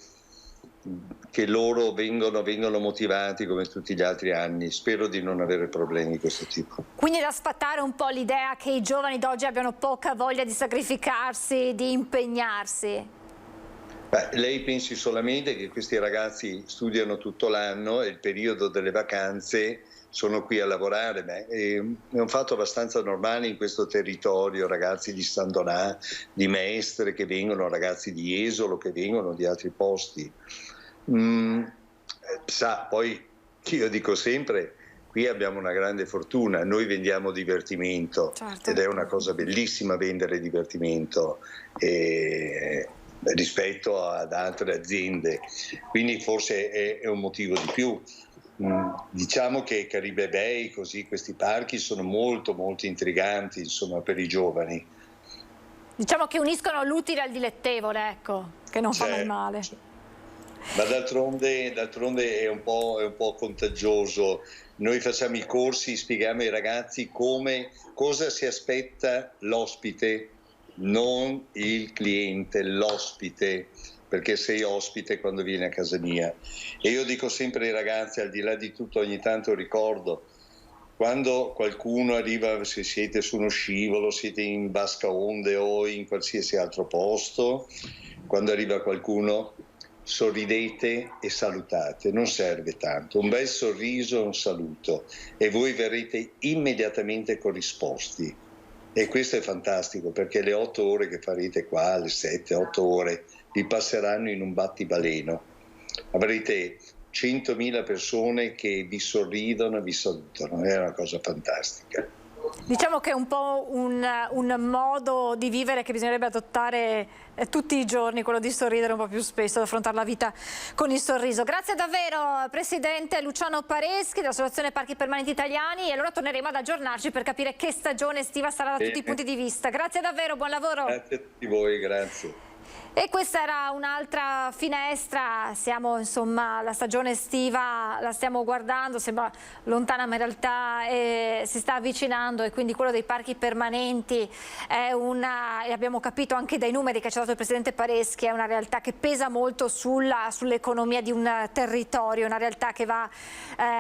che loro vengano motivati come tutti gli altri anni. Spero di non avere problemi di questo tipo. Quindi da sfatare un po' l'idea che i giovani d'oggi abbiano poca voglia di sacrificarsi, di impegnarsi. Lei pensi solamente che questi ragazzi studiano tutto l'anno e il periodo delle vacanze sono qui a lavorare. È un fatto abbastanza normale in questo territorio, ragazzi di San Donà, di Mestre che vengono, ragazzi di Esolo che vengono di altri posti. Poi io dico sempre, qui abbiamo una grande fortuna, noi vendiamo divertimento, certo. Ed è una cosa bellissima vendere divertimento rispetto ad altre aziende, quindi forse è un motivo di più. Diciamo che Caribe Bay, così, questi parchi sono molto molto intriganti, insomma, per i giovani. Diciamo che uniscono l'utile al dilettevole, ecco, che non fa mai male. Ma d'altronde è un po' contagioso. Noi facciamo i corsi, spieghiamo ai ragazzi cosa si aspetta l'ospite non il cliente, l'ospite, perché sei ospite quando vieni a casa mia. E io dico sempre ai ragazzi, al di là di tutto, ogni tanto ricordo, quando qualcuno arriva, se siete su uno scivolo, siete in Bascaonde o in qualsiasi altro posto, quando arriva qualcuno sorridete e salutate, non serve tanto, un bel sorriso e un saluto e voi verrete immediatamente corrisposti. E questo è fantastico, perché le 8 ore che farete qua, le 7-8 ore, vi passeranno in un battibaleno. Avrete 100.000 persone che vi sorridono e vi salutano, è una cosa fantastica. Diciamo che è un po' un modo di vivere che bisognerebbe adottare tutti i giorni, quello di sorridere un po' più spesso, di affrontare la vita con il sorriso. Grazie davvero Presidente Luciano Pareschi dell'Associazione Parchi Permanenti Italiani, e allora torneremo ad aggiornarci per capire che stagione estiva sarà da tutti i punti di vista. Grazie davvero, buon lavoro. Grazie a tutti voi, grazie. E questa era un'altra finestra, siamo insomma, la stagione estiva la stiamo guardando, sembra lontana ma in realtà si sta avvicinando, e quindi quello dei parchi permanenti è e abbiamo capito anche dai numeri che ci ha dato il Presidente Pareschi, è una realtà che pesa molto sull'economia di un territorio, una realtà che va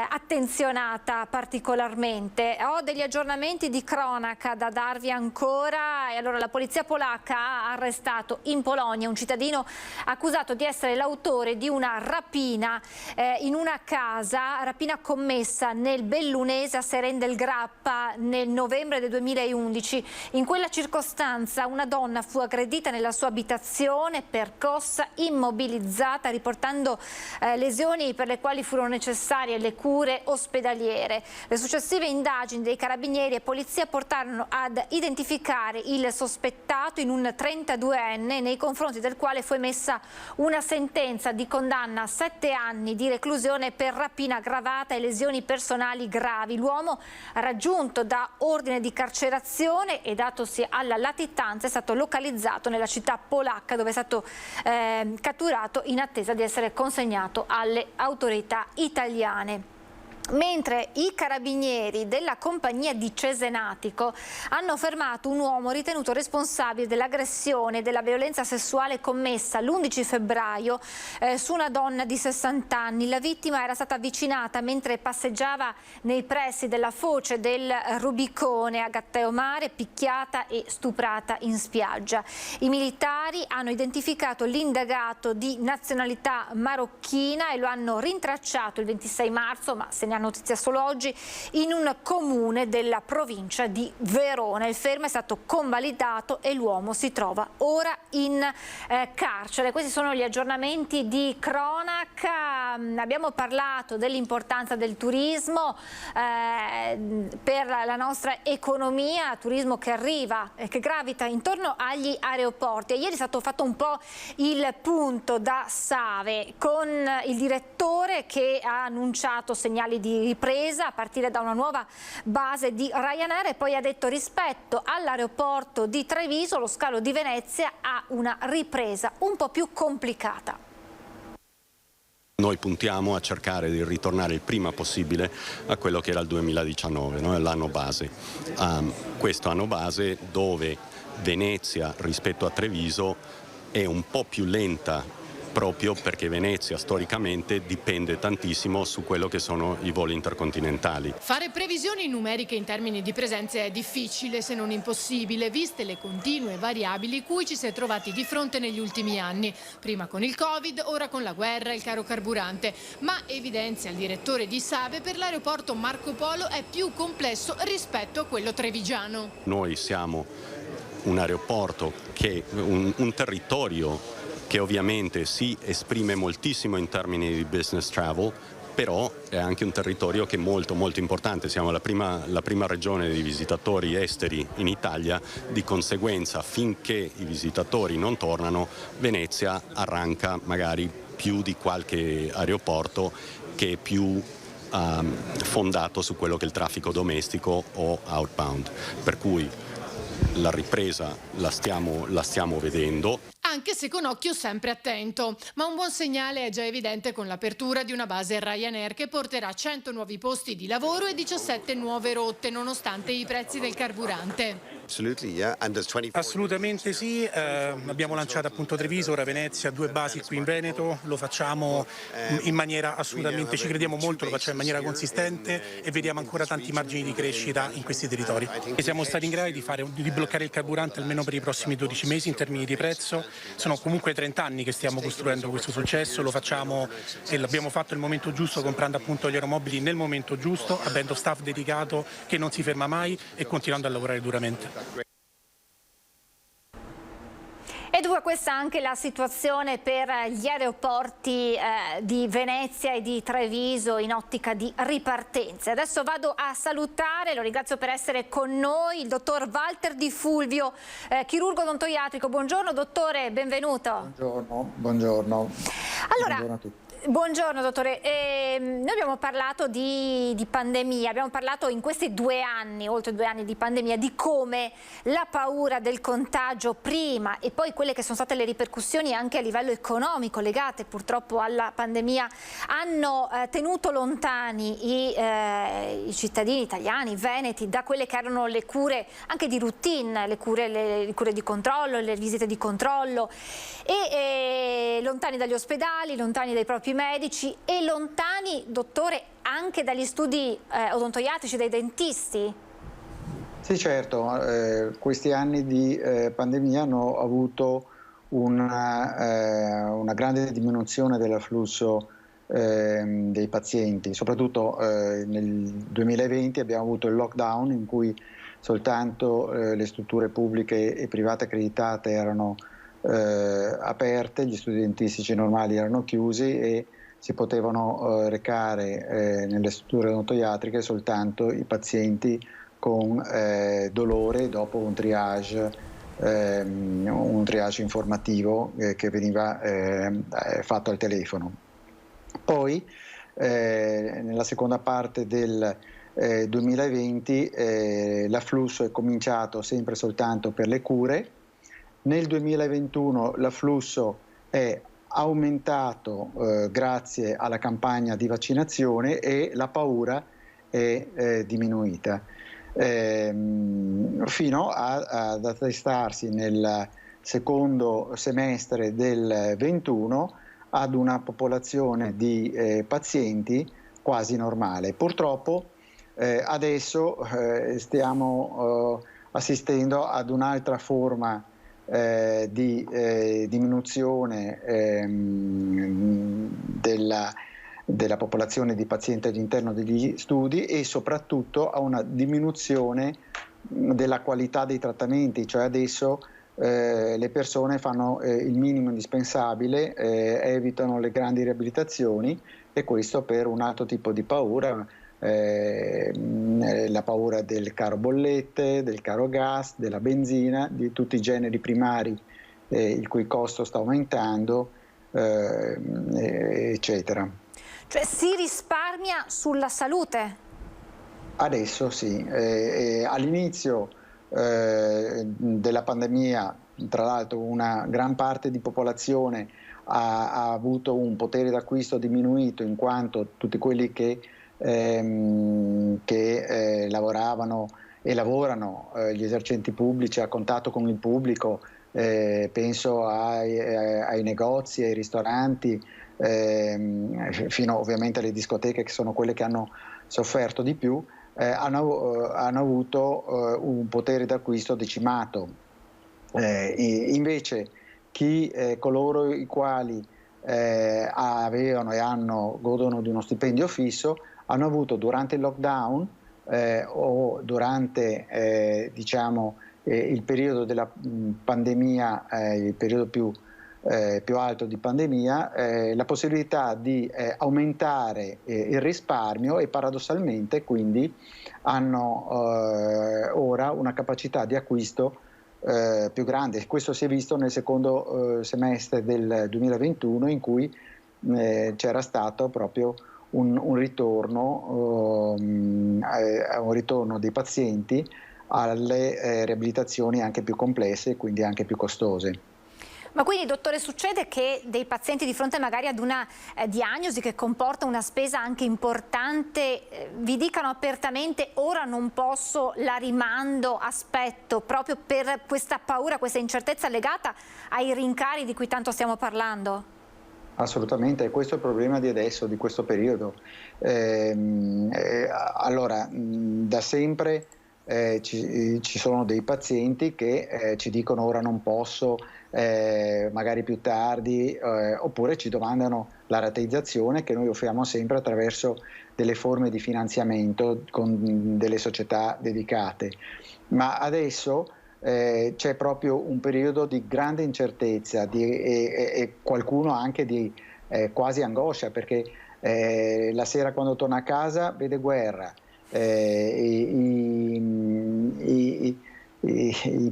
attenzionata particolarmente. Ho degli aggiornamenti di cronaca da darvi ancora, e allora la polizia polacca ha arrestato in Polonia un cittadino accusato di essere l'autore di una rapina in una casa, rapina commessa nel bellunese a Seren del Grappa nel novembre del 2011. In quella circostanza una donna fu aggredita nella sua abitazione, percossa, immobilizzata, riportando lesioni per le quali furono necessarie le cure ospedaliere. Le successive indagini dei carabinieri e polizia portarono ad identificare il sospettato in un 32enne nei confronti del quale fu emessa una sentenza di condanna a 7 anni di reclusione per rapina aggravata e lesioni personali gravi. L'uomo, raggiunto da ordine di carcerazione e datosi alla latitanza, è stato localizzato nella città polacca, dove è stato catturato in attesa di essere consegnato alle autorità italiane. Mentre i carabinieri della compagnia di Cesenatico hanno fermato un uomo ritenuto responsabile dell'aggressione e della violenza sessuale commessa l'11 febbraio su una donna di 60 anni. La vittima era stata avvicinata mentre passeggiava nei pressi della foce del Rubicone a Gatteomare, picchiata e stuprata in spiaggia. I militari hanno identificato l'indagato di nazionalità marocchina e lo hanno rintracciato il 26 marzo, ma se ne ha notizia solo oggi, in un comune della provincia di Verona. Il fermo è stato convalidato e l'uomo si trova ora in carcere. Questi sono gli aggiornamenti di cronaca. Abbiamo parlato dell'importanza del turismo per la nostra economia, turismo che arriva e che gravita intorno agli aeroporti. E ieri è stato fatto un po' il punto da Save con il direttore che ha annunciato segnali di ripresa a partire da una nuova base di Ryanair, e poi ha detto rispetto all'aeroporto di Treviso lo scalo di Venezia ha una ripresa un po' più complicata. Noi puntiamo a cercare di ritornare il prima possibile a quello che era il 2019, no? L'anno base. Questo anno base dove Venezia rispetto a Treviso è un po' più lenta, proprio perché Venezia storicamente dipende tantissimo su quello che sono i voli intercontinentali. Fare previsioni numeriche in termini di presenze è difficile, se non impossibile, viste le continue variabili cui ci si è trovati di fronte negli ultimi anni, prima con il Covid, ora con la guerra e il caro carburante. Ma evidenzia il direttore di Save, per l'aeroporto Marco Polo è più complesso rispetto a quello trevigiano. Noi siamo un aeroporto che un territorio che ovviamente si esprime moltissimo in termini di business travel, però è anche un territorio che è molto molto importante. Siamo la prima regione di visitatori esteri in Italia, di conseguenza finché i visitatori non tornano Venezia arranca magari più di qualche aeroporto che è più fondato su quello che è il traffico domestico o outbound, per cui la ripresa la stiamo vedendo. Anche se con occhio sempre attento, ma un buon segnale è già evidente con l'apertura di una base Ryanair che porterà 100 nuovi posti di lavoro e 17 nuove rotte nonostante i prezzi del carburante. Assolutamente sì, abbiamo lanciato appunto Treviso, ora Venezia, 2 basi qui in Veneto, lo facciamo in maniera assolutamente, ci crediamo molto, lo facciamo in maniera consistente e vediamo ancora tanti margini di crescita in questi territori. E siamo stati in grado di bloccare il carburante almeno per i prossimi 12 mesi in termini di prezzo, sono comunque 30 anni che stiamo costruendo questo successo, lo facciamo e l'abbiamo fatto nel momento giusto, comprando appunto gli aeromobili nel momento giusto, avendo staff dedicato che non si ferma mai e continuando a lavorare duramente. E dunque questa è anche la situazione per gli aeroporti di Venezia e di Treviso in ottica di ripartenza. Adesso vado a salutare, lo ringrazio per essere con noi, il dottor Walter Di Fulvio, chirurgo odontoiatrico. Buongiorno dottore, benvenuto. Buongiorno. Allora, buongiorno a tutti. Buongiorno dottore, noi abbiamo parlato di pandemia, abbiamo parlato in questi 2 anni, oltre 2 anni di pandemia, di come la paura del contagio prima e poi quelle che sono state le ripercussioni anche a livello economico legate purtroppo alla pandemia hanno tenuto lontani i cittadini italiani, i veneti, da quelle che erano le cure anche di routine, le cure di controllo, le visite di controllo e lontani dagli ospedali, lontani dai propri medici e lontani, dottore, anche dagli studi odontoiatrici, dai dentisti? Sì, certo, questi anni di pandemia hanno avuto una grande diminuzione dell'afflusso dei pazienti, soprattutto nel 2020 abbiamo avuto il lockdown in cui soltanto le strutture pubbliche e private accreditate erano aperte, gli studi dentistici normali erano chiusi e si potevano recare nelle strutture odontoiatriche soltanto i pazienti con dolore dopo un triage informativo che veniva fatto al telefono. Poi nella seconda parte del 2020 l'afflusso è cominciato sempre soltanto per le cure. Nel 2021 l'afflusso è aumentato grazie alla campagna di vaccinazione e la paura è diminuita, fino ad attestarsi nel secondo semestre del 21 ad una popolazione di pazienti quasi normale. Purtroppo adesso stiamo assistendo ad un'altra forma di diminuzione della popolazione di pazienti all'interno degli studi e soprattutto a una diminuzione della qualità dei trattamenti, cioè adesso le persone fanno il minimo indispensabile, evitano le grandi riabilitazioni e questo per un altro tipo di paura. La paura del caro bollette, del caro gas, della benzina, di tutti i generi primari il cui costo sta aumentando, eccetera. Cioè si risparmia sulla salute? Adesso sì, all'inizio della pandemia, tra l'altro una gran parte di popolazione ha avuto un potere d'acquisto diminuito in quanto tutti quelli che lavoravano e lavorano, gli esercenti pubblici a contatto con il pubblico, penso ai negozi, ai ristoranti, fino ovviamente alle discoteche che sono quelle che hanno sofferto di più, hanno avuto un potere d'acquisto decimato. Invece coloro i quali avevano e godono di uno stipendio fisso hanno avuto durante il lockdown o durante il periodo della pandemia, il periodo più alto di pandemia, la possibilità di aumentare il risparmio e paradossalmente quindi hanno ora una capacità di acquisto più grande. Questo si è visto nel secondo semestre del 2021 in cui c'era stato proprio un ritorno dei pazienti alle riabilitazioni anche più complesse e quindi anche più costose. Ma quindi, dottore, succede che dei pazienti di fronte magari ad una diagnosi che comporta una spesa anche importante vi dicano apertamente ora non posso, la rimando, aspetto, proprio per questa paura, questa incertezza legata ai rincari di cui tanto stiamo parlando? Assolutamente, questo è il problema di adesso, di questo periodo. Allora, da sempre ci sono dei pazienti che ci dicono ora non posso, magari più tardi, oppure ci domandano la rateizzazione che noi offriamo sempre attraverso delle forme di finanziamento con delle società dedicate. Ma adesso c'è proprio un periodo di grande incertezza e qualcuno anche di quasi angoscia, perché la sera quando torna a casa vede guerra, i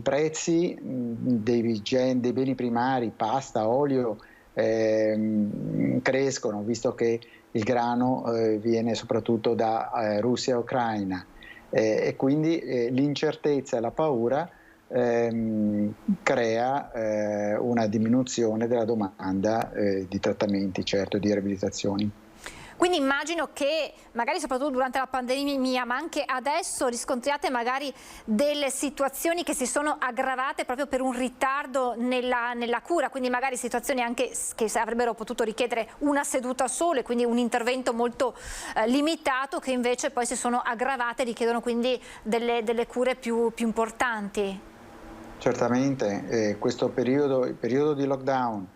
prezzi dei beni primari, pasta, olio, crescono, visto che il grano viene soprattutto da Russia e Ucraina, e quindi l'incertezza e la paura crea una diminuzione della domanda di trattamenti, certo, di riabilitazioni. Quindi immagino che magari soprattutto durante la pandemia, ma anche adesso, riscontriate magari delle situazioni che si sono aggravate proprio per un ritardo nella cura, quindi magari situazioni anche che avrebbero potuto richiedere una seduta sola e quindi un intervento molto limitato, che invece poi si sono aggravate e richiedono quindi delle cure più importanti. Certamente, questo periodo, il periodo di lockdown,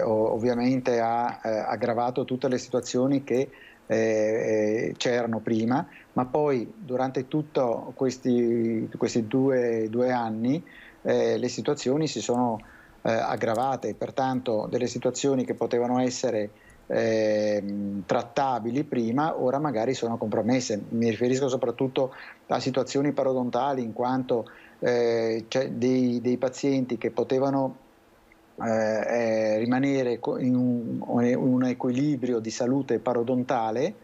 ovviamente ha aggravato tutte le situazioni che c'erano prima, ma poi durante tutti questi due anni le situazioni si sono aggravate, pertanto delle situazioni che potevano essere trattabili prima, ora magari sono compromesse. Mi riferisco soprattutto a situazioni parodontali, in quanto c'è dei pazienti che potevano rimanere in un equilibrio di salute parodontale,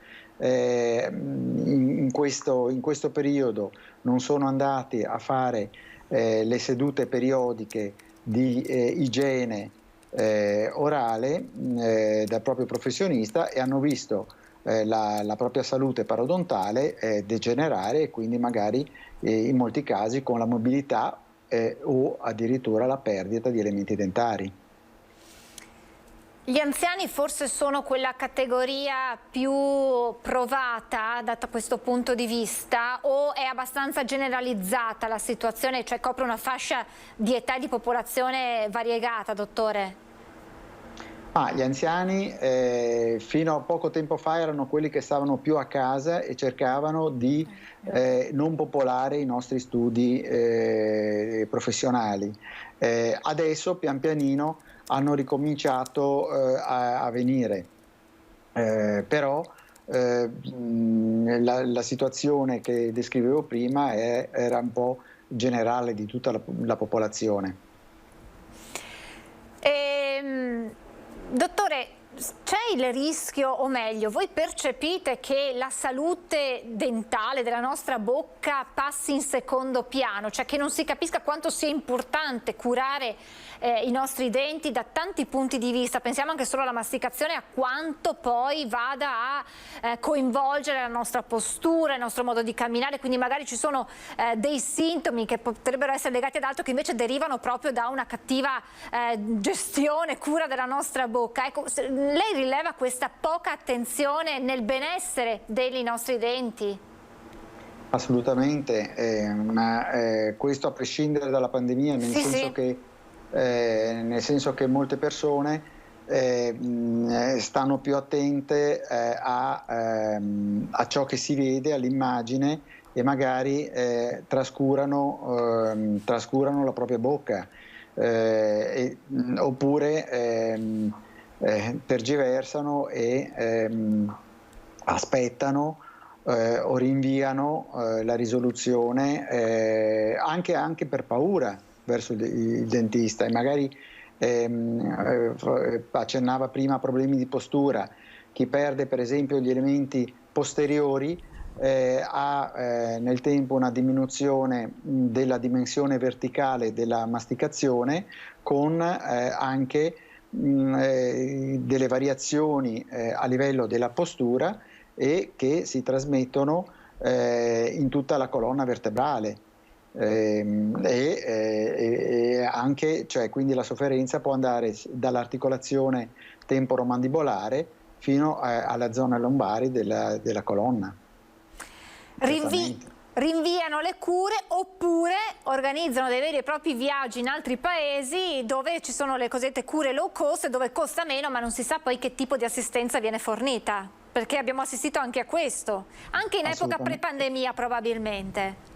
in questo periodo non sono andati a fare le sedute periodiche di igiene orale dal proprio professionista e hanno visto la propria salute parodontale degenerare, e quindi magari in molti casi con la mobilità o addirittura la perdita di elementi dentari. Gli anziani forse sono quella categoria più provata da questo punto di vista, o è abbastanza generalizzata la situazione, cioè copre una fascia di età e di popolazione variegata, dottore? Gli anziani fino a poco tempo fa erano quelli che stavano più a casa e cercavano di non popolare i nostri studi professionali. Adesso pian pianino hanno ricominciato a venire, però la situazione che descrivevo prima era un po' generale di tutta la popolazione. Dottore, c'è il rischio, o meglio, voi percepite che la salute dentale della nostra bocca passi in secondo piano, cioè che non si capisca quanto sia importante curare i nostri denti da tanti punti di vista? Pensiamo anche solo alla masticazione, a quanto poi vada a coinvolgere la nostra postura, il nostro modo di camminare, quindi magari ci sono dei sintomi che potrebbero essere legati ad altro che invece derivano proprio da una cattiva gestione, cura della nostra bocca. Ecco, lei rileva questa poca attenzione nel benessere dei nostri denti? Assolutamente, ma questo a prescindere dalla pandemia, nel senso che molte persone stanno più attente a ciò che si vede, all'immagine, e magari trascurano la propria bocca, oppure tergiversano e aspettano o rinviano la risoluzione anche per paura verso il dentista, e magari accennava prima a problemi di postura. Chi perde per esempio gli elementi posteriori ha nel tempo una diminuzione della dimensione verticale della masticazione, con anche delle variazioni a livello della postura e che si trasmettono in tutta la colonna vertebrale. E anche, cioè, quindi la sofferenza può andare dall'articolazione temporomandibolare fino alla zona lombari della colonna. Rinviano le cure oppure organizzano dei veri e propri viaggi in altri paesi dove ci sono le cosiddette cure low cost, dove costa meno, ma non si sa poi che tipo di assistenza viene fornita, perché abbiamo assistito anche a questo, anche in epoca pre-pandemia probabilmente.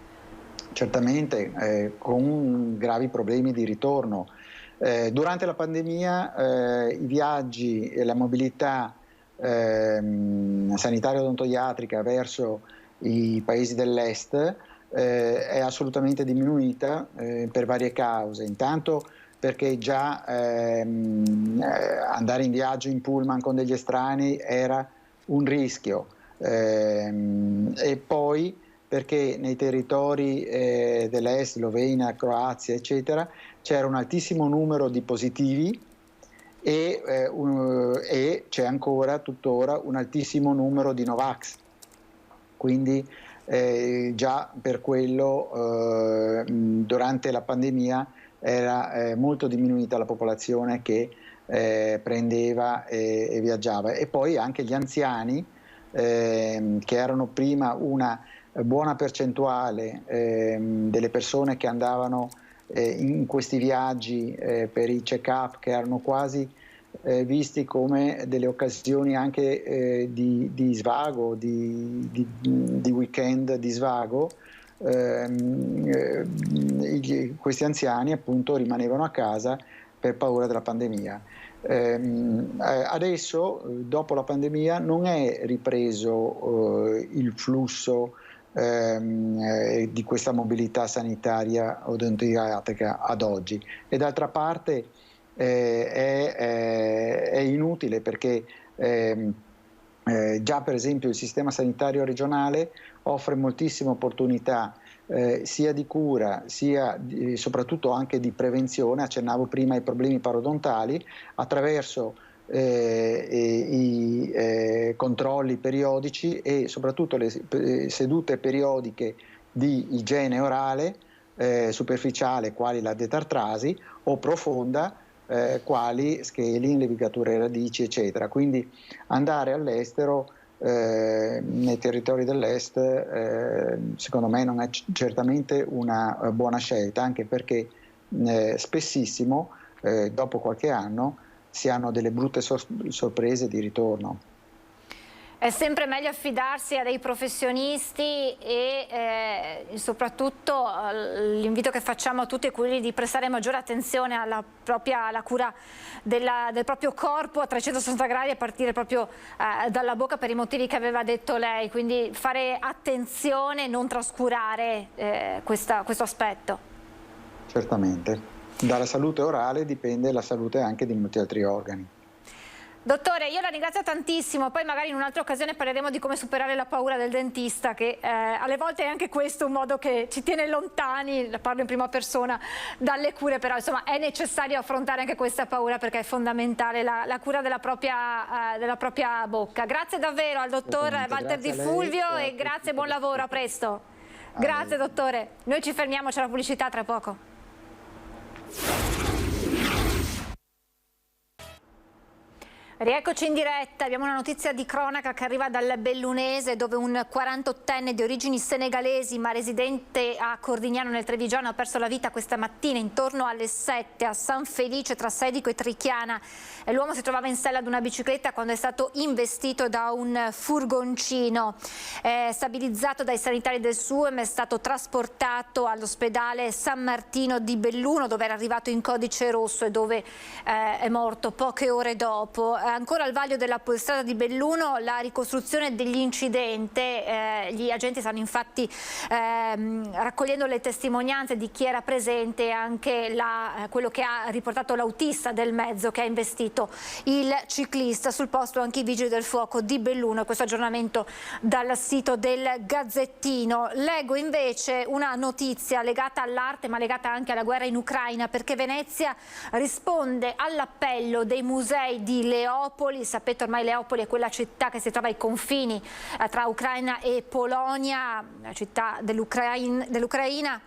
Certamente, con gravi problemi di ritorno. Durante la pandemia i viaggi e la mobilità sanitaria odontoiatrica verso i paesi dell'est è assolutamente diminuita per varie cause. Intanto perché già andare in viaggio in pullman con degli estranei era un rischio, e poi perché nei territori dell'est, Slovenia, Croazia, eccetera, c'era un altissimo numero di positivi e c'è ancora tuttora un altissimo numero di Novax. Quindi già per quello durante la pandemia era molto diminuita la popolazione che prendeva e viaggiava, e poi anche gli anziani che erano prima una buona percentuale delle persone che andavano in questi viaggi per i check-up, che erano quasi visti come delle occasioni anche di svago, di weekend di svago. Questi anziani appunto rimanevano a casa per paura della pandemia. Adesso, dopo la pandemia, non è ripreso il flusso di questa mobilità sanitaria odontoiatrica ad oggi, e d'altra parte è inutile, perché già per esempio il sistema sanitario regionale offre moltissime opportunità sia di cura sia soprattutto anche di prevenzione. Accennavo prima ai problemi parodontali attraverso i controlli periodici e soprattutto le sedute periodiche di igiene orale superficiale, quali la detartrasi, o profonda, quali scaling, levigature ai radici, eccetera. Quindi andare all'estero, nei territori dell'est, secondo me non è certamente una buona scelta, anche perché spessissimo dopo qualche anno si hanno delle brutte sorprese di ritorno. È sempre meglio affidarsi a dei professionisti e soprattutto l'invito che facciamo a tutti è quello di prestare maggiore attenzione alla cura del proprio corpo a 360 gradi, a partire proprio dalla bocca, per i motivi che aveva detto lei, quindi fare attenzione e non trascurare questo aspetto. Certamente, dalla salute orale dipende la salute anche di molti altri organi. Dottore, io la ringrazio tantissimo, poi magari in un'altra occasione parleremo di come superare la paura del dentista, che alle volte è anche questo un modo che ci tiene lontani, la parlo in prima persona, dalle cure, però insomma è necessario affrontare anche questa paura, perché è fondamentale la cura della propria bocca. Grazie davvero al dottor Walter Di Fulvio e grazie, buon lavoro, a presto. Grazie dottore, noi ci fermiamo, c'è la pubblicità tra poco. Rieccoci in diretta, abbiamo una notizia di cronaca che arriva dal Bellunese, dove un 48enne di origini senegalesi ma residente a Cordignano nel Trevigiano ha perso la vita questa mattina intorno alle 7 a San Felice tra Sedico e Trichiana. L'uomo si trovava in sella ad una bicicletta quando è stato investito da un furgoncino. Stabilizzato dai sanitari del SUEM, è stato trasportato all'ospedale San Martino di Belluno, dove era arrivato in codice rosso e dove è morto poche ore dopo. ancora al vaglio della strada di Belluno la ricostruzione dell'incidente. Gli agenti stanno infatti raccogliendo le testimonianze di chi era presente e anche quello che ha riportato l'autista del mezzo che ha investito il ciclista. Sul posto anche i vigili del fuoco di Belluno. Questo aggiornamento dal sito del Gazzettino. Leggo invece una notizia legata all'arte ma legata anche alla guerra in Ucraina, perché Venezia risponde all'appello dei musei di Leopoli. Sapete, ormai Leopoli è quella città che si trova ai confini tra Ucraina e Polonia, la città dell'Ucraina,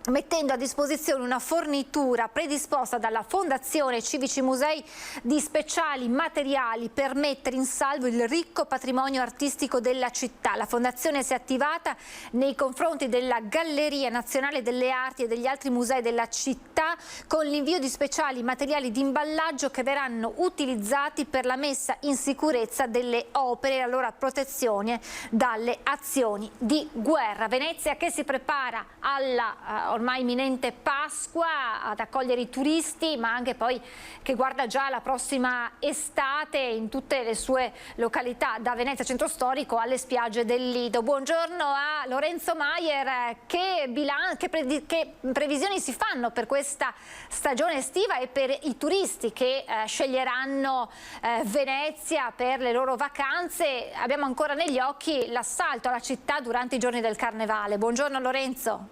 mettendo a disposizione una fornitura predisposta dalla Fondazione Civici Musei di speciali materiali per mettere in salvo il ricco patrimonio artistico della città. La Fondazione si è attivata nei confronti della Galleria Nazionale delle Arti e degli altri musei della città con l'invio di speciali materiali di imballaggio che verranno utilizzati per la messa in sicurezza delle opere e la loro protezione dalle azioni di guerra. Venezia che si prepara alla ormai imminente Pasqua ad accogliere i turisti, ma anche poi che guarda già la prossima estate in tutte le sue località, da Venezia Centro Storico alle spiagge del Lido. Buongiorno a Lorenzo Maier. Che previsioni si fanno per questa stagione estiva e per i turisti che sceglieranno Venezia per le loro vacanze? Abbiamo ancora negli occhi l'assalto alla città durante i giorni del Carnevale. Buongiorno Lorenzo.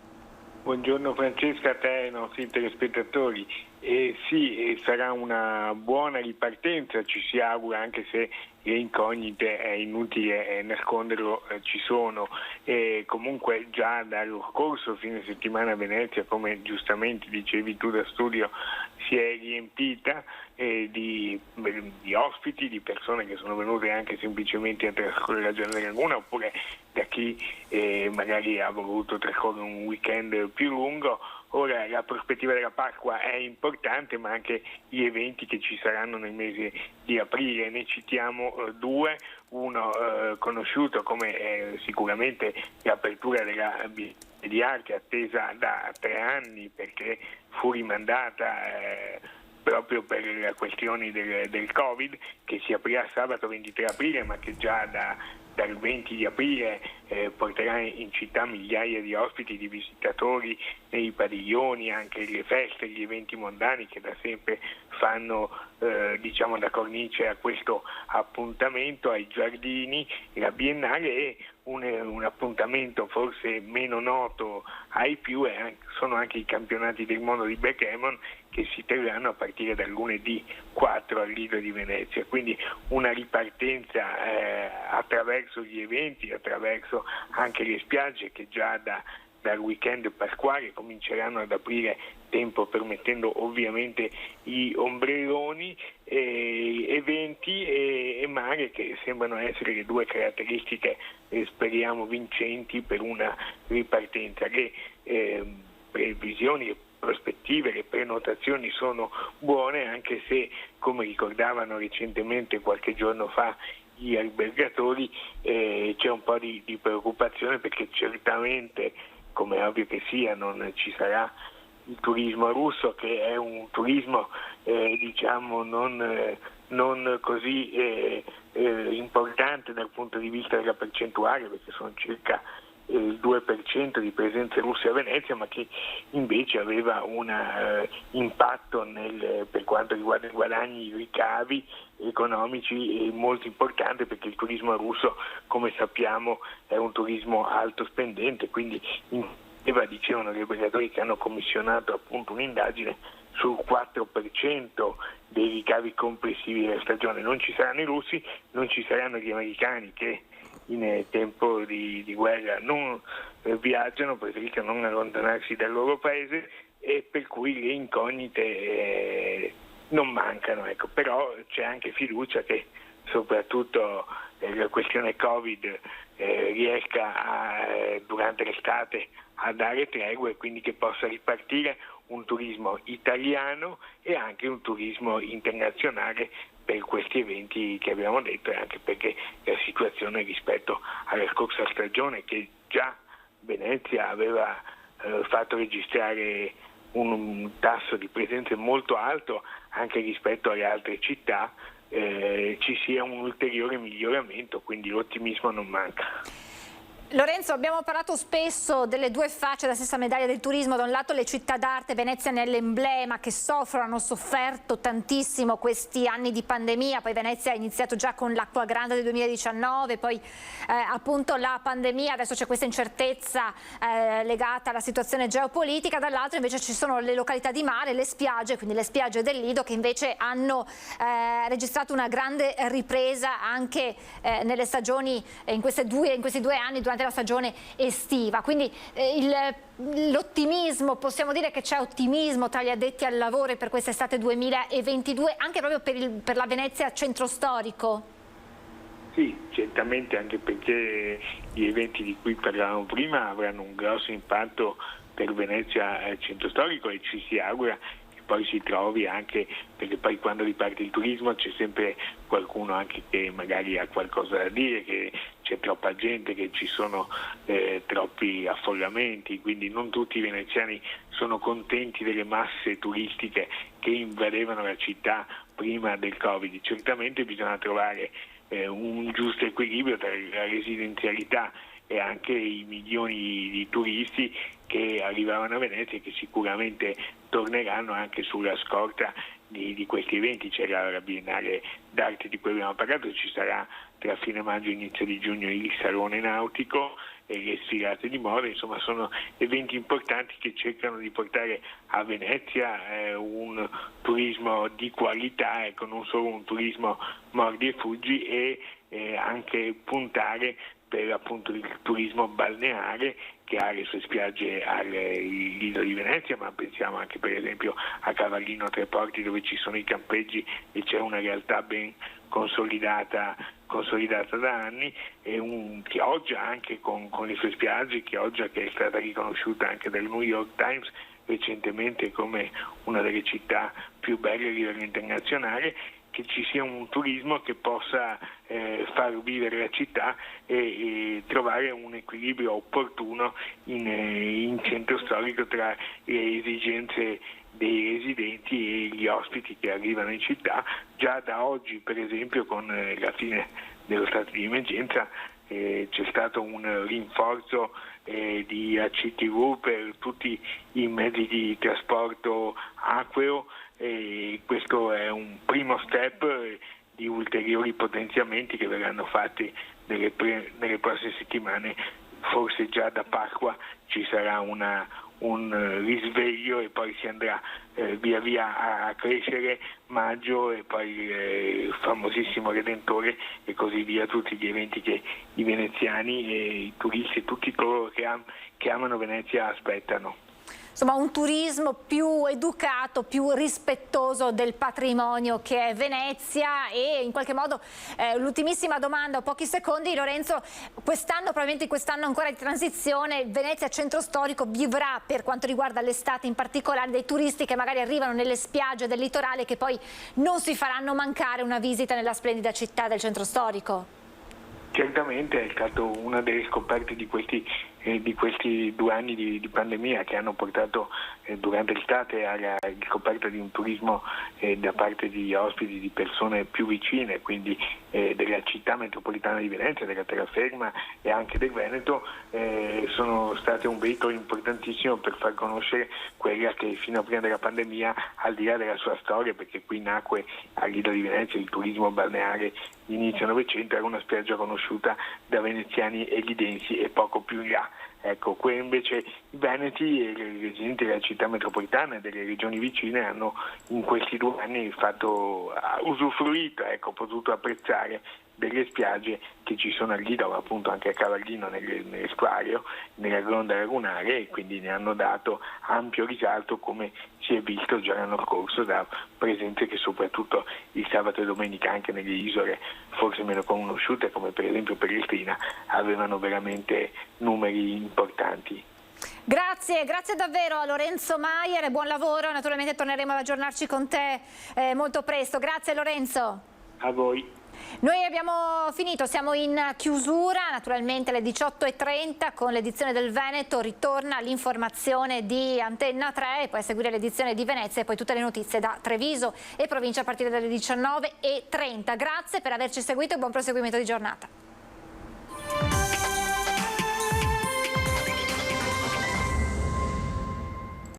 Buongiorno Francesca, a te e ai nostri telespettatori. Sì, sarà una buona ripartenza, ci si augura, anche se le incognite, è inutile nasconderlo, ci sono. Comunque già dallo scorso fine settimana a Venezia, come giustamente dicevi tu da studio, si è riempita di ospiti, di persone che sono venute anche semplicemente a trascorrere la giornata in laguna, oppure da chi magari ha voluto trascorrere un weekend più lungo. Ora la prospettiva della Pasqua è importante, ma anche gli eventi che ci saranno nel mese di aprile. Ne citiamo due, uno conosciuto come sicuramente l'apertura della Biennale di Arte, attesa da 3 anni perché fu rimandata proprio per le questioni del Covid, che si aprirà sabato 23 aprile, ma che già dal 20 di aprile porterà in città migliaia di ospiti, di visitatori nei padiglioni, anche le feste, gli eventi mondani che da sempre fanno da cornice a questo appuntamento, ai giardini. La Biennale è un appuntamento forse meno noto ai più, sono anche i campionati del mondo di backgammon che si terranno a partire dal lunedì 4 al Lido di Venezia, quindi una ripartenza attraverso gli eventi, attraverso anche le spiagge che già dal weekend pasquale cominceranno ad aprire, tempo permettendo ovviamente i ombrelloni, eventi e mare, che sembrano essere le due caratteristiche speriamo vincenti per una ripartenza. Le previsioni, le prospettive, le prenotazioni sono buone, anche se, come ricordavano recentemente qualche giorno fa gli albergatori, c'è un po' di preoccupazione, perché certamente, come è ovvio che sia, non ci sarà il turismo russo, che è un turismo non così importante dal punto di vista della percentuale, perché sono circa il 2% di presenze russe a Venezia, ma che invece aveva un impatto per quanto riguarda i guadagni, i ricavi economici molto importante, perché il turismo russo, come sappiamo, è un turismo alto spendente, quindi dicevano gli operatori che hanno commissionato appunto un'indagine sul 4% dei ricavi complessivi della stagione. Non ci saranno i russi, non ci saranno gli americani, che in tempo di guerra non viaggiano, preferiscono non allontanarsi dal loro paese, e per cui le incognite non mancano. Ecco. Però c'è anche fiducia che soprattutto la questione Covid riesca durante l'estate a dare tregua, e quindi che possa ripartire un turismo italiano e anche un turismo internazionale per questi eventi che abbiamo detto, e anche perché la situazione rispetto alla scorsa stagione, che già Venezia aveva fatto registrare un tasso di presenze molto alto anche rispetto alle altre città, ci sia un ulteriore miglioramento, quindi l'ottimismo non manca. Lorenzo, abbiamo parlato spesso delle due facce della stessa medaglia del turismo, da un lato le città d'arte, Venezia nell'emblema, che hanno sofferto tantissimo questi anni di pandemia, poi Venezia ha iniziato già con l'Acqua Grande del 2019, poi appunto la pandemia, adesso c'è questa incertezza legata alla situazione geopolitica, dall'altro invece ci sono le località di mare, le spiagge, quindi le spiagge del Lido, che invece hanno registrato una grande ripresa anche nelle stagioni, in questi due anni, durante la stagione estiva, quindi l'ottimismo, possiamo dire che c'è ottimismo tra gli addetti al lavoro per quest'estate 2022, anche proprio per la Venezia centro storico? Sì, certamente, anche perché gli eventi di cui parlavamo prima avranno un grosso impatto per Venezia centro storico, e ci si augura poi si trovi anche, perché poi quando riparte il turismo c'è sempre qualcuno anche che magari ha qualcosa da dire, che c'è troppa gente, che ci sono troppi affollamenti, quindi non tutti i veneziani sono contenti delle masse turistiche che invadevano la città prima del Covid. Certamente bisogna trovare un giusto equilibrio tra la residenzialità e anche i milioni di turisti che arrivavano a Venezia e che sicuramente torneranno anche sulla scorta di questi eventi. C'era la Biennale d'arte di cui abbiamo parlato, ci sarà tra fine maggio e inizio di giugno il Salone Nautico e le sfilate di moda, insomma sono eventi importanti che cercano di portare a Venezia un turismo di qualità, ecco, non solo un turismo mordi e fuggi, e anche puntare per appunto il turismo balneare, che ha le sue spiagge al Lido di Venezia, ma pensiamo anche per esempio a Cavallino Tre Porti, dove ci sono i campeggi e c'è una realtà ben consolidata da anni, e Chioggia anche con le sue spiagge, Chioggia che è stata riconosciuta anche dal New York Times recentemente come una delle città più belle a livello internazionale. Che ci sia un turismo che possa far vivere la città e trovare un equilibrio opportuno in centro storico tra le esigenze dei residenti e gli ospiti che arrivano in città. Già da oggi, per esempio, con la fine dello stato di emergenza c'è stato un rinforzo di ACTV per tutti i mezzi di trasporto acqueo, e questo è un primo step di ulteriori potenziamenti che verranno fatti nelle prossime settimane. Forse già da Pasqua ci sarà un risveglio e poi si andrà via via a crescere, maggio e poi famosissimo Redentore e così via, tutti gli eventi che i veneziani e i turisti e tutti coloro che amano Venezia aspettano. Insomma, un turismo più educato, più rispettoso del patrimonio che è Venezia. E in qualche modo l'ultimissima domanda, pochi secondi, Lorenzo, probabilmente quest'anno ancora di transizione, Venezia centro storico vivrà, per quanto riguarda l'estate in particolare, dei turisti che magari arrivano nelle spiagge del litorale, che poi non si faranno mancare una visita nella splendida città del centro storico. Certamente è stata una delle scoperte di questi 2 anni di pandemia, che hanno portato durante l'estate alla scoperta di un turismo da parte di ospiti, di persone più vicine, quindi della città metropolitana di Venezia, della terraferma e anche del Veneto. Sono state un veicolo importantissimo per far conoscere quella che fino a prima della pandemia, al di là della sua storia, perché qui nacque al Lido di Venezia il turismo balneare di inizio Novecento, era una spiaggia conosciuta da veneziani e lidensi e poco più in là. Ecco, qui invece i veneti e i residenti della città metropolitana e delle regioni vicine hanno in questi 2 anni usufruito, potuto apprezzare delle spiagge che ci sono al Lido, ma appunto anche a Cavallino nell'estuario, nella gronda lagunare, e quindi ne hanno dato ampio risalto, come si è visto già l'anno scorso da presenze che soprattutto il sabato e domenica anche nelle isole forse meno conosciute, come per esempio Pellestrina, avevano veramente numeri importanti. Grazie davvero a Lorenzo Maier e buon lavoro. Naturalmente torneremo ad aggiornarci con te molto presto. Grazie Lorenzo. A voi. Noi abbiamo finito, siamo in chiusura, naturalmente alle 18:30 con l'edizione del Veneto ritorna l'informazione di Antenna 3 e poi a seguire l'edizione di Venezia e poi tutte le notizie da Treviso e provincia a partire dalle 19:30. Grazie per averci seguito e buon proseguimento di giornata.